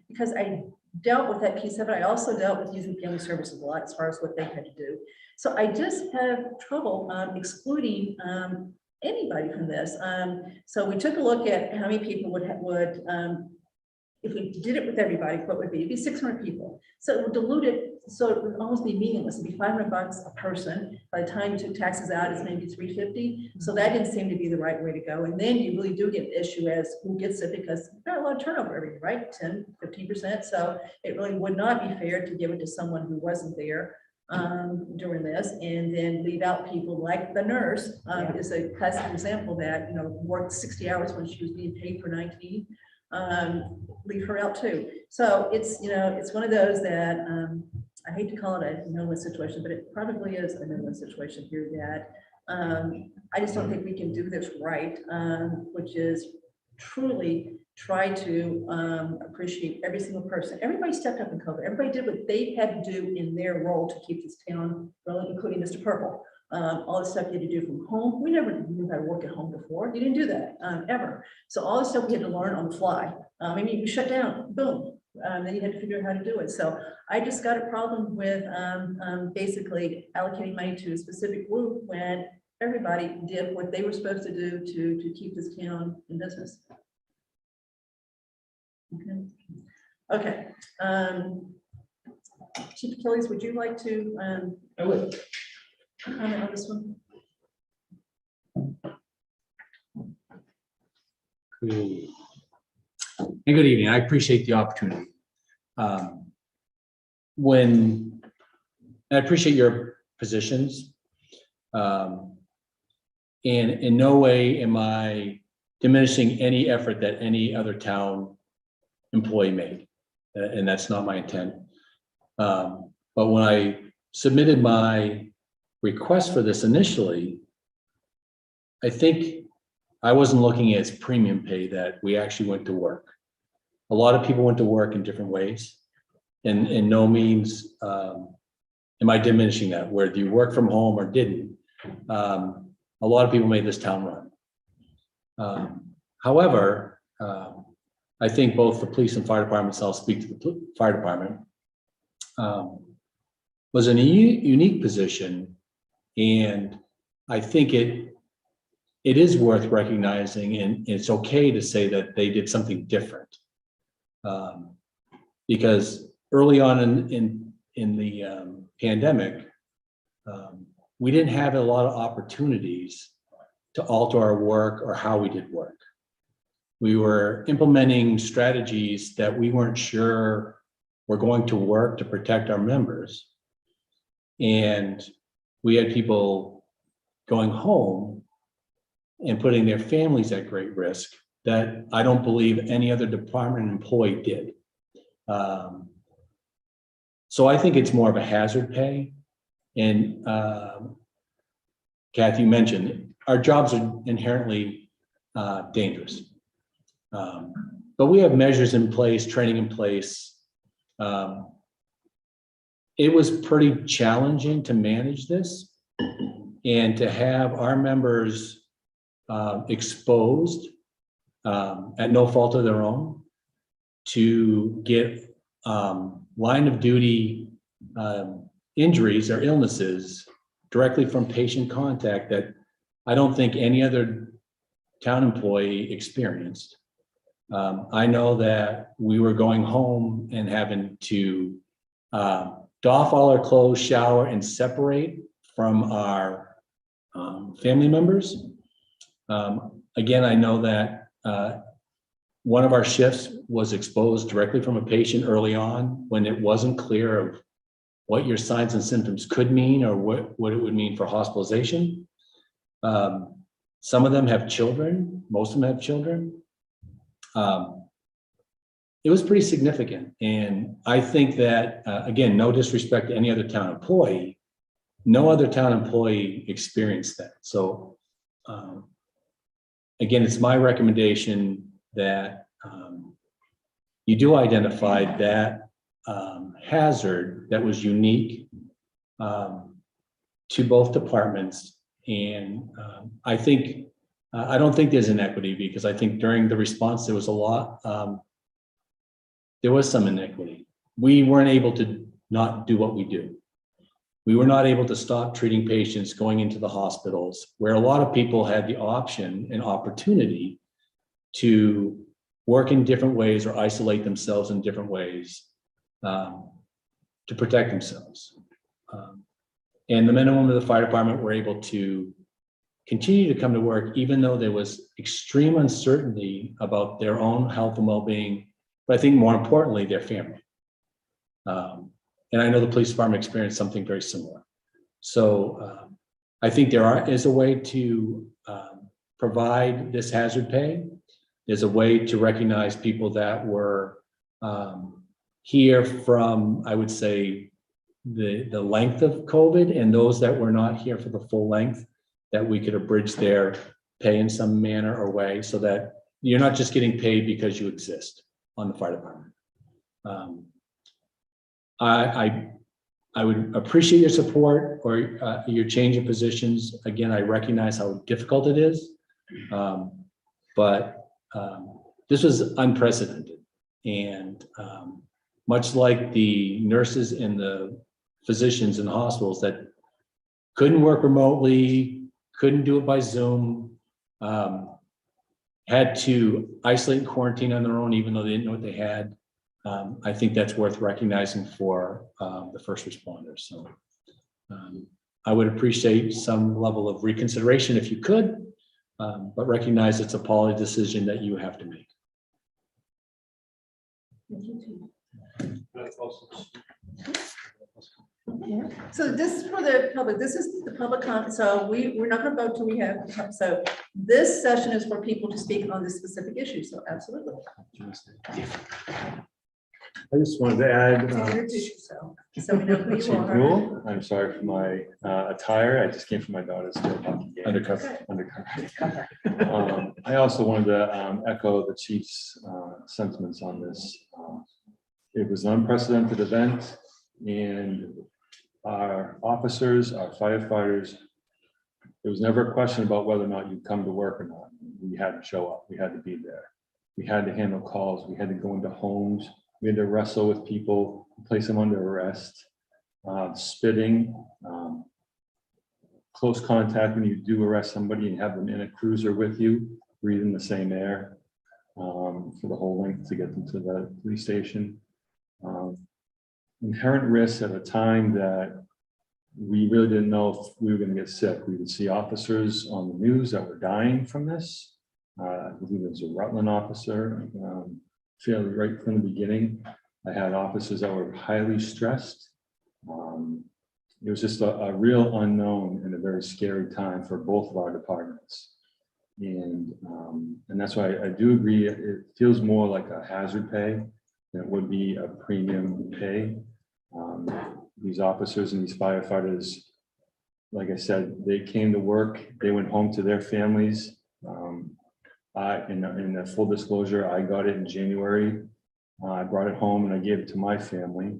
because I dealt with that piece of it. I also dealt with using family services a lot as far as what they had to do. So I just have trouble excluding anybody from this. So we took a look at how many people would if we did it with everybody, what would be? It'd be 600 people. So it would dilute it, so it would almost be meaningless. It'd be $500 a person. By the time you took taxes out, it's maybe $350. So that didn't seem to be the right way to go. And then you really do get an issue as who gets it, because you've got a lot of turnover every year, right? 10, 15%. So it really would not be fair to give it to someone who wasn't there during this, and then leave out people like the nurse is a classic example that, you know, worked 60 hours when she was being paid for 19. Leave her out too. So it's, you know, it's one of those that I hate to call it a no-win situation, but it probably is a no-win situation here that I just don't think we can do this right, which is truly try to appreciate every single person. Everybody stepped up in COVID. Everybody did what they had to do in their role to keep this town rolling, including Mr. Purple. All the stuff you had to do from home. We never knew how to work at home before. You didn't do that ever. So all the stuff we had to learn on the fly. I mean, you shut down, boom. Then you had to figure out how to do it. So I just got a problem with basically allocating money to a specific group when everybody did what they were supposed to do to keep this town in business. Okay. Chief Achilles, would you like to? I would. Comment on this one? Good. And good evening. I appreciate the opportunity. I appreciate your positions. And in no way am I diminishing any effort that any other town employee made. And that's not my intent. But when I submitted my request for this initially, I think I wasn't looking at premium pay, that we actually went to work. A lot of people went to work in different ways, and in no means am I diminishing that, whether you work from home or didn't. A lot of people made this town run. However, I think both the police and fire departments, I'll speak to the fire department, was in a unique position. And I think it is worth recognizing, and it's okay to say that they did something different. Because early on in the pandemic, we didn't have a lot of opportunities to alter our work or how we did work. We were implementing strategies that we weren't sure were going to work to protect our members. And we had people going home and putting their families at great risk that I don't believe any other department employee did. So I think it's more of a hazard pay. And Kathy mentioned, our jobs are inherently dangerous. But we have measures in place, training in place. It was pretty challenging to manage this and to have our members exposed at no fault of their own to get line of duty injuries or illnesses directly from patient contact that I don't think any other town employee experienced. I know that we were going home and having to doff all our clothes, shower, and separate from our family members. Again, I know that one of our shifts was exposed directly from a patient early on when it wasn't clear of what your signs and symptoms could mean or what it would mean for hospitalization. Some of them have children, most of them have children. It was pretty significant. And I think that, again, no disrespect to any other town employee, no other town employee experienced that. So again, it's my recommendation that you do identify that hazard that was unique to both departments. And I think, I don't think there's inequity, because I think during the response, there was a lot, there was some inequity. We weren't able to not do what we do. We were not able to stop treating patients going into the hospitals, where a lot of people had the option and opportunity to work in different ways or isolate themselves in different ways to protect themselves. And the men and women of the fire department were able to continue to come to work, even though there was extreme uncertainty about their own health and well-being, but I think more importantly, their family. And I know the police department experienced something very similar. So I think there is a way to provide this hazard pay. There's a way to recognize people that were here from, I would say, the length of COVID, and those that were not here for the full length, that we could abridge their pay in some manner or way, so that you're not just getting paid because you exist on the fire department. I would appreciate your support or your change in positions. Again, I recognize how difficult it is, but this was unprecedented. And much like the nurses and the physicians in the hospitals that couldn't work remotely, couldn't do it by Zoom, had to isolate and quarantine on their own, even though they didn't know what they had. I think that's worth recognizing for the first responders. So I would appreciate some level of reconsideration if you could, but recognize it's a policy decision that you have to make. Yeah. So this is for the public. This is the public comment. So we're not going to vote till we have. So this session is for people to speak on this specific issue. So absolutely. I just wanted to add, Introduce yourself, so we know who you Chief are. Rule, I'm sorry for my attire. I just came from my daughter's field hockey game. Undercover. I also wanted to echo the chief's sentiments on this. It was an unprecedented event, and our officers, our firefighters, there was never a question about whether or not you'd come to work or not. We had to show up. We had to be there. We had to handle calls. We had to go into homes. We had to wrestle with people, place them under arrest, spitting, close contact when you do arrest somebody and have them in a cruiser with you, breathing the same air for the whole length to get them to the police station. Inherent risks at a time that we really didn't know if we were going to get sick. We would see officers on the news that were dying from this. I believe there was a Rutland officer, fairly right from the beginning. I had officers that were highly stressed. It was just a real unknown and a very scary time for both of our departments. And that's why I do agree, it feels more like a hazard pay than it would be a premium pay. These officers and these firefighters, like I said, they came to work, they went home to their families. In a full disclosure, I got it in January. I brought it home and I gave it to my family.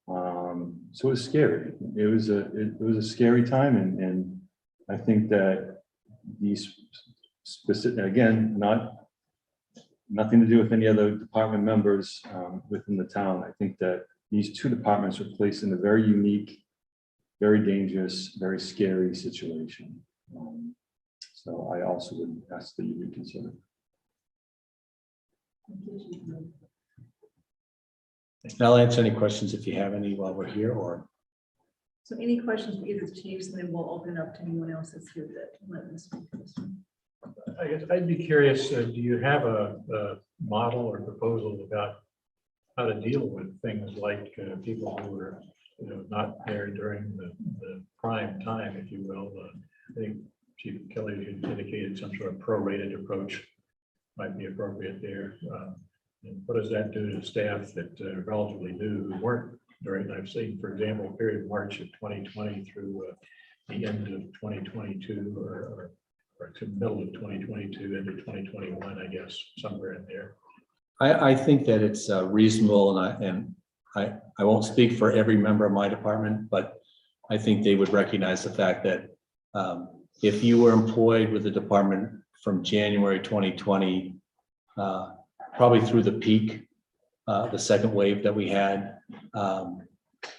So it was scary. It was a scary time, and I think that these specific, again, nothing to do with any other department members within the town. I think that these two departments were placed in a very unique, very dangerous, very scary situation. So I also would ask that you reconsider. I'll answer any questions if you have any while we're here, or So any questions for either the chiefs, and then we'll open up to anyone else that's here that let them speak to this one. I guess I'd be curious, do you have a model or proposal about how to deal with things like people who are, not there during the prime time, if you will? I think Chief Kelly indicated some sort of prorated approach might be appropriate there. And what does that do to staff that are relatively new who weren't during, I've seen, for example, period of March of 2020 through the end of 2022 or to middle of 2022 into 2021, I guess, somewhere in there. I think that it's reasonable, and I won't speak for every member of my department, but I think they would recognize the fact that if you were employed with the department from January 2020, probably through the peak, the second wave that we had,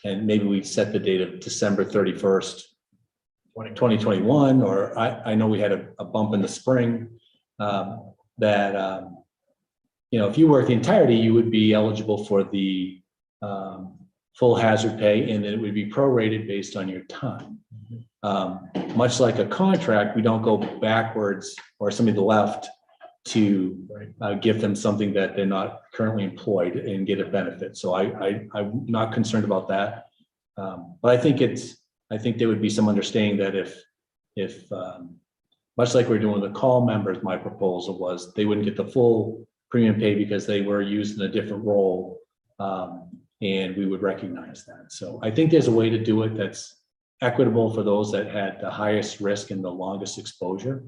and maybe we set the date of December 31st, 2021, or I know we had a bump in the spring, that if you work the entirety, you would be eligible for the full hazard pay, and it would be prorated based on your time. Much like a contract, we don't go backwards or somebody to the left to give them something that they're not currently employed and get a benefit. So I'm not concerned about that. But I think there would be some understanding that if much like we're doing with the call members, my proposal was they wouldn't get the full premium pay because they were used in a different role, and we would recognize that. So I think there's a way to do it that's equitable for those that had the highest risk and the longest exposure.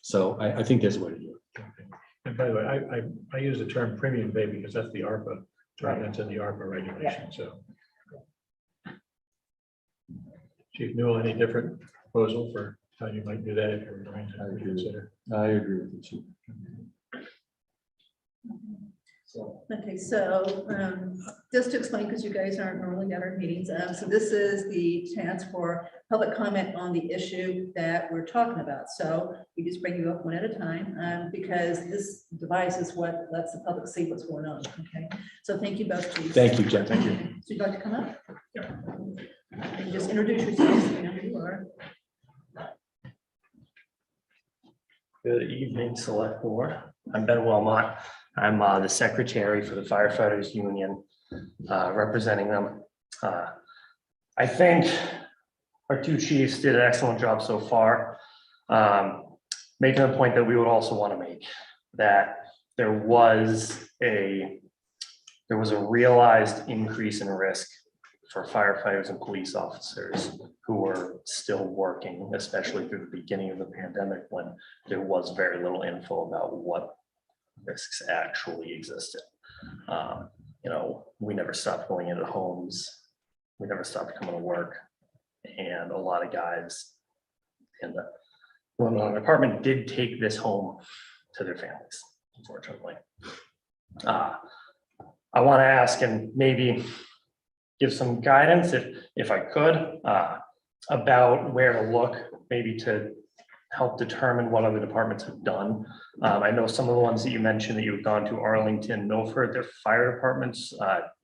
So I think there's a way to do it. Okay. And by the way, I use the term premium pay because that's the ARPA term, that's in the ARPA regulation. So, Chief Newell, any different proposal for how you might do that if you're going to consider? I agree with you, Chief. Okay, so just to explain, because you guys aren't normally at our meetings, so this is the chance for public comment on the issue that we're talking about. So we just bring you up one at a time, because this device is what lets the public see what's going on. Okay, so thank you both, chiefs. Thank you, Jen. Thank you. So you'd like to come up? And just introduce yourselves, you know who you are. Good evening, Select Board. I'm Ben Wilmot. I'm the Secretary for the Firefighters Union, representing them. I think our two chiefs did an excellent job so far, making a point that we would also want to make, that there was a realized increase in risk for firefighters and police officers who were still working, especially through the beginning of the pandemic when there was very little info about what risks actually existed. We never stopped going into homes. We never stopped coming to work. And a lot of guys in the department did take this home to their families, unfortunately. I want to ask and maybe give some guidance, if I could, about where to look, maybe to help determine what other departments have done. I know some of the ones that you mentioned that you've gone to, Arlington, Milford, their fire departments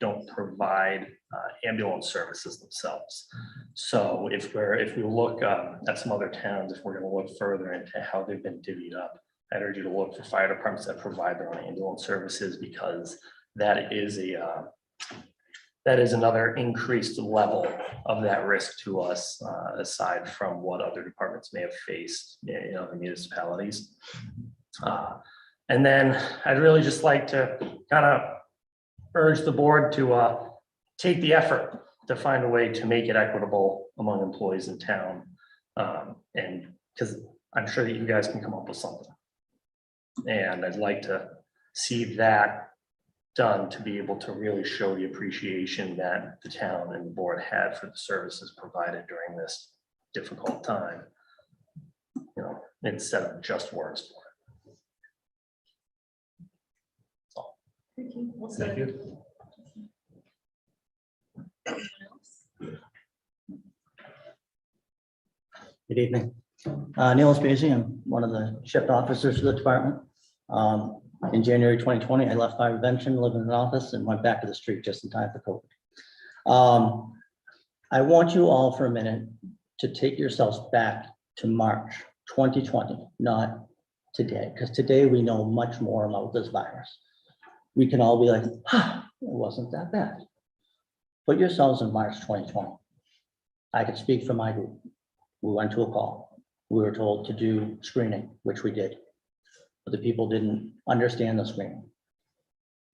don't provide ambulance services themselves. So if we look at some other towns, if we're going to look further into how they've been divvied up, I'd urge you to look for fire departments that provide their own ambulance services, because that is another increased level of that risk to us, aside from what other departments may have faced in other municipalities. And then I'd really just like to kind of urge the board to take the effort to find a way to make it equitable among employees in town. And because I'm sure that you guys can come up with something. And I'd like to see that done to be able to really show the appreciation that the town and the board had for the services provided during this difficult time, instead of just words for it. So, Thank you. Well Thank said. you. Good evening. Neil Spacey, I'm one of the shift officers for the department. In January 2020, I left fire prevention, lived in an office, and went back to the street just in time for COVID. I want you all for a minute to take yourselves back to March 2020, not today, because today we know much more about this virus. We can all be like, it wasn't that bad. Put yourselves in March 2020. I could speak for my group. We went to a call. We were told to do screening, which we did. But the people didn't understand the screening.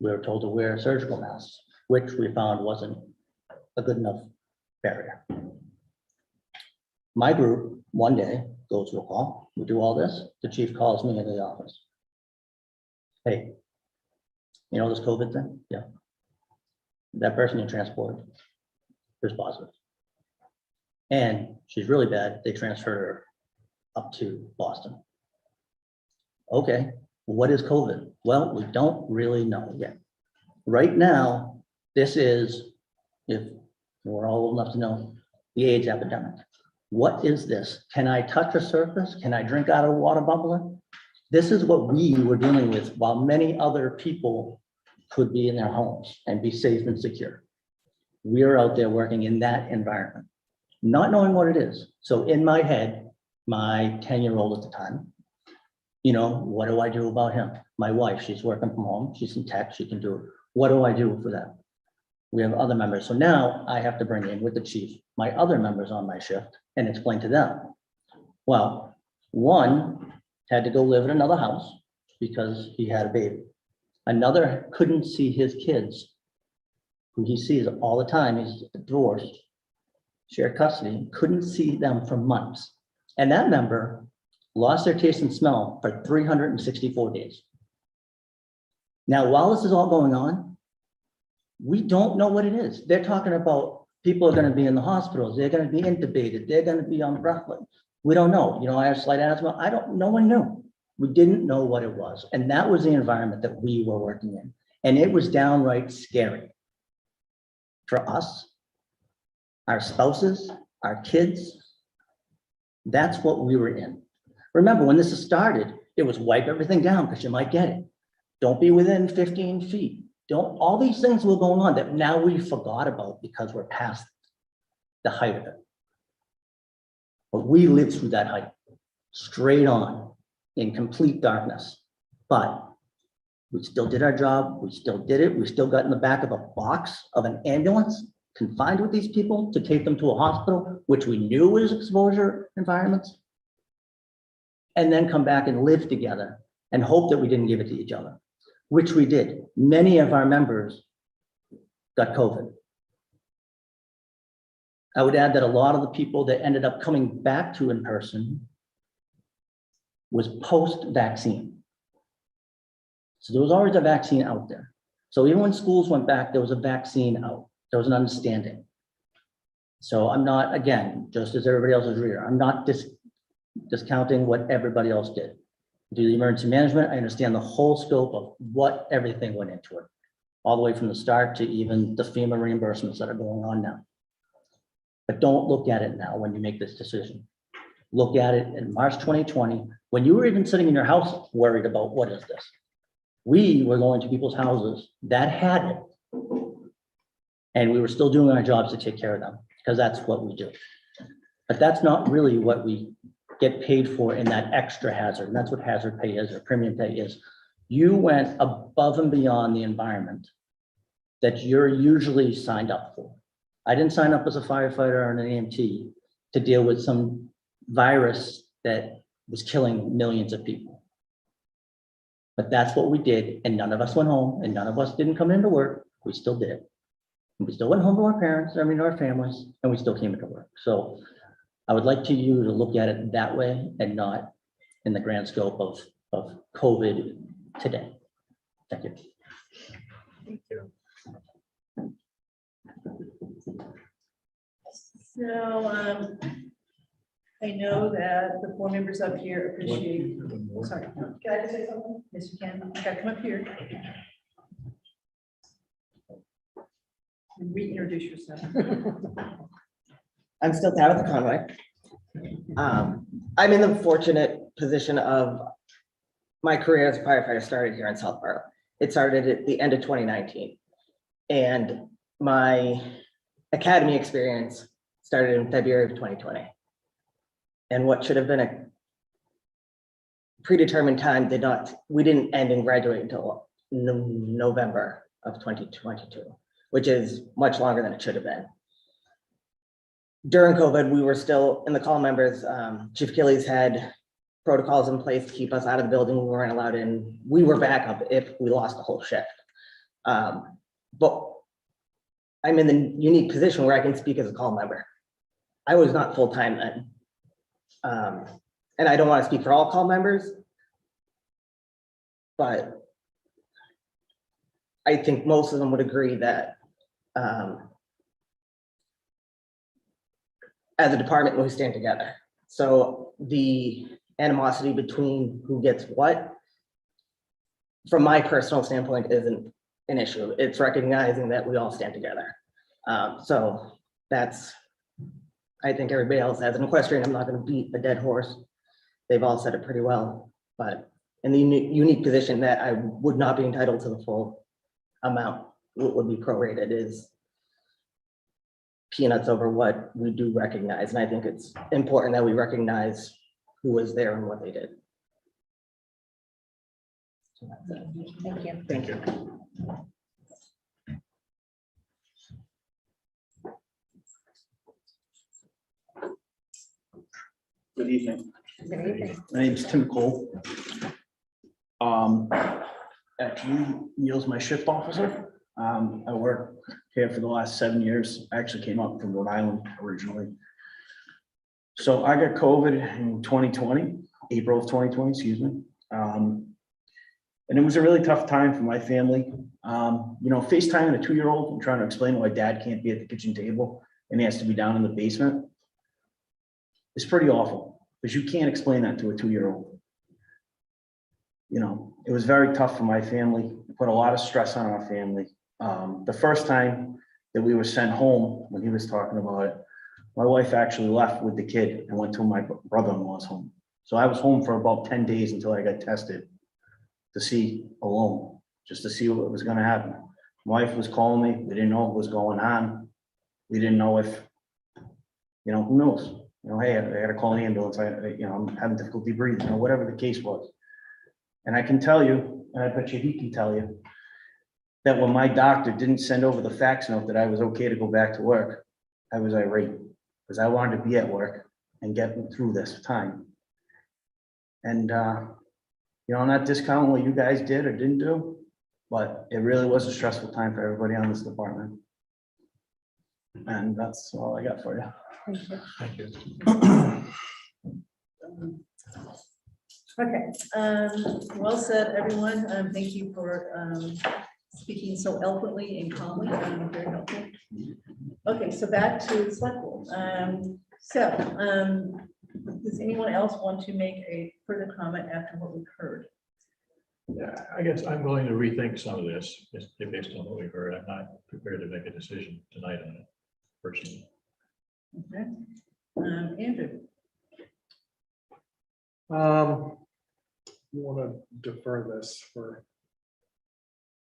We were told to wear surgical masks, which we found wasn't a good enough barrier. My group, one day, goes to a call. We do all this. The chief calls me into the office. Hey, you know this COVID thing? Yeah. That person you transported is positive. And she's really bad. They transferred her up to Boston. Okay, what is COVID? Well, we don't really know yet. Right now, this is, if we're all old enough to know, the AIDS epidemic. What is this? Can I touch a surface? Can I drink out of a water bubbler? This is what we were dealing with while many other people could be in their homes and be safe and secure. We are out there working in that environment, not knowing what it is. So in my head, my 10-year-old at the time, you know, what do I do about him? My wife, she's working from home. She's in tech, she can do it. What do I do for that? We have other members. So now I have to bring in with the chief, my other members on my shift and explain to them. Well, one had to go live in another house because he had a baby. Another couldn't see his kids, who he sees all the time. He's divorced, shared custody, couldn't see them for months. And that member lost their taste and smell for 364 days. Now, while this is all going on, we don't know what it is. They're talking about people are going to be in the hospitals. They're going to be intubated. They're going to be on breathalyzer. We don't know. You know, I have slight asthma. No one knew. We didn't know what it was. And that was the environment that we were working in. And it was downright scary for us, our spouses, our kids. That's what we were in. Remember, when this started, it was wipe everything down because you might get it. Don't be within 15 feet. All these things were going on that now we forgot about because we're past the height of it. But we lived through that height, straight on, in complete darkness. But we still did our job. We still did it. We still got in the back of a box of an ambulance, confined with these people to take them to a hospital, which we knew was exposure environments, and then come back and live together and hope that we didn't give it to each other, which we did. Many of our members got COVID. I would add that a lot of the people that ended up coming back to in person was post-vaccine. So there was always a vaccine out there. So even when schools went back, there was a vaccine out. There was an understanding. So I'm not, again, just as everybody else is reader, I'm not discounting what everybody else did. Do the emergency management, I understand the whole scope of what everything went into it, all the way from the start to even the FEMA reimbursements that are going on now. But don't look at it now when you make this decision. Look at it in March 2020, when you were even sitting in your house worried about what is this? We were going to people's houses that had it. And we were still doing our jobs to take care of them, because that's what we do. But that's not really what we get paid for in that extra hazard. And that's what hazard pay is, or premium pay is. You went above and beyond the environment that you're usually signed up for. I didn't sign up as a firefighter or an EMT to deal with some virus that was killing millions of people. But that's what we did, and none of us went home, and none of us didn't come into work. We still did. And we still went home to our parents, to our families, and we still came into work. So I would like you to look at it that way and not in the grand scope of COVID today. Thank you. Thank you. So I know that the board members up here appreciate, sorry, can I just say something? Yes, you can. I gotta come up here. And reintroduce yourself. I'm still Tabitha Conway. I'm in the fortunate position of my career as a firefighter started here in Southborough. It started at the end of 2019. And my academy experience started in February of 2020. And what should have been a predetermined time we didn't end and graduate until November of 2022, which is much longer than it should have been. During COVID, we were still in the call members. Chief Achilles had protocols in place to keep us out of the building. We weren't allowed in. We were backup if we lost the whole shift. But I'm in the unique position where I can speak as a call member. I was not full-time then. And I don't want to speak for all call members, but I think most of them would agree that as a department, we stand together. So the animosity between who gets what, from my personal standpoint, isn't an issue. It's recognizing that we all stand together. So that's, I think everybody else has an equestrian. I'm not going to beat a dead horse. They've all said it pretty well, but in the unique position that I would not be entitled to the full amount, what would be prorated is peanuts over what we do recognize. And I think it's important that we recognize who was there and what they did. So that's it. Thank you. Thank you. Good evening. Good evening. My name's Tim Cole. Actually, Neil's my shift officer. I worked here for the last 7 years. I actually came up from Rhode Island originally. So I got COVID in 2020, April of 2020, excuse me. And it was a really tough time for my family. You know, FaceTiming a 2-year-old and trying to explain why dad can't be at the kitchen table and he has to be down in the basement. It's pretty awful because you can't explain that to a 2-year-old. You know, it was very tough for my family. It put a lot of stress on our family. The first time that we were sent home, when he was talking about it, my wife actually left with the kid and went to my brother-in-law's home. So I was home for about 10 days until I got tested to see alone, just to see what was going to happen. My wife was calling me. We didn't know what was going on. We didn't know if, you know, who knows? You know, hey, I got to call an ambulance. I'm having difficulty breathing, or whatever the case was. And I can tell you, and I bet you he can tell you, that when my doctor didn't send over the fax note that I was okay to go back to work, I was irate because I wanted to be at work and get through this time. And, you know, I'm not discounting what you guys did or didn't do, but it really was a stressful time for everybody on this department. And that's all I got for you. Thank you. Thank you. Okay, well said, everyone. Thank you for speaking so eloquently and calmly. Very helpful. Okay, so back to the select board. Does anyone else want to make a further comment after what we've heard? Yeah, I guess I'm going to rethink some of this based on what we've heard. I'm not prepared to make a decision tonight on it personally. Okay, Andrew. You want to defer this for,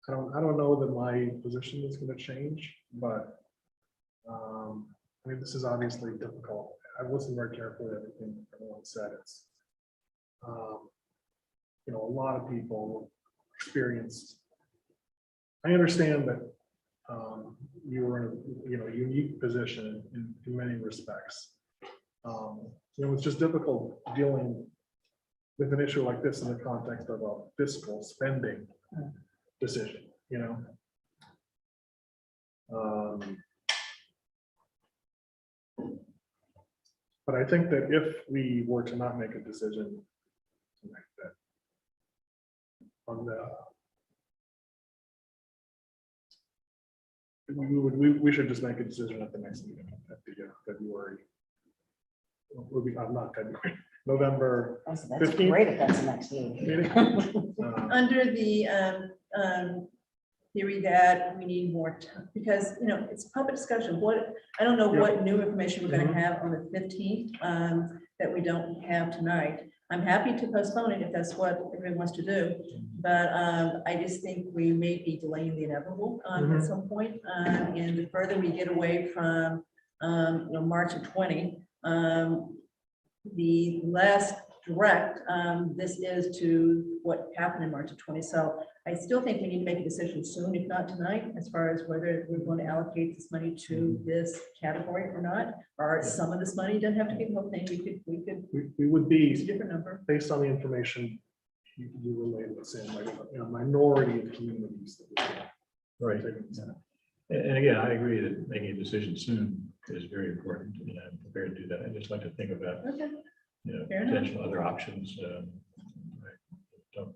I don't know that my position is going to change, but I mean, this is obviously difficult. I've listened very carefully to everything everyone said. It's, you know, a lot of people experienced. I understand that you were in a unique position in many respects. It was just difficult dealing with an issue like this in the context of a fiscal spending decision, you know. But I think that if we were to not make a decision like that on we should just make a decision at the next meeting at the February. Will be not February, November. That's 15th. great if that's the next meeting. Under the theory that we need more time, because, you know, it's public discussion. I don't know what new information we're going to have on the 15th that we don't have tonight. I'm happy to postpone it if that's what everyone wants to do. But I just think we may be delaying the inevitable at some point. And the further we get away from March of 20, the less direct this is to what happened in March of 20. So I still think we need to make a decision soon, if not tonight, as far as whether we're going to allocate this money to this category or not, or some of this money doesn't have to be the whole thing. We would be, use a different number. based on the information you relayed with Sam, like a minority of communities. That Right. And again, I agree that making a decision soon is very important, and I'm prepared to do that. I just like to think about, Okay. Fair enough. potential other options. I don't,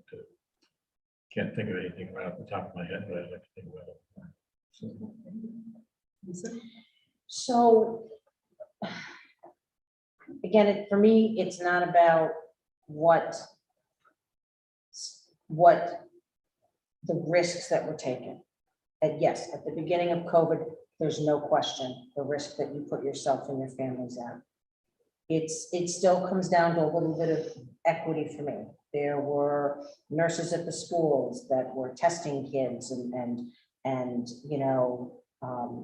can't think of anything right off the top of my head, but I'd like to think about it. So again, for me, it's not about what the risks that were taken. And yes, at the beginning of COVID, there's no question the risk that you put yourself and your families at. It still comes down to a little bit of equity for me. There were nurses at the schools that were testing kids and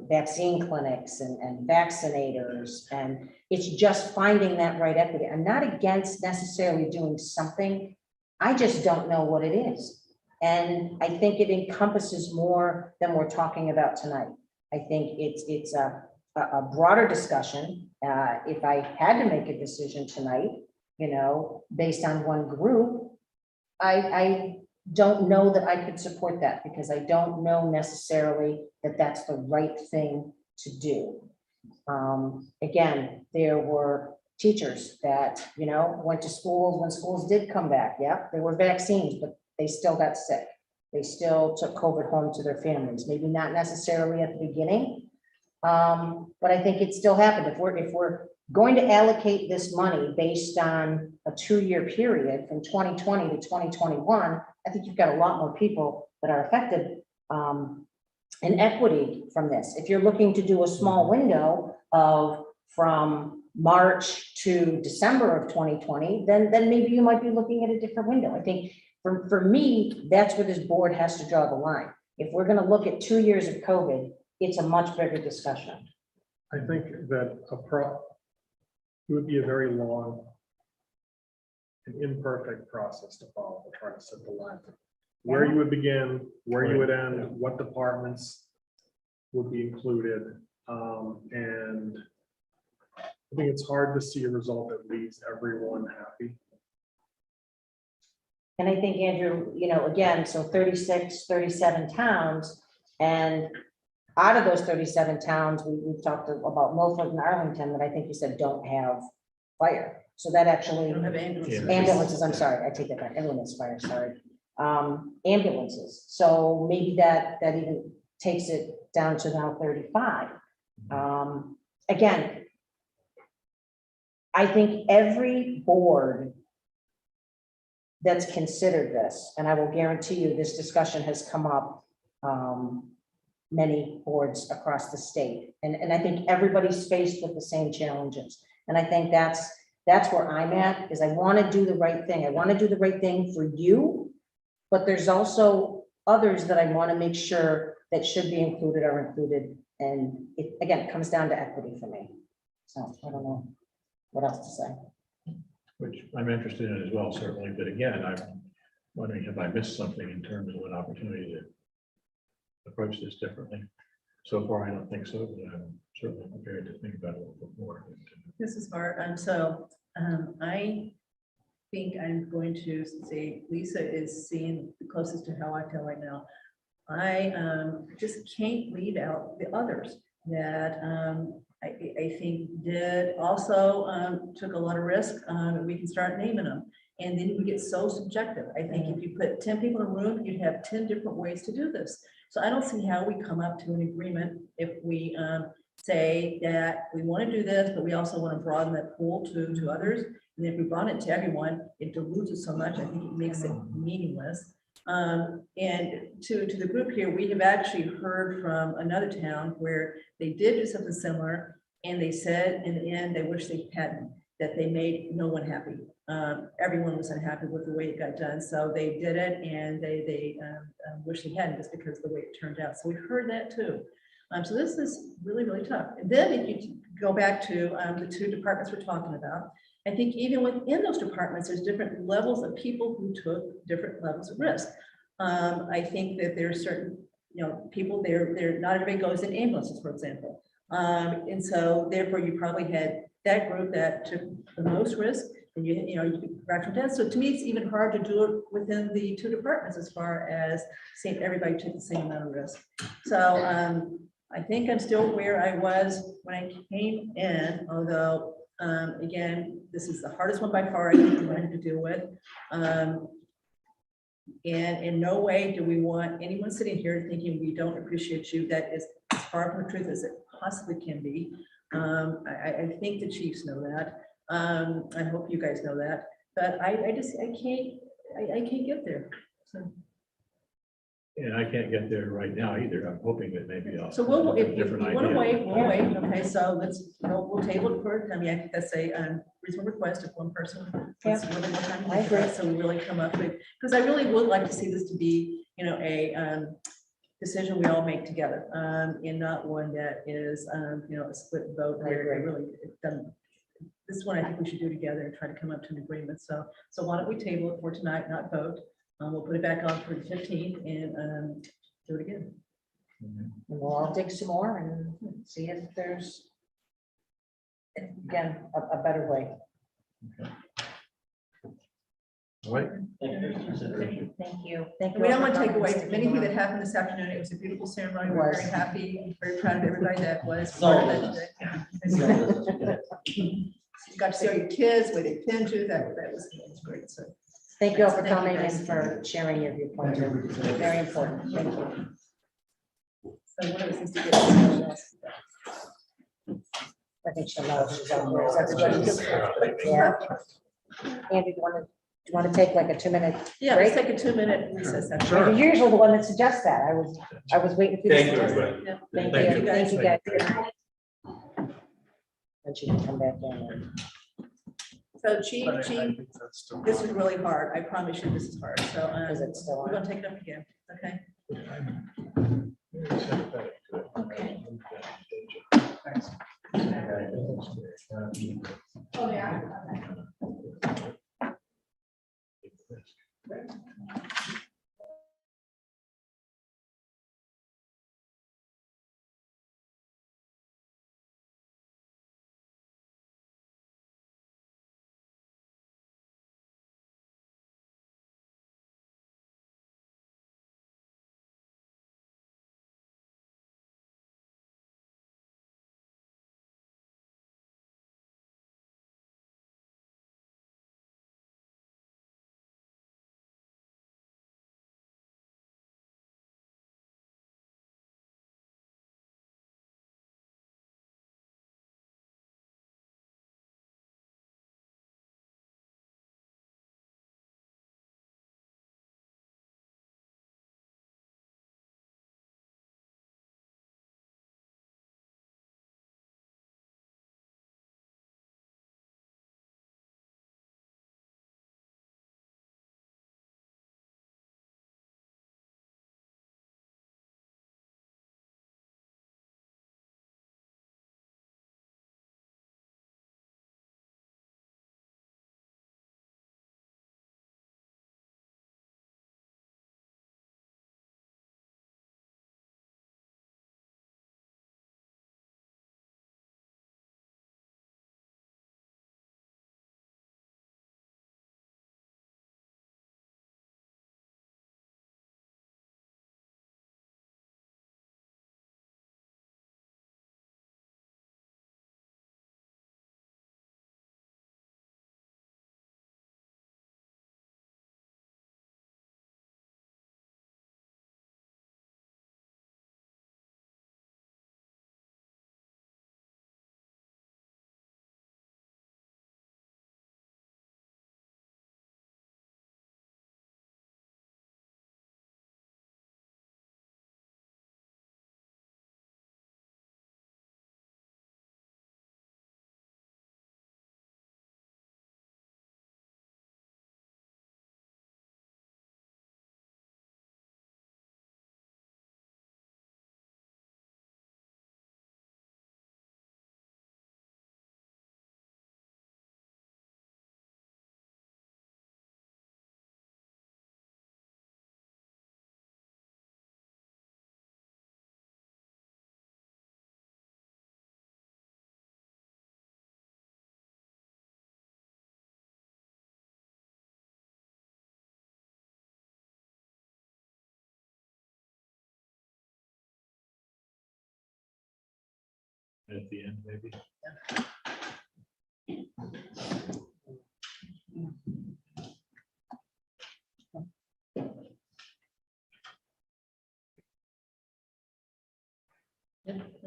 vaccine clinics and vaccinators, and it's just finding that right equity. I'm not against necessarily doing something. I just don't know what it is. And I think it encompasses more than we're talking about tonight. I think it's a broader discussion. If I had to make a decision tonight, based on one group, I don't know that I could support that, because I don't know necessarily that that's the right thing to do. Again, there were teachers that, went to schools when schools did come back. Yeah, there were vaccines, but they still got sick. They still took COVID home to their families. Maybe not necessarily at the beginning, but I think it still happened. If we're going to allocate this money based on a 2-year period from 2020 to 2021, I think you've got a lot more people that are affected in equity from this. If you're looking to do a small window of from March to December of 2020, then maybe you might be looking at a different window. I think for me, that's where this board has to draw the line. If we're going to look at 2 years of COVID, it's a much bigger discussion. I think that it would be a very long and imperfect process to follow to try to set the line. Where you would begin, where you would end, what departments would be included. And I think it's hard to see a result that leaves everyone happy. And I think, Andrew, again, so 37 towns, and out of those 37 towns, we've talked about Milford and Arlington that I think you said don't have fire. So that actually, Don't have ambulances. ambulances, I'm sorry, I take that back, everyone has fire, sorry. Ambulances, so maybe that even takes it down to now 35. Again, I think every board that's considered this, and I will guarantee you this discussion has come up many boards across the state. And I think everybody's faced with the same challenges. And I think that's where I'm at, is I want to do the right thing. I want to do the right thing for you, but there's also others that I want to make sure that should be included are included. And it, again, it comes down to equity for me. So I don't know what else to say. Which I'm interested in as well, certainly, but again, I'm wondering if I missed something in terms of an opportunity to approach this differently. So far, I don't think so, but I'm certainly prepared to think about it a little bit more. This is hard. I think I'm going to say Lisa is seeing the closest to how I feel right now. I just can't leave out the others that I think did also took a lot of risk. We can start naming them, and then we get so subjective. I think if you put 10 people in a room, you'd have 10 different ways to do this. So I don't see how we come up to an agreement if we say that we want to do this, but we also want to broaden that pool to others. And if we broaden it to everyone, it dilutes it so much. I think it makes it meaningless. And to the group here, we have actually heard from another town where they did do something similar, and they said in the end they wish they hadn't. that they made no one happy. Everyone was unhappy with the way it got done, so they did it, and they wish they hadn't, just because of the way it turned out. So we heard that too. So this is really, really tough. And then if you go back to the two departments we're talking about, I think even within those departments, there's different levels of people who took different levels of risk. I think that there are certain, people there, not everybody goes in ambulances, for example. And so therefore you probably had that group that took the most risk, and you could fracture death. So to me, it's even hard to do it within the two departments as far as seeing everybody took the same amount of risk. So I think I'm still where I was when I came in, although again, this is the hardest one by far I had to deal with. And in no way do we want anyone sitting here thinking we don't appreciate you. That is as far from the truth as it possibly can be. I think the chiefs know that. I hope you guys know that, but I can't get there. So. And I can't get there right now either. I'm hoping that maybe I'll. So we'll, have a if you different want to idea. wait, we'll wait. Okay, so we'll table it for, I mean, I think that's a reasonable request if one person wants a little more time. to I think about agree. it, so we really come up with, because I really would like to see this to be, a decision we all make together, and not one that is, a split vote. I agree. This one I think we should do together and try to come up to an agreement. So why don't we table it for tonight, not vote? We'll put it back on for the 15th and do it again. And we'll all dig some more and see if there's, again, a better way. All right. Thank you. Thank you. We don't want to take away from from anything that happened this afternoon. It was a beautiful ceremony. We're very happy, very proud of everybody that was part of it today. You got to see all your kids, where they pinned you. That was great. So. Thank you all for Thank you, coming guys. and for sharing your viewpoint. Very important. Thank you. So one of us needs to get someone else. I think she'll know if she's on there. Is everybody? Yeah. Andy, do you want to take like a 2-minute Yeah, break? let's take a 2-minute recess. You're usually the one that suggests that. I was waiting for you. Thank you, to suggest everybody. Yeah. Thank you. guys. Thank you, guys. And she can come back in. So Chief, this is really hard. I promise you this is hard. So Is it still we're on? gonna take it up again. Okay. Okay. Thanks. Oh, yeah. at the end, maybe.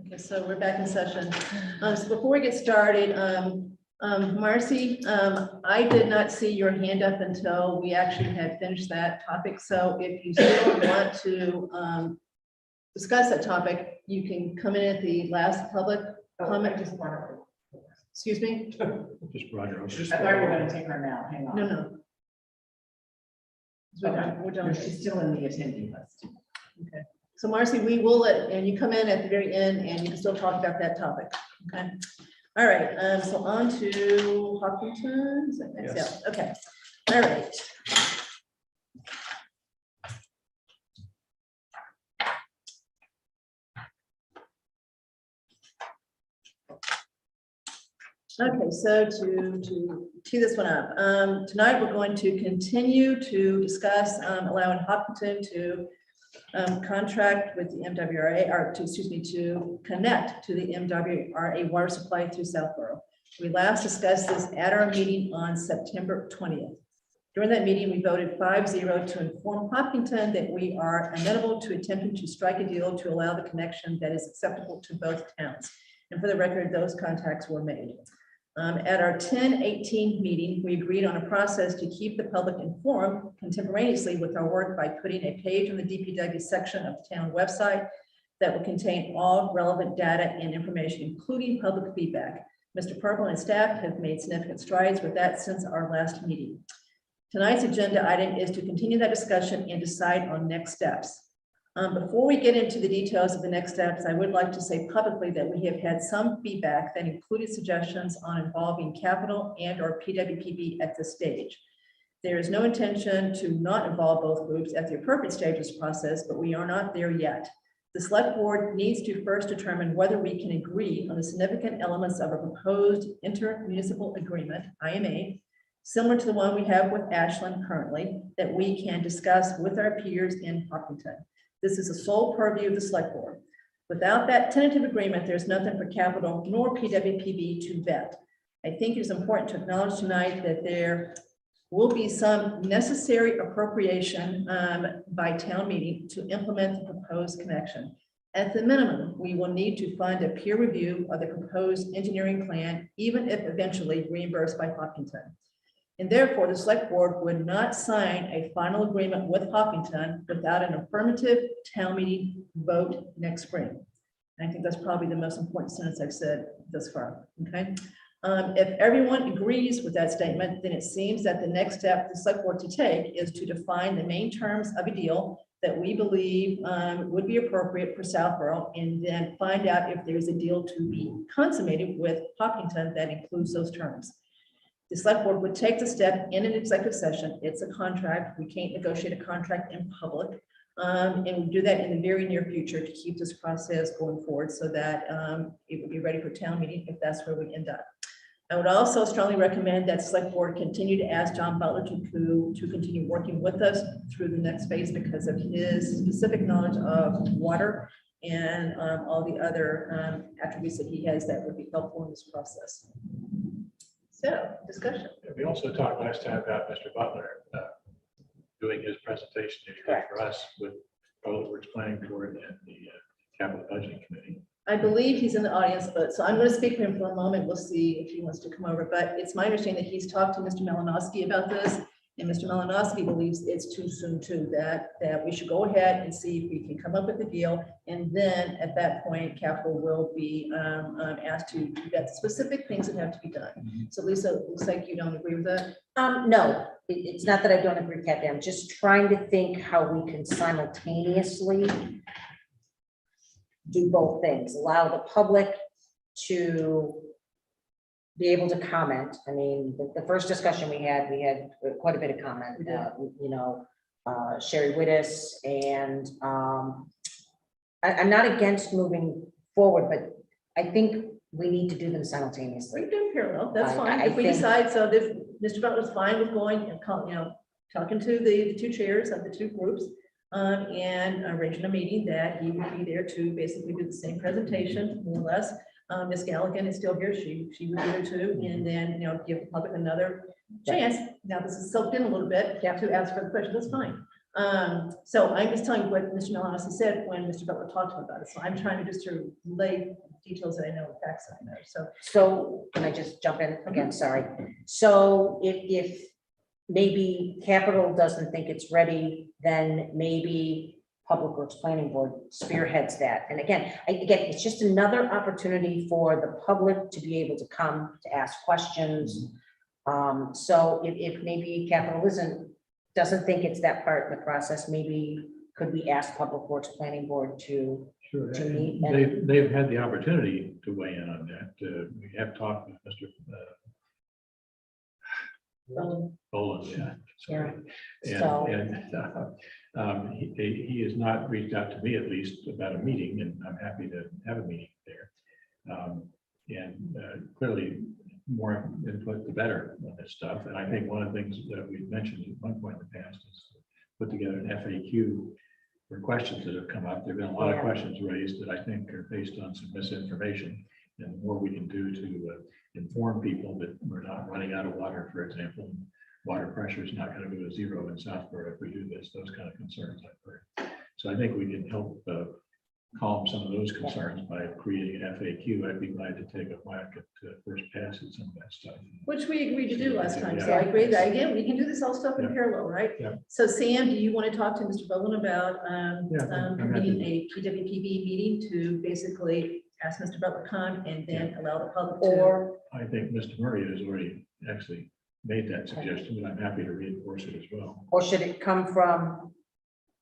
Okay, so we're back in session. So before we get started, Marcy, I did not see your hand up until we actually had finished that topic. So if you still want to discuss that topic, you can come in at the last public comment. Excuse me? Just Roger. I thought you were gonna take her now, hang on. No. We're done. She's still in the attendee list. Okay. So Marcy, we will let, and you come in at the very end and you can still talk about that topic. Okay. All right. So on to Hopkinton. Is that next? Yes. Yeah. Okay. All right. Okay, so to tee this one up, tonight we're going to continue to discuss allowing Hopkinton to contract with the MWRA, or to connect to the MWRA water supply through Southborough. We last discussed this at our meeting on September 20th. During that meeting, we voted 5-0 to inform Hopkinton that we are amenable to attempting to strike a deal to allow the connection that is acceptable to both towns. And for the record, those contacts were made. At our 10/18 meeting, we agreed on a process to keep the public informed contemporaneously with our work by putting a page on the DPW section of the town website that will contain all relevant data and information, including public feedback. Mr. Purple and staff have made significant strides with that since our last meeting. Tonight's agenda item is to continue that discussion and decide on next steps. Before we get into the details of the next steps, I would like to say publicly that we have had some feedback that included suggestions on involving capital and or PWPB at this stage. There is no intention to not involve both groups at the appropriate stage of this process, but we are not there yet. The select board needs to first determine whether we can agree on the significant elements of a proposed intermunicipal agreement, IMA, similar to the one we have with Ashland currently, that we can discuss with our peers in Hopkinton. This is the sole purview of the select board. Without that tentative agreement, there's nothing for capital nor PWPB to vet. I think it's important to acknowledge tonight that there will be some necessary appropriation by town meeting to implement the proposed connection. At the minimum, we will need to fund a peer review of the proposed engineering plan, even if eventually reimbursed by Hopkinton. And therefore, the select board would not sign a final agreement with Hopkinton without an affirmative town meeting vote next spring. And I think that's probably the most important sentence I've said thus far, okay? If everyone agrees with that statement, then it seems that the next step the select board to take is to define the main terms of a deal that we believe would be appropriate for Southborough, and then find out if there's a deal to be consummated with Hopkinton that includes those terms. The select board would take the step in an executive session. It's a contract. We can't negotiate a contract in public. And we'll do that in the very near future to keep this process going forward so that it would be ready for town meeting if that's where we end up. I would also strongly recommend that select board continue to ask John Butler to continue working with us through the next phase because of his specific knowledge of water and all the other attributes that he has that would be helpful in this process. So, discussion. We also talked last time about Mr. Butler doing his presentation that he did for us with Public Works Planning Board and the Capital Budgeting Committee. I believe he's in the audience, but so I'm going to speak for him for a moment. We'll see if he wants to come over. But it's my understanding that he's talked to Mr. Malinowski about this, and Mr. Malinowski believes it's too soon too, that we should go ahead and see if we can come up with a deal. And then at that point, capital will be asked to do that specific things that have to be done. So Lisa, it looks like you don't agree with that. No, it's not that I don't agree, Kathy. I'm just trying to think how we can simultaneously do both things, allow the public to be able to comment. I mean, the first discussion we had quite a bit of comment, you know, Sherry Wittes, and I'm not against moving forward, but I think we need to do them simultaneously. We do parallel, that's fine. I If we think- decide, so if Mr. Butler's fine with going and talking to the two chairs of the two groups, and arranging a meeting that he would be there to basically do the same presentation, more or less. Ms. Galligan is still here. She was here too. And then, give the public another chance. Now, this is soaked in a little bit to ask for the question. That's fine. So I'm just telling you what Mr. Melanos said when Mr. Butler talked to him about it. So I'm trying to just sort of relay details that I know, facts that I know. So can I just jump in again? Sorry. So if maybe Capital doesn't think it's ready, then maybe Public Works Planning Board spearheads that. And again, it's just another opportunity for the public to be able to come to ask questions. So if maybe Capital doesn't think it's that part in the process, maybe could we ask Public Works Planning Board to Sure, meet? and they've had the opportunity to weigh in on that. We have talked with Mr. Boland, yeah. Sorry. So- He has not reached out to me at least about a meeting, and I'm happy to have a meeting there. Clearly, more input, the better on this stuff. And I think one of the things that we've mentioned at one point in the past is to put together an FAQ for questions that have come up. There've been a lot of questions raised that I think are based on some misinformation. And the more we can do to inform people that we're not running out of water, for example, and water pressure is not going to go to zero in Southborough if we do this, those kind of concerns I've heard. So I think we can help calm some of those concerns by creating an FAQ. I'd be glad to take a whack at first pass at some of that stuff. Which we agreed to do last time. So Yeah. I agree that, again, we can do this all stuff in parallel, right? Yeah. So Sam, do you want to talk to Mr. Bowen about I'm convening happy. a PWPB meeting to basically ask Mr. Butler to come and then allow the public to? Or I think Mr. Murray has already actually made that suggestion, but I'm happy to reinforce it as well. Or should it come from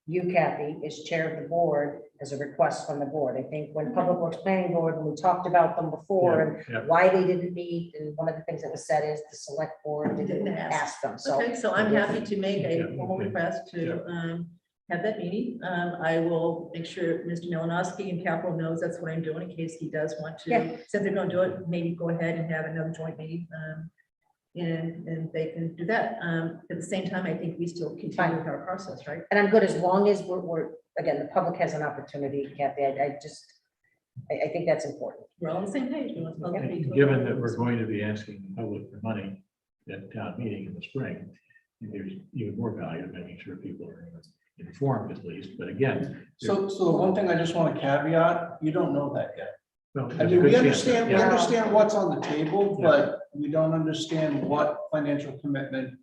you, Kathy, as chair of the board, as a request from the board? I think when Public Works Planning Board, when we talked about them before and why they didn't meet, and one of the things that was said is the select board didn't ask them. So Okay, so I'm happy to make a formal request to have that meeting. I will make sure Mr. Malinowski and Capital knows that's what I'm doing in case he does want to, since they're going to do it, maybe go ahead and have another joint meeting. And they can do that. At the same time, I think we still continue with our process, right? And I'm good as long as we're again, the public has an opportunity, Kathy. I think that's important. We're all on the same page. We want the public to be Given that we're going to be asking the public for money at town meeting in the spring, there's even more value in making sure people are informed at least. But again, So the one thing I just want to caveat, you don't know that yet. well, I there's a mean, good we chance that- understand what's on the table, but we don't understand what financial commitment,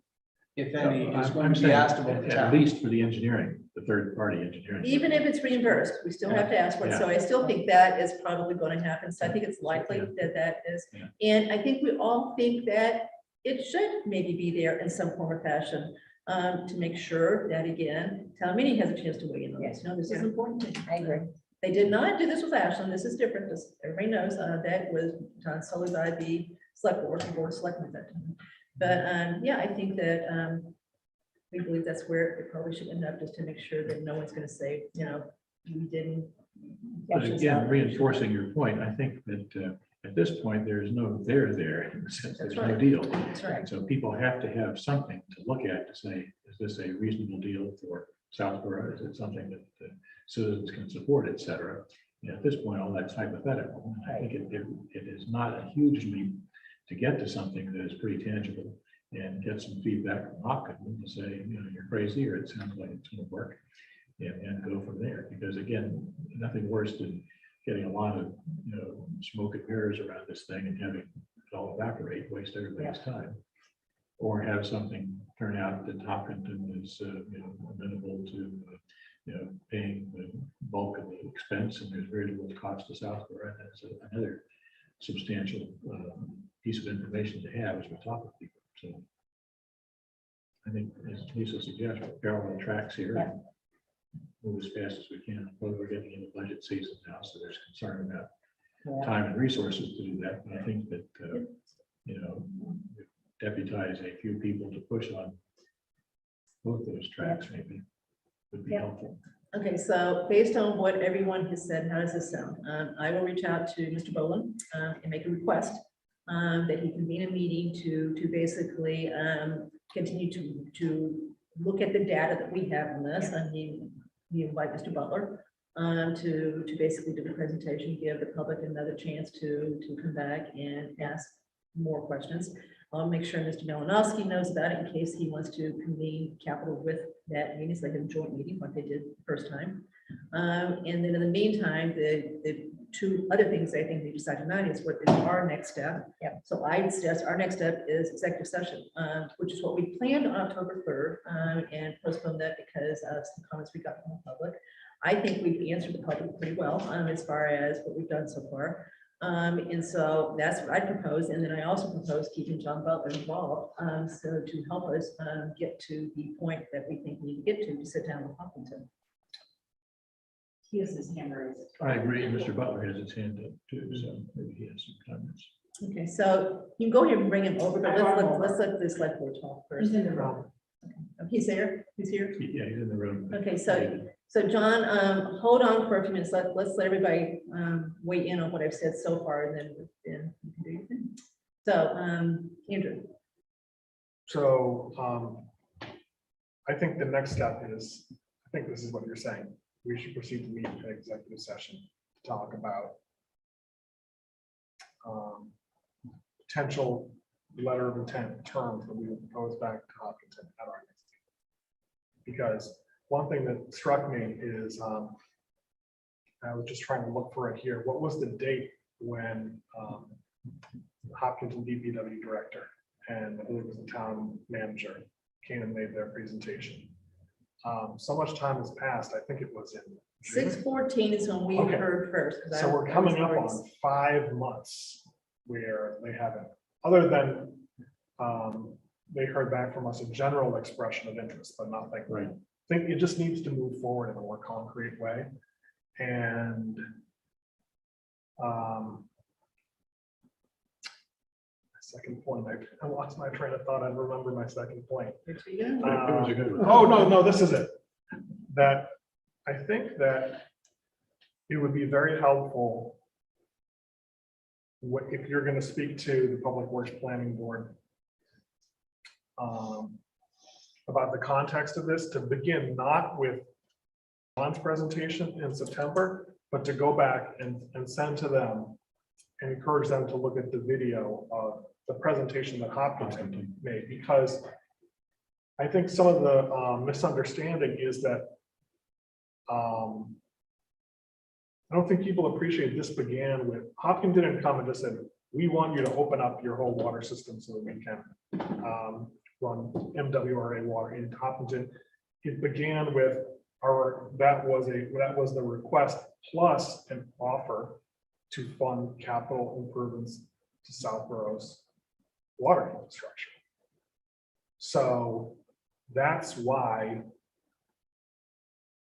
if any, is going I'm to be saying asked of the at town. least for the engineering, the third party engineering. Even if it's reimbursed, we still have to ask for it. So I still think that is probably going to happen. So I think it's likely that that is. And I think we all think that it should maybe be there in some form or fashion to make sure that, again, town meeting has a chance to weigh in on this. No, this is important. I agree. They did not do this with Ashland. This is different. This, everybody knows that was done solely by the select board, the board of selectmen. But yeah, I think that we believe that's where it probably should end up, just to make sure that no one's going to say, we didn't. But again, reinforcing your point, I think that at this point, there's no there in the sense there's no deal. That's right. So people have to have something to look at to say, is this a reasonable deal for Southborough? Is it something that the citizens can support, et cetera? And at this point, all that's hypothetical. And I think it is not a huge leap to get to something that is pretty tangible and get some feedback from Hopkins to say, you're crazy, or it sounds like it's going to work, and go from there. Because again, nothing worse than getting a lot of, smoke and mirrors around this thing and having it all evaporate, waste everybody's time. Or have something turn out that Hopkinton is, amenable to, paying the bulk of the expense, and there's very little cost to Southborough. And that's another substantial piece of information to have as we talk with people. So I think, as Lisa suggests, parallel tracks here. And move as fast as we can. Well, we're getting into budget season now, so there's concern about time and resources to do that. But I think that, deputize a few people to push on both those tracks maybe would be helpful. Okay, so based on what everyone has said, how does this sound? I will reach out to Mr. Boland and make a request that he convene a meeting to basically continue to look at the data that we have on this. And he invite Mr. Butler to basically do the presentation, give the public another chance to come back and ask more questions. I'll make sure Mr. Malinowski knows about it in case he wants to convene capital with that meeting, so they have a joint meeting like they did the first time. And then in the meantime, the two other things I think we decided tonight is what is our next step. Yep. So I suggest our next step is executive session, which is what we planned on October 3rd, and postponed that because of some comments we got from the public. I think we've answered the public pretty well, as far as what we've done so far. And so that's what I propose. And then I also propose keeping John Butler involved, so to help us get to the point that we think we need to get to sit down with Hopkinton. He has his hand raised. I agree. Mr. Butler has his hand up too, so maybe he has some comments. Okay, so you can go ahead and bring him over, but let's let this select board talk first. He's in the room. Okay, he's there, he's here. Yeah, he's in the room. Okay, so John, hold on for a few minutes. Let's let everybody weigh in on what I've said so far, and then you can do your thing. So, Andrew. So I think the next step is, I think this is what you're saying. We should proceed to meet in executive session to talk about potential letter of intent terms that we would propose back to Hopkinton at our next meeting. Because one thing that struck me is I was just trying to look for it here. What was the date when Hopkinton DPW director and I believe it was the town manager came and made their presentation? So much time has passed. I think it was in June. 6/14 is when we heard first. 'Cause So we're coming up on 5 months where they haven't, other than they heard back from us a general expression of interest, but nothing. Right. I think it just needs to move forward in a more concrete way. And second point, I lost my train of thought. I remember my second point. Oh, no, this is it. That I think that it would be very helpful if you're going to speak to the Public Works Planning Board about the context of this, to begin not with John's presentation in September, but to go back and send to them and encourage them to look at the video of the presentation that Hopkinton made, because I think some of the misunderstanding is that I don't think people appreciate this began with Hopkinton didn't come and just said, we want you to open up your whole water system so that we can run MWRA water in Hopkinton. It began with that was the request plus an offer to fund capital improvements to Southborough's water infrastructure. So that's why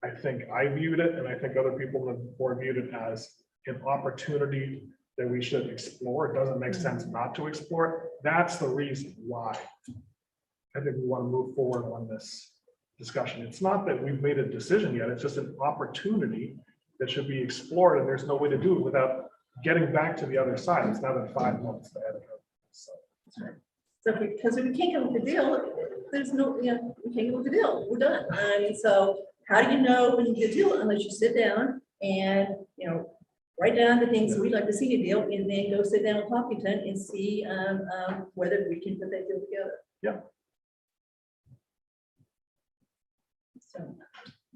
I think I viewed it, and I think other people on the board viewed it as an opportunity that we should explore. It doesn't make sense not to explore it. That's the reason why I think we want to move forward on this discussion. It's not that we've made a decision yet. It's just an opportunity that should be explored, and there's no way to do it without getting back to the other side. It's now been 5 months ahead of it. So because if we can't come with the deal, there's no, we can't come with the deal. We're done. And so how do you know when you get a deal unless you sit down and, write down the things we'd like to see in a deal, and then go sit down with Hopkinton and see whether we can put that deal together. Yeah. So,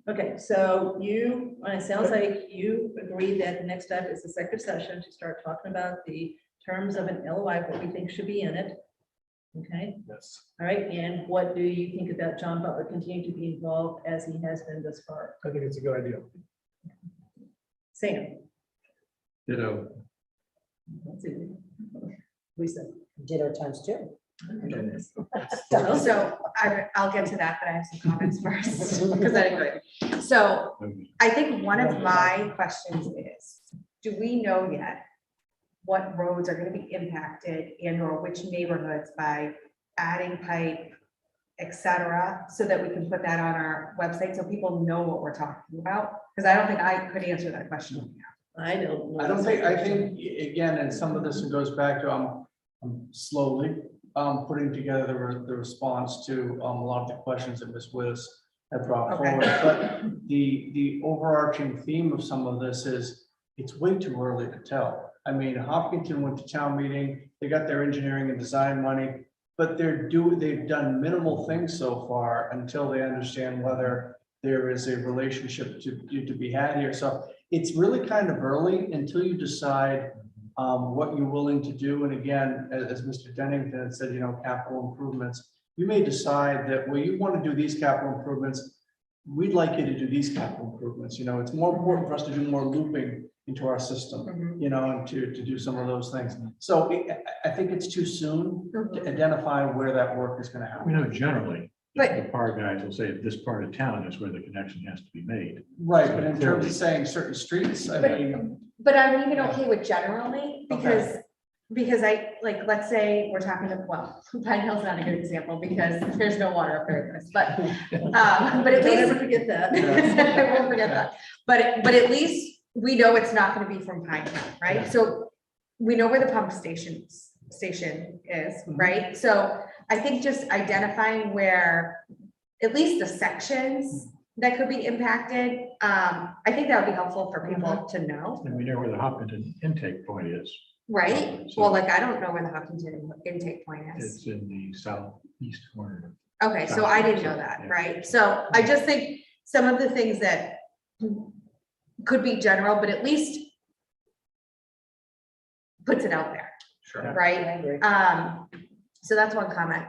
okay, so it sounds like you agree that the next step is the executive session to start talking about the terms of an LOI, what we think should be in it. Okay. Yes. All right, and what do you think about John Butler continuing to be involved as he has been thus far? I think it's a good idea. Sam? Ditto. Let's see. Lisa? Ditto times 2. So I'll get to that, but I have some comments first because I agree. So I think one of my questions is, do we know yet what roads are going to be impacted and or which neighborhoods by adding pipe, et cetera, so that we can put that on our website so people know what we're talking about? Because I don't think I could answer that question. I don't know. I think, again, and some of this goes back to, I'm slowly putting together the response to a lot of the questions that Ms. Wiz have brought Okay. forward. But the overarching theme of some of this is it's way too early to tell. I mean, Hopkinton went to town meeting, they got their engineering and design money, but they've done minimal things so far until they understand whether there is a relationship to be had here. So it's really kind of early until you decide what you're willing to do. And again, as Mr. Dennington had said, capital improvements, you may decide that, well, you want to do these capital improvements. We'd like you to do these capital improvements. It's more important for us to do more looping into our system, and to do some of those things. So I think it's too soon to identify where that work is going to We happen. know generally, But- the power guys will say this part of town is where the connection has to be made. Right, but in terms of saying certain streets, I mean, But I'm even okay with generally, because I, like, let's say we're talking to, well, Pine Hill's not a good example because there's no water up there, Chris, but at Don't least. ever forget that. I won't forget that, but at least we know it's not gonna be from Pine Hill, right? So we know where the pump station is, right? So I think just identifying where at least the sections that could be impacted, I think that would be helpful for people to know, And we know where the Hopkinton intake point is. right? So Well, like, I don't know where the Hopkinton intake point is. It's in the southeast corner. Okay, so I didn't know that, right? So I just think some of the things that could be general, but at least puts it out there, sure. right? I agree. So that's one comment.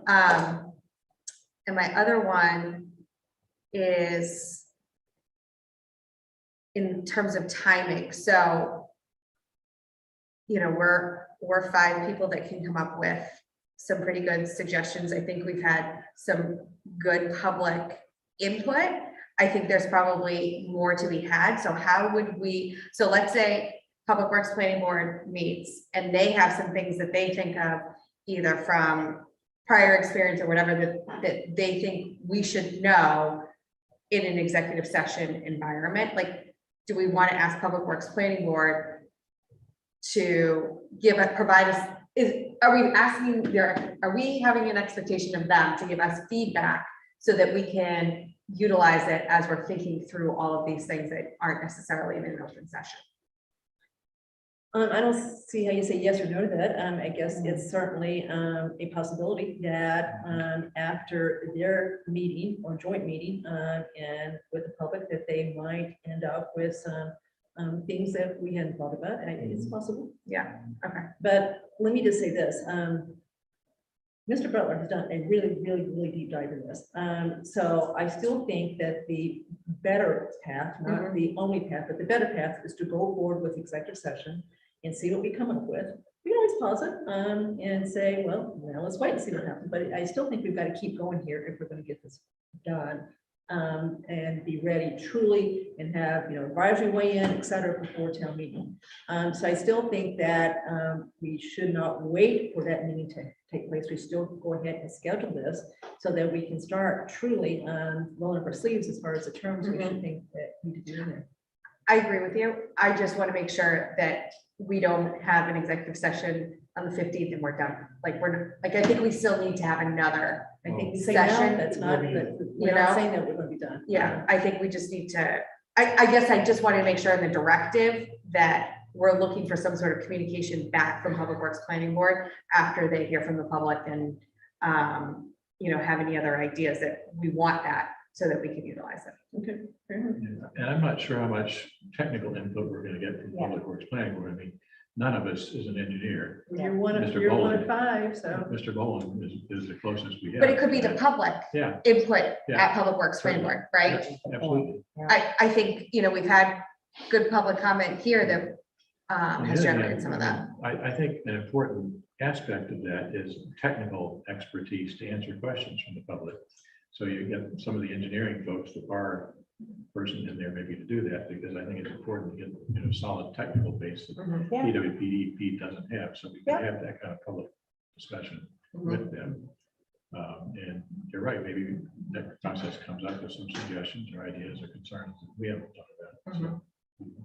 And my other one is in terms of timing. So, we're 5 people that can come up with some pretty good suggestions. I think we've had some good public input. I think there's probably more to be had. So so let's say Public Works Planning Board meets and they have some things that they think of either from prior experience or whatever that they think we should know in an executive session environment. Like, do we want to ask Public Works Planning Board to provide us, are we having an expectation of them to give us feedback so that we can utilize it as we're thinking through all of these things that aren't necessarily in an open session? I don't see how you say yes or no to that. I guess it's certainly a possibility that after their meeting or joint meeting and with the public, that they might end up with some things that we hadn't thought about. And it's possible. Yeah, okay. But let me just say this. Mr. Butler has done a really, really, really deep dive in this. So I still think that the better path, not the only path, but the better path is to go forward with executive session and see what we come up with. We can always pause it and say, well, now let's wait and see what happens. But I still think we've got to keep going here if we're going to get this done and be ready truly and have, advisory weigh in, et cetera, before town meeting. So I still think that we should not wait for that meeting to take place. We still go ahead and schedule this so that we can start truly rolling up our sleeves as far as the terms we should think that need to do in there. I agree with you. I just want to make sure that we don't have an executive session on the 15th and we're done. Like I think we still need to have another, session. That's not, we're not saying that we're going to be done. Yeah, I think we just need to, I guess I just wanted to make sure in the directive that we're looking for some sort of communication back from Public Works Planning Board after they hear from the public and, have any other ideas that we want that so that we can utilize it. Okay. And I'm not sure how much technical input we're going to get from Public Works Planning Board. I mean, none of us is an engineer. You're one of Mr. Boland. 5, so. Mr. Boland is the closest we have. But it could be the public Yeah. input Yeah. at Public Works Planning Board, right? Absolutely. I think, we've had good public comment here that has generated some of that. I think an important aspect of that is technical expertise to answer questions from the public. So you get some of the engineering folks, the bar person in there maybe to do that, because I think it's important to get solid technical base that PWPD doesn't have. So we can have that kind of public discussion with them. And you're right, maybe that process comes up with some suggestions or ideas or concerns that we haven't thought about. So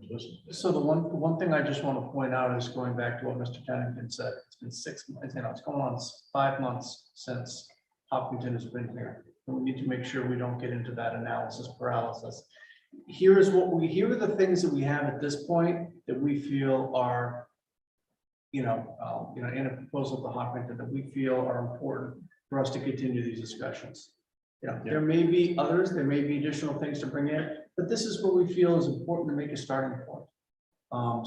listen. So the one thing I just want to point out is going back to what Mr. Dennington said. It's been 6 months, it's going on 5 months since Hopkinton has been here. And we need to make sure we don't get into that analysis paralysis. Here are the things that we have at this point that we feel are, in a proposal to Hopkinton that we feel are important for us to continue these discussions. There may be others, there may be additional things to bring in, but this is what we feel is important to make a starting point.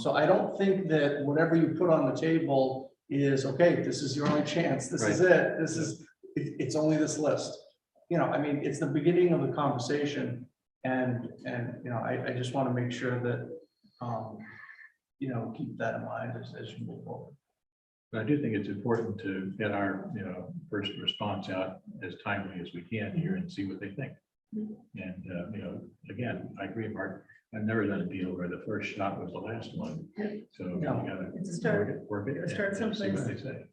So I don't think that whatever you put on the table is, okay, this is your only chance, this is it, it's only this list. It's the beginning of the conversation, and I just want to make sure that, keep that in mind as you move forward. But I do think it's important to get our, first response out as timely as we can here and see what they think. And, again, I agree, Mark, I've never done a deal where the first shot was the last one. So you gotta It's a start. work it and Start see what someplace. they say.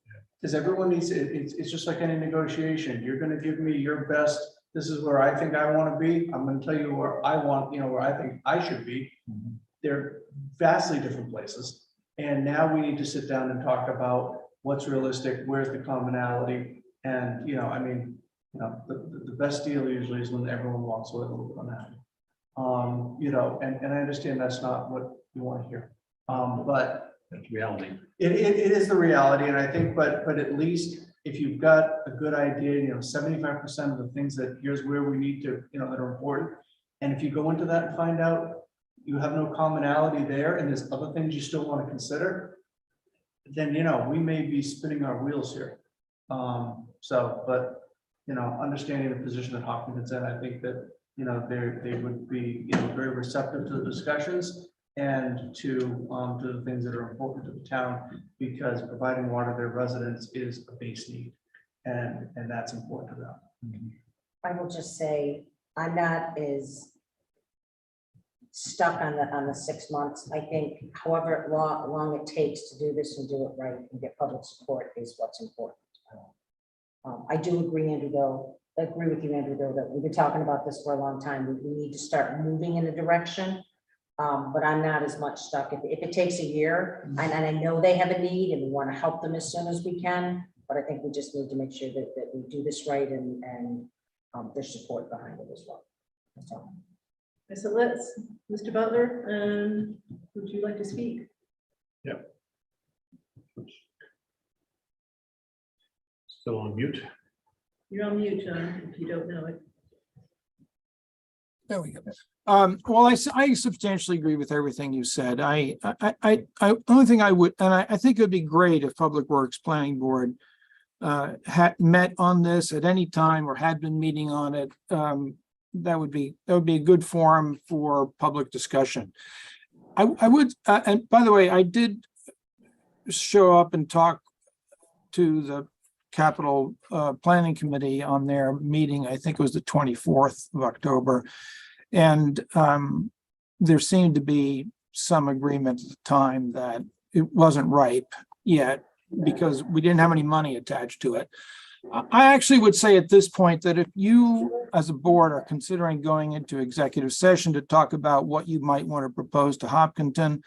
Because everyone needs, it's just like any negotiation. You're gonna give me your best. This is where I think I want to be. I'm gonna tell you where I want, where I think I should be. They're vastly different places. And now we need to sit down and talk about what's realistic, where's the commonality. And, the best deal usually is when everyone walks away a little bit unhappy. And I understand that's not what you want to hear. But That's reality. it is the reality, and I think, but at least if you've got a good idea, 75% of the things that here's where we need to, that are important. And if you go into that and find out you have no commonality there, and there's other things you still want to consider, then, we may be spinning our wheels here. Understanding the position that Hopkinton's in, I think that, they would be, very receptive to the discussions and to the things that are important to the town, because providing water to their residents is a base need, and that's important to them. I will just say, I'm not as stuck on the 6 months. I think however long it takes to do this and do it right and get public support is what's important. I do agree, agree with you, Andrew, though, that we've been talking about this for a long time. We need to start moving in a direction. But I'm not as much stuck. If it takes a year, and I know they have a need and we want to help them as soon as we can, but I think we just need to make sure that we do this right and there's support behind it as well. That's all. So Mr. Butler, would you like to speak? Yeah. Still on mute. You're on mute, John, if you don't know it. There we go. Well, I substantially agree with everything you said. Only thing I would, and I think it would be great if Public Works Planning Board had met on this at any time or had been meeting on it. That would be a good forum for public discussion. I would, and by the way, I did show up and talk to the Capital Planning Committee on their meeting. I think it was the 24th of October. And there seemed to be some agreement at the time that it wasn't ripe yet because we didn't have any money attached to it. I actually would say at this point that if you as a board are considering going into executive session to talk about what you might want to propose to Hopkinton,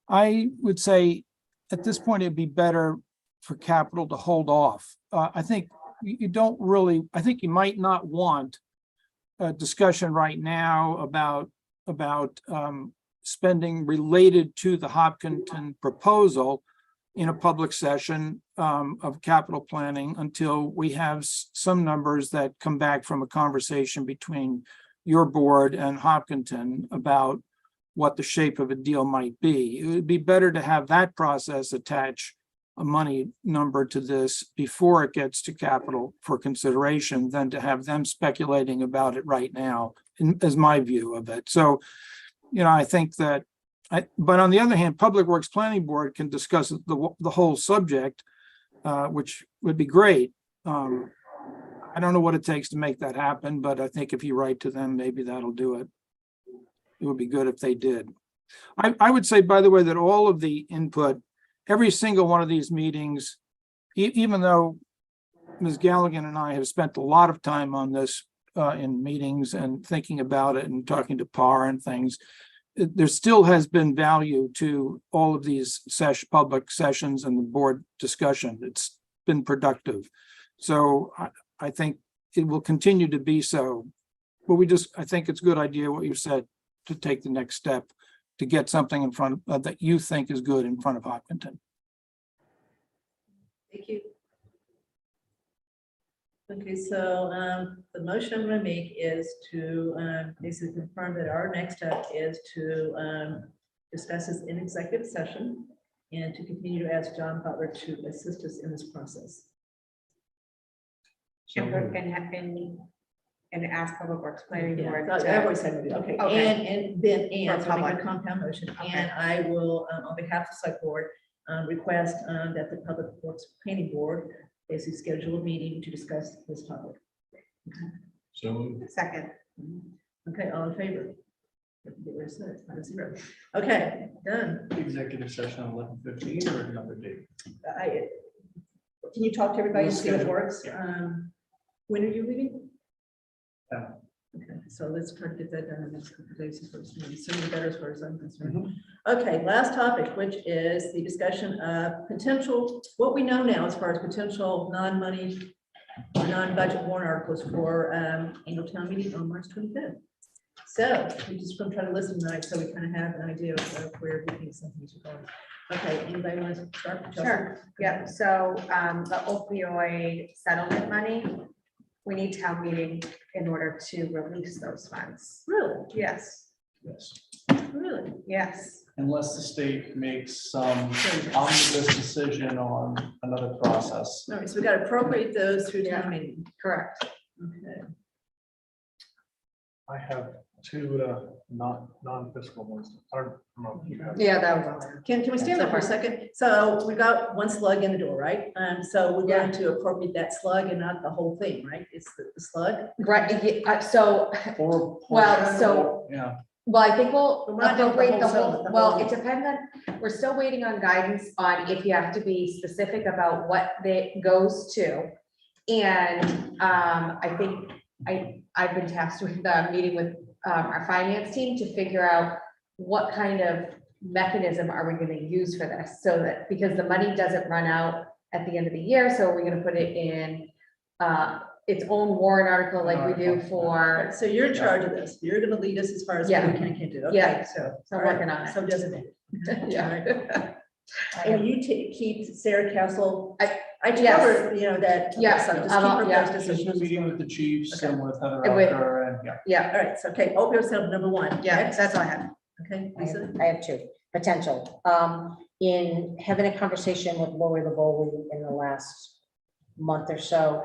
I would say at this point it'd be better for capital to hold off. I think you don't really, I think you might not want a discussion right now about spending related to the Hopkinton proposal in a public session of capital planning until we have some numbers that come back from a conversation between your board and Hopkinton about what the shape of a deal might be. It would be better to have that process attach a money number to this before it gets to capital for consideration than to have them speculating about it right now, is my view of it. So, I think that, but on the other hand, Public Works Planning Board can discuss the whole subject, which would be great. I don't know what it takes to make that happen, but I think if you write to them, maybe that'll do it. It would be good if they did. I would say, by the way, that all of the input, every single one of these meetings, even though Ms. Galligan and I have spent a lot of time on this in meetings and thinking about it and talking to PAR and things, there still has been value to all of these public sessions and the board discussion. It's been productive. So I think it will continue to be so. But I think it's a good idea what you said, to take the next step, to get something in front of, that you think is good in front of Hopkinton. Thank you. Okay, so the motion I'm going to make is to basically confirm that our next step is to discuss this in executive session and to continue to ask John Butler to assist us in this process. And ask Public Works Planning Yeah, Board. I always said, okay, Okay. and then, and For so make a public. compound motion, Okay. and I will, on behalf of the select board, request that the Public Works Planning Board basically schedule a meeting to discuss this topic. So Second. Okay, all in favor? Get rid of it, 5-0. Okay, done. Executive session on 11:15 or another date? Can you talk to everybody and We'll see what schedule- works? When are you leaving? Yeah. Okay, so let's try to get that done in the next couple of days. Sooner the better as far as I'm concerned. Mm-hmm. Okay, last topic, which is the discussion of potential, what we know now as far as potential non-money, non-budget warrant articles for annual town meeting on March 25th. So we just going to try to listen tonight so we kind of have an idea of where we think some things are going. Okay, anybody want to start? Chelsea? Sure. Yeah, so the opioid settlement money, we need town meeting in order to release those funds. Really? Yes, Yes. Really? yes. Unless the state makes some omnibus decision on another process. All right, so we got to appropriate those through Yeah. town meeting. Correct. Okay. I have two non-fiscal ones. I don't know if you have. Yeah, that was on there. Can we stand up for a second? So we got one slug in the door, right? So we're going to appropriate that slug and not the whole thing, right? It's the slug. Right, yeah, so, Or. Well, so- Yeah. well, I think we'll We're not doing the appropriate whole the whole, settlement, the well, whole- it depends on, we're still waiting on guidance on if you have to be specific about what it goes to. And I think I've been tasked with meeting with our finance team to figure out what kind of mechanism are we gonna use for this, so that, because the money doesn't run out at the end of the year, so we're gonna put it in its own warrant article like we do for, So you're in charge of this. You're going to lead us as far as what Yeah. we can and can't do. Okay, Yeah. so. So I'm all right, working on it. So designated. yeah. And you keep Sarah Castle. I told Yes. her, you know, that. Yes, So just I'm keep up, her yeah. posted so Just she been knows meeting what's with the chiefs and with Heather And with- Alker and, yeah. Yeah, going on. All right, so, okay, opioid settlement number one. yeah, Next. that's all I have. Okay, Lisa. I have two, potential. In having a conversation with Lori Lavoli in the last month or so,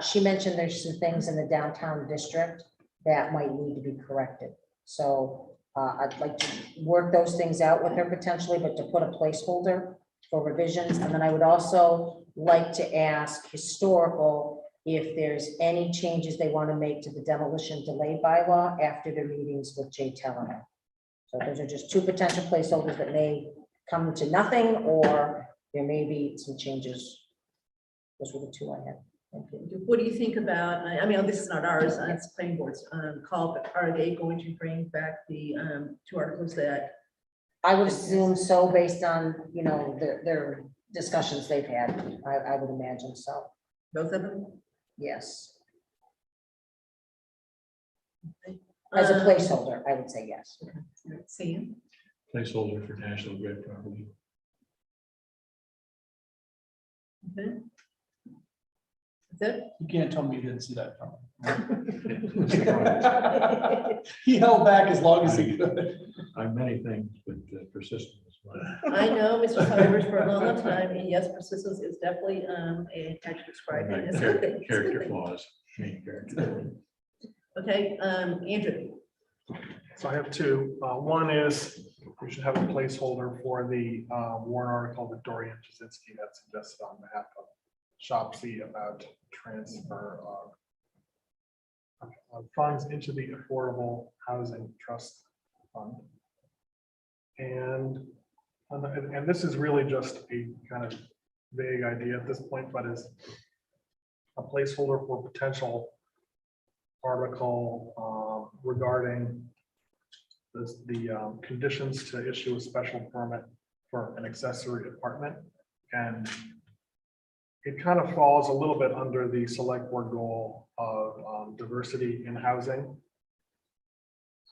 she mentioned there's some things in the downtown district that might need to be corrected. So I'd like to work those things out with her potentially, but to put a placeholder for revisions. And then I would also like to ask historical if there's any changes they want to make to the demolition delay bylaw after their meetings with Jay Telenet. So those are just two potential placeholders that may come to nothing, or there may be some changes. Those were the two I had. Thank you. What do you think about, I mean, this is not ours, it's planning board's call, but are they going to bring back the two articles that? I would assume so, based on, you know, their discussions they've had. I would imagine so. Both of them? Yes. As a Um, placeholder, I would say yes. See, placeholder for National Grid property. okay. That's it? You can't tell me you didn't see that coming. He held back as long as he could. I'm many things, but persistence is one. I know Mr. Cybers for a long, long time, and yes, persistence is definitely a catch described. Right, It's a good thing. It's a good Character thing. flaws. Main character. Okay, Andrew. So I have two. One is we should have a placeholder for the warrant article that Dorian Jasinski had suggested on behalf of Shopsy about transfer of funds into the Affordable Housing Trust Fund. And this is really just a kind of vague idea at this point, but is a placeholder for potential article regarding the conditions to issue a special permit for an accessory apartment. And it kind of falls a little bit under the select board goal of diversity in housing.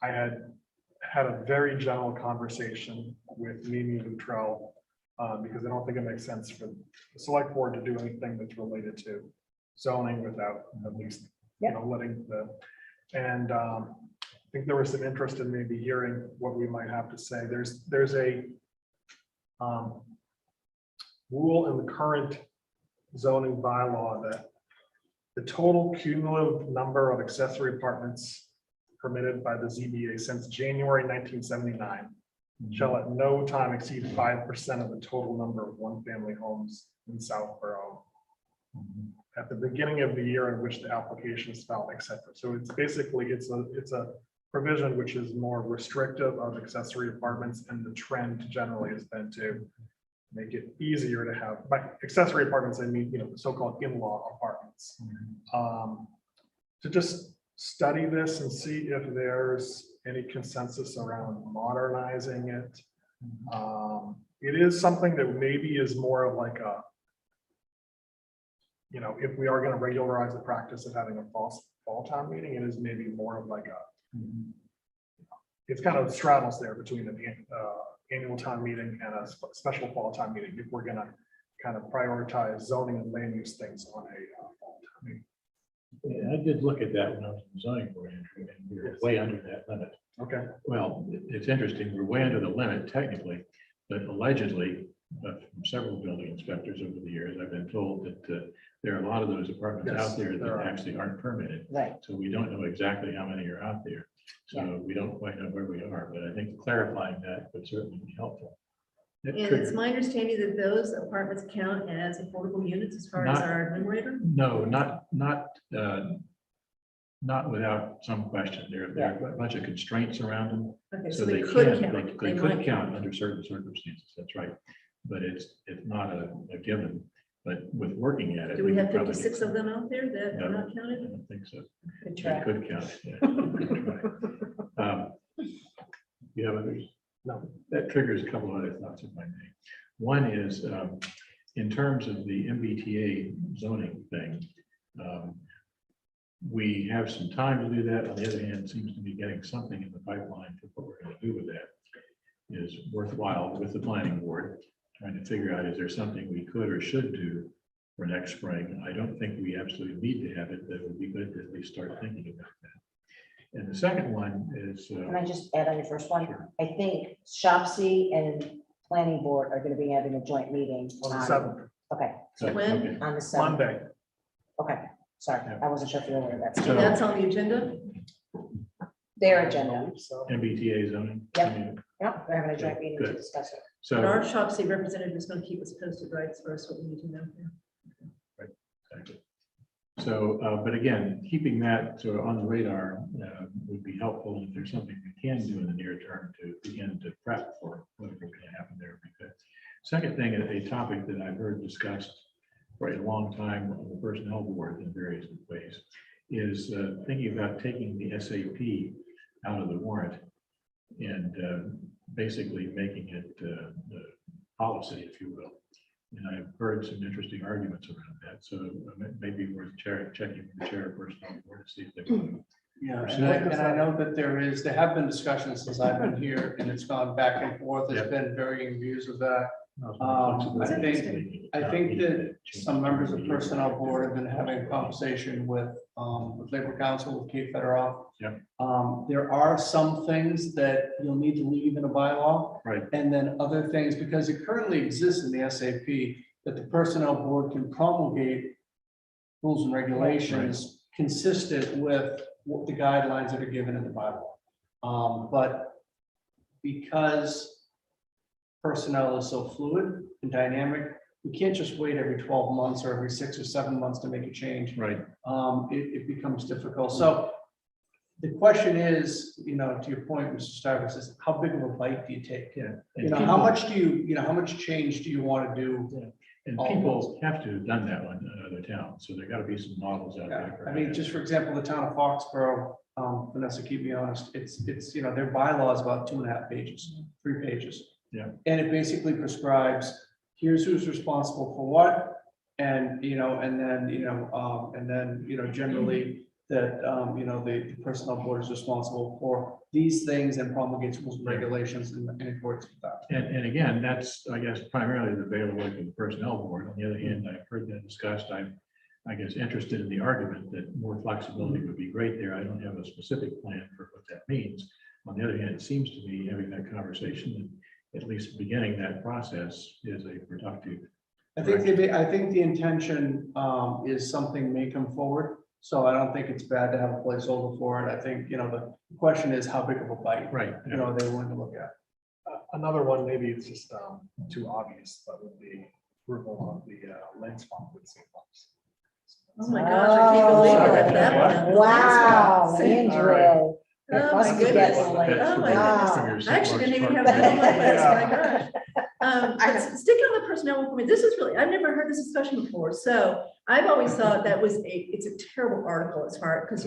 I had a very general conversation with Mimi Luttrell, because I don't think it makes sense for the select board to do anything that's related to zoning without at least, letting the, and I think there was some interest in maybe hearing what we might have to say. There's a rule in the current zoning bylaw that the total cumulative number of accessory apartments permitted by the ZBA since January 1979 shall at no time exceed 5% of the total number of one-family homes in Southborough at the beginning of the year in which the application is filed, etc. So it's basically, it's a provision which is more restrictive of accessory apartments, and the trend generally has been to make it easier to have, by accessory apartments, I mean, the so-called in-law apartments. To just study this and see if there's any consensus around modernizing it. It is something that maybe is more of like a, if we are going to regularize the practice of having a fall town meeting, it is maybe more of like a, it's kind of straddles there between the annual town meeting and a special fall town meeting, if we're going to kind of prioritize zoning and land use things on a fall town meeting. Yeah, I did look at that when I was in zoning board, Andrew, and we were way under that limit. Okay. Well, it's interesting, we're way under the limit technically, but allegedly, from several building inspectors over the years, I've been told that there are a lot of those apartments out there that actually aren't permitted. Right. So we don't know exactly how many are out there. So we don't quite know where we are, but I think clarifying that would certainly be helpful. And it's my understanding that those apartments count as affordable units as far as our numerator? No, not without some question. There are a bunch of constraints around them. Okay, So they they could can, count. they could count under certain circumstances, that's right. But it's not a given, but with working at it. Do we have could probably 56 get of them out there that No, are not counted? I don't think so. Good They try. could count. Yeah. You have others? No. That triggers a couple of other thoughts, if I may. One is in terms of the MBTA zoning thing. We have some time to do that. On the other hand, it seems to be getting something in the pipeline for what we're going to do with that is worthwhile with the planning board, trying to figure out, is there something we could or should do for next spring? I don't think we absolutely need to have it, but it would be good to at least start thinking about that. And the second one is. Can I just add on your first one? Sure. I think SHOPC and planning board are going to be having a joint meeting On the 7th. Okay. So, When? okay. On the 7th. Monday. Okay, sorry, I wasn't sure if you were aware of that. So- That's on the agenda? Their agenda. MBTA zoning. Yep. Yep, they're having a joint meeting to Good. discuss it. But our So, SHOPC representative is going to keep us posted, right, as far as what we need to know. exactly. So, but again, keeping that sort of on the radar would be helpful. And if there's something we can do in the near term to begin to prep for whatever's going to happen there, would be good. Second thing, a topic that I've heard discussed for a long time on the personnel board in various ways is thinking about taking the SAP out of the warrant and basically making it the policy, if you will. And I've heard some interesting arguments around that. So maybe worth checking with the chair of personnel board to see if they want to. Yeah, and I know that there have been discussions since I've been here, and it's gone back and forth. There's been varying views of that. I think that some members of personnel board have been having a conversation with Labor Council, with Kate Federoff. Yeah. There are some things that you'll need to leave in a bylaw. Right. And then other things, because it currently exists in the SAP, that the personnel board can promulgate rules and regulations consistent with what the guidelines that are given in the bylaw. But because personnel is so fluid and dynamic, we can't just wait every 12 months or every 6 or 7 months to make a change. Right. It becomes difficult. So the question is, to your point, Mr. Starbucks, is how big of a bite do you take? Yeah. How much do you, how much change do you want to do? Yeah. And people have to have done that one in other towns. So there got to be some models out there. I mean, just for example, the town of Foxborough, Vanessa, keep me honest, it's their bylaw is about 2.5 pages, 3 pages. Yeah. And it basically prescribes, here's who's responsible for what, And, generally that, the personnel board is responsible for these things and promulgates rules and regulations in accordance with that. And again, that's, I guess, primarily the bailiwick of the personnel board. On the other hand, I've heard that discussed. I'm, I guess, interested in the argument that more flexibility would be great there. I don't have a specific plan for what that means. On the other hand, it seems to me having that conversation and at least beginning that process is a productive. I think the intention is something may come forward, so I don't think it's bad to have a placeholder for it. I think, the question is how big of a bite, Right. are they willing to look at? Another one, maybe it's just too obvious, but would be approval of the lens fund with St. Mark's. Oh my gosh, I can't believe I left that one. Wow, Same. Andrew. It Oh must my be goodness. getting late. Oh my Wow. goodness. I actually didn't even have that on my list, my gosh. Sticking on the personnel report, this is really, I've never heard this discussion before, so I've always thought that it's a terrible article as far, because,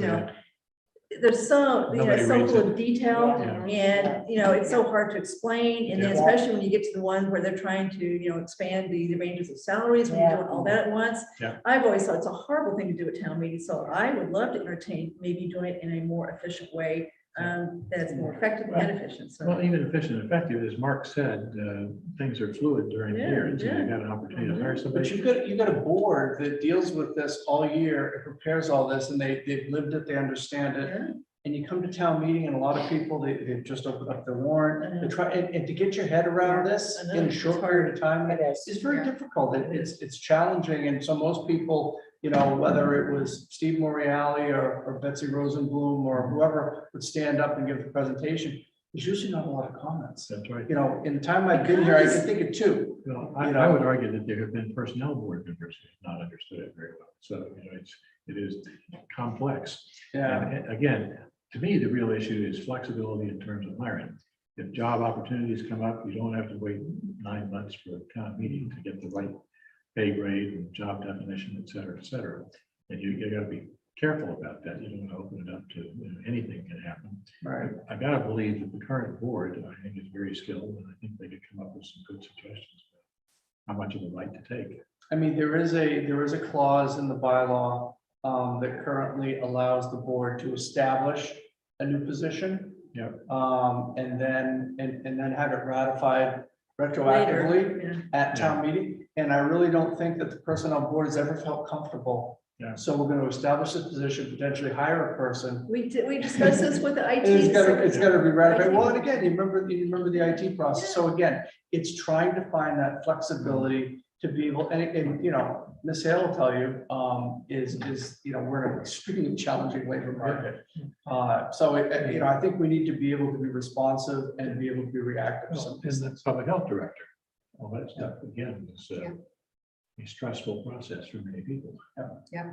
there's so, Nobody so reads full it. of detail, Yeah. and, it's so hard to explain, and then Yeah. especially when you get to the one where they're trying to, expand the ranges of salaries, when you're doing all that at once. Yeah. I've always thought it's a horrible thing to do at town meeting, so I would love to entertain maybe doing it in a more efficient way, that's more effective and efficient, so. Well, even efficient and effective, as Mark said, things are fluid during the year, and so Yeah. you've got an opportunity to hire But somebody. you got a board that deals with this all year, it prepares all this, and they've lived it, they understand it. Yeah. And you come to town meeting and a lot of people, they've just opened up their warrant, they try, and to get your head around this I know, in a it's short hard. period of time, It is. it's very difficult. It's challenging, and so most people, whether it was Steve Morreale or Betsy Rosenblum or whoever would stand up and give the presentation, there's usually not a lot of comments. That's right. In the time I've been here, I can think of two. I would argue that there have been personnel board members who have not understood it very well. So, it is complex. Yeah. And again, to me, the real issue is flexibility in terms of hiring. If job opportunities come up, you don't have to wait 9 months for a town meeting to get the right pay grade and job definition, et cetera, et cetera. And you gotta be careful about that. You don't want to open it up to, anything can happen. Right. I gotta believe that the current board, I think, is very skilled, and I think they could come up with some good suggestions about how much of the right to take. I mean, there is a clause in the bylaw that currently allows the board to establish a new position. Yeah. And then have it ratified retroactively Later, at town meeting. And I really don't think that the personnel board has ever felt comfortable. Yeah. So we're going to establish this position, potentially hire a person. We discussed this with the IT. And it's got to be ratified. IT. Well, and again, you remember the IT process. So again, it's trying to find that flexibility to be able, and Ms. Hale will tell you, we're in an extremely challenging labor market. So I think we need to be able to be responsive and be able to be reactive. Well, and the public health director, all that stuff, again, is a stressful process for many people. Yeah.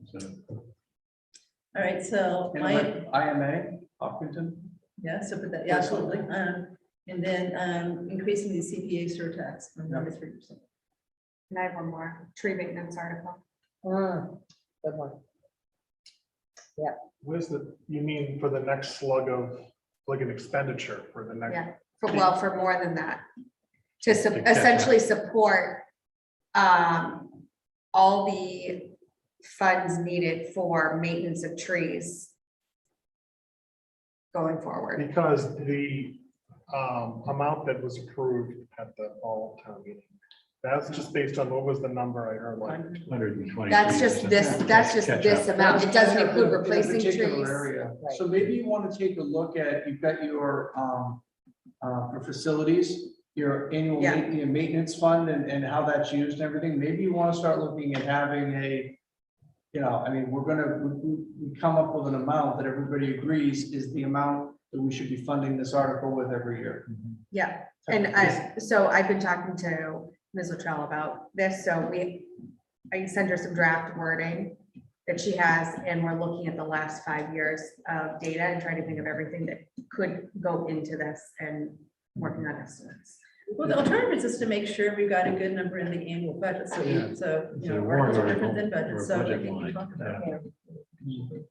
So, All right, so And IMA, Hopkinton. yeah, so put that, yeah, absolutely. And then increasing the CPA surtax from 1 to 3%. And I have one more tree maintenance article. Good one. Yeah. What is you mean for the next slug of, like an expenditure for the next? Yeah, for more than that. To catch up. essentially support all the funds needed for maintenance of trees going forward. Because the amount that was approved at the fall town meeting, that's just based on, what was the number I heard, like? 120. That's just this amount. It doesn't include In a replacing particular trees. area. So maybe you want to take a look at, you've got your for facilities, your annual Yeah. maintenance fund and how that's used and everything. Maybe you want to start looking at having we come up with an amount that everybody agrees is the amount that we should be funding this article with every year. Yeah, and so I've been talking to Ms. Luttrell about this, so I sent her some draft wording that she has, and we're looking at the last 5 years of data and trying to think of everything that could go into this and working on estimates. Well, the alternative is just to make sure we've got a good number in the annual budget, so, Yeah. so, It's a articles are warrant different than article or budgets, a so I budget think we line. talk about it.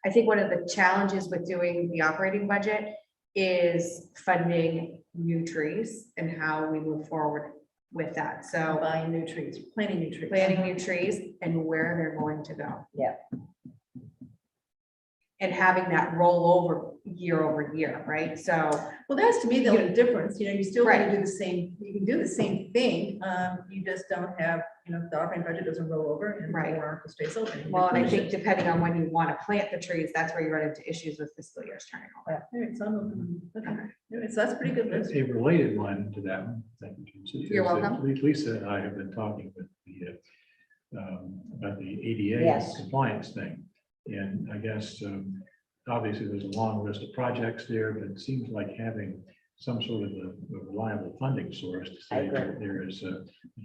I think one of the challenges with doing the operating budget is funding new trees and how we move forward with that. So Buying new trees, planting new trees. planting new trees and where they're going to go. Yeah. And having that roll over year over year, right? So, Well, that's to me the only difference, you know, you still want Right. to do the same, you can do the same thing, you just don't have, you know, the operating budget doesn't roll over and the Right. warrant article stays open. well, and I Finish think it. depending on when you want to plant the trees, that's where you run into issues with fiscal years turning over. All right, so okay. All right, so that's a pretty good list. A related one to that, one, thank you, Jason, You're is that welcome. Lisa and I have been talking with about the ADA Yes. compliance thing. And I guess, obviously, there's a long list of projects there, but it seems like having some sort of a reliable funding source to I say agree. that there is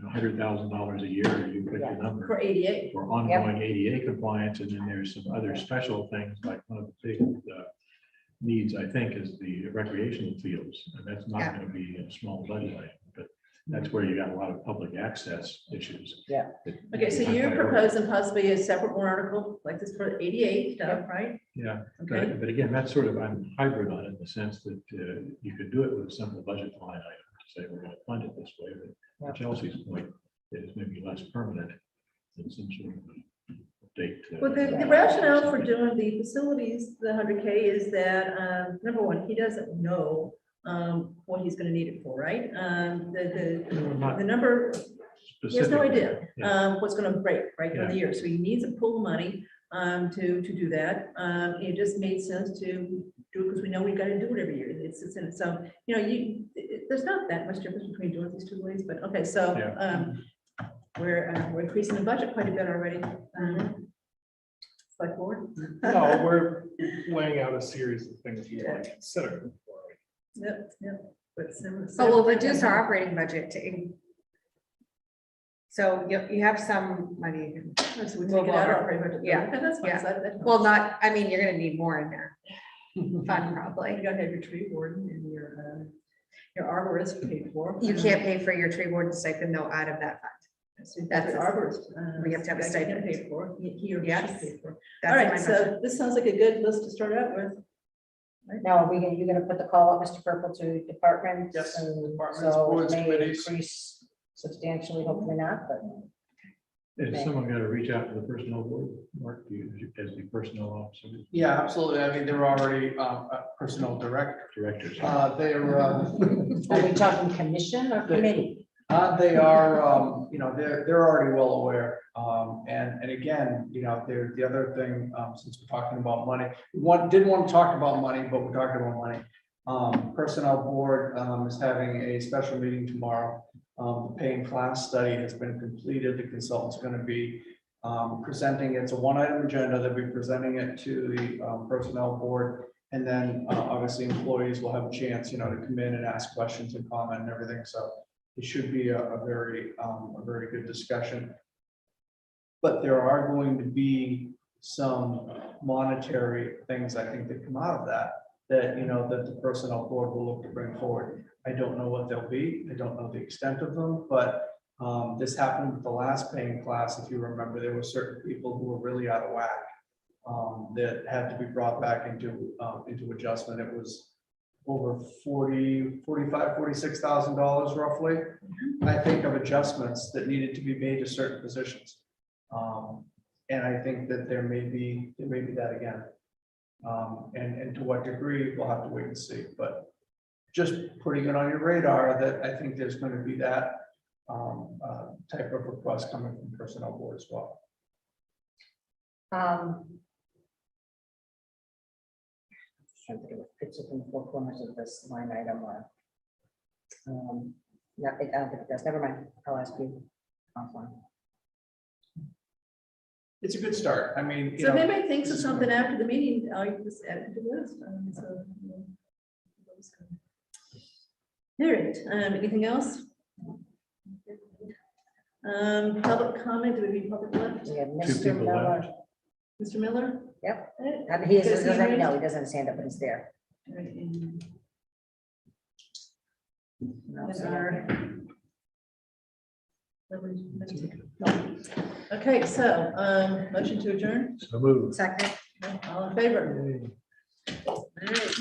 $100,000 a year, you pick the number. For ADA. For ongoing ADA compliance, and then there's some other special things, like one of the big needs, I think, is the recreational fields, and that's not Yeah. going to be a small budget item, but that's where you got a lot of public access issues. Yeah. Okay, so you're proposing possibly a separate warrant article like this for ADA stuff, right? Yeah, Okay. but again, that's sort of, I'm hybrid on it in the sense that you could do it with a simple budget line item to say we're going to fund it this way, but to Chelsea's point, it is maybe less permanent than some sort of update. Well, the rationale for doing the facilities, the 100K, is that, number one, he doesn't know what he's gonna need it for, right? The number, he has no idea what's gonna break, right, during the year, so he needs a pool of money to do that. It just made sense to do it because we know we gotta do it every year. It's in it. So, you know, there's not that much difference between doing these two ways, but okay, so we're increasing the budget quite a bit already. Select board? No, we're laying out a series of things we want to consider. Yep, yep. But But we'll reduce our operating budget to. So you have some money. So we take it out of operating budget. Yeah, Okay, that's fine. yeah. So that Well, helps. not, I mean, you're gonna need more in there. Fun, probably. You gotta have your tree warden and your arborist paid for. You can't pay for your tree warden stipend though out of that fund. That's the arborist. We have to have a guy stipend. Paid for, he or she Yes. paid for. That's All in right, my so budget. this sounds like a good list to start out with. Now, are we gonna, you're gonna put the call up, Mr. Purple, to departments? Yes, and departments, so it boards, may committees. Increase substantially, hopefully not, but. Is someone going to reach out to the personnel board, Mark, as the personnel officer? Yeah, absolutely. I mean, they're already personnel Directors. They're, Are we talking commission or committee? they are, you know, they're already well aware. And again, you know, the other thing, since we're talking about money, didn't want to talk about money, but we're talking about money. Personnel board is having a special meeting tomorrow. The pay and class study has been completed. The consultant's going to be presenting. It's a one-item agenda. They'll be presenting it to the personnel board. And then obviously employees will have a chance, you know, to come in and ask questions and comment and everything. So it should be a very good discussion. But there are going to be some monetary things, I think, that come out of that, you know, that the personnel board will look to bring forward. I don't know what they'll be. I don't know the extent of them, but this happened with the last paying class. If you remember, there were certain people who were really out of whack that had to be brought back into adjustment. It was over $46,000 roughly, I think, of adjustments that needed to be made to certain positions. And I think that there may be that again. And to what degree, we'll have to wait and see, but just putting it on your radar that I think there's going to be that type of request coming from personnel board as well. Trying to think of fits within the four corners of this line item or. No, I don't think it does. Never mind. I'll ask you offline. It's a good start. I mean, you So if know, anybody thinks of something after the meeting, I'll just add it to the list. All right, anything else? Public comment, do we need public left? We have Two Mr. people Miller. left. Mr. Miller? Yep. Eh, He does doesn't, raise- no, he doesn't have his hand up, but he's there. All right, and No, then so- our- Okay, so, motion to adjourn, So move. Second. all in favor? All right.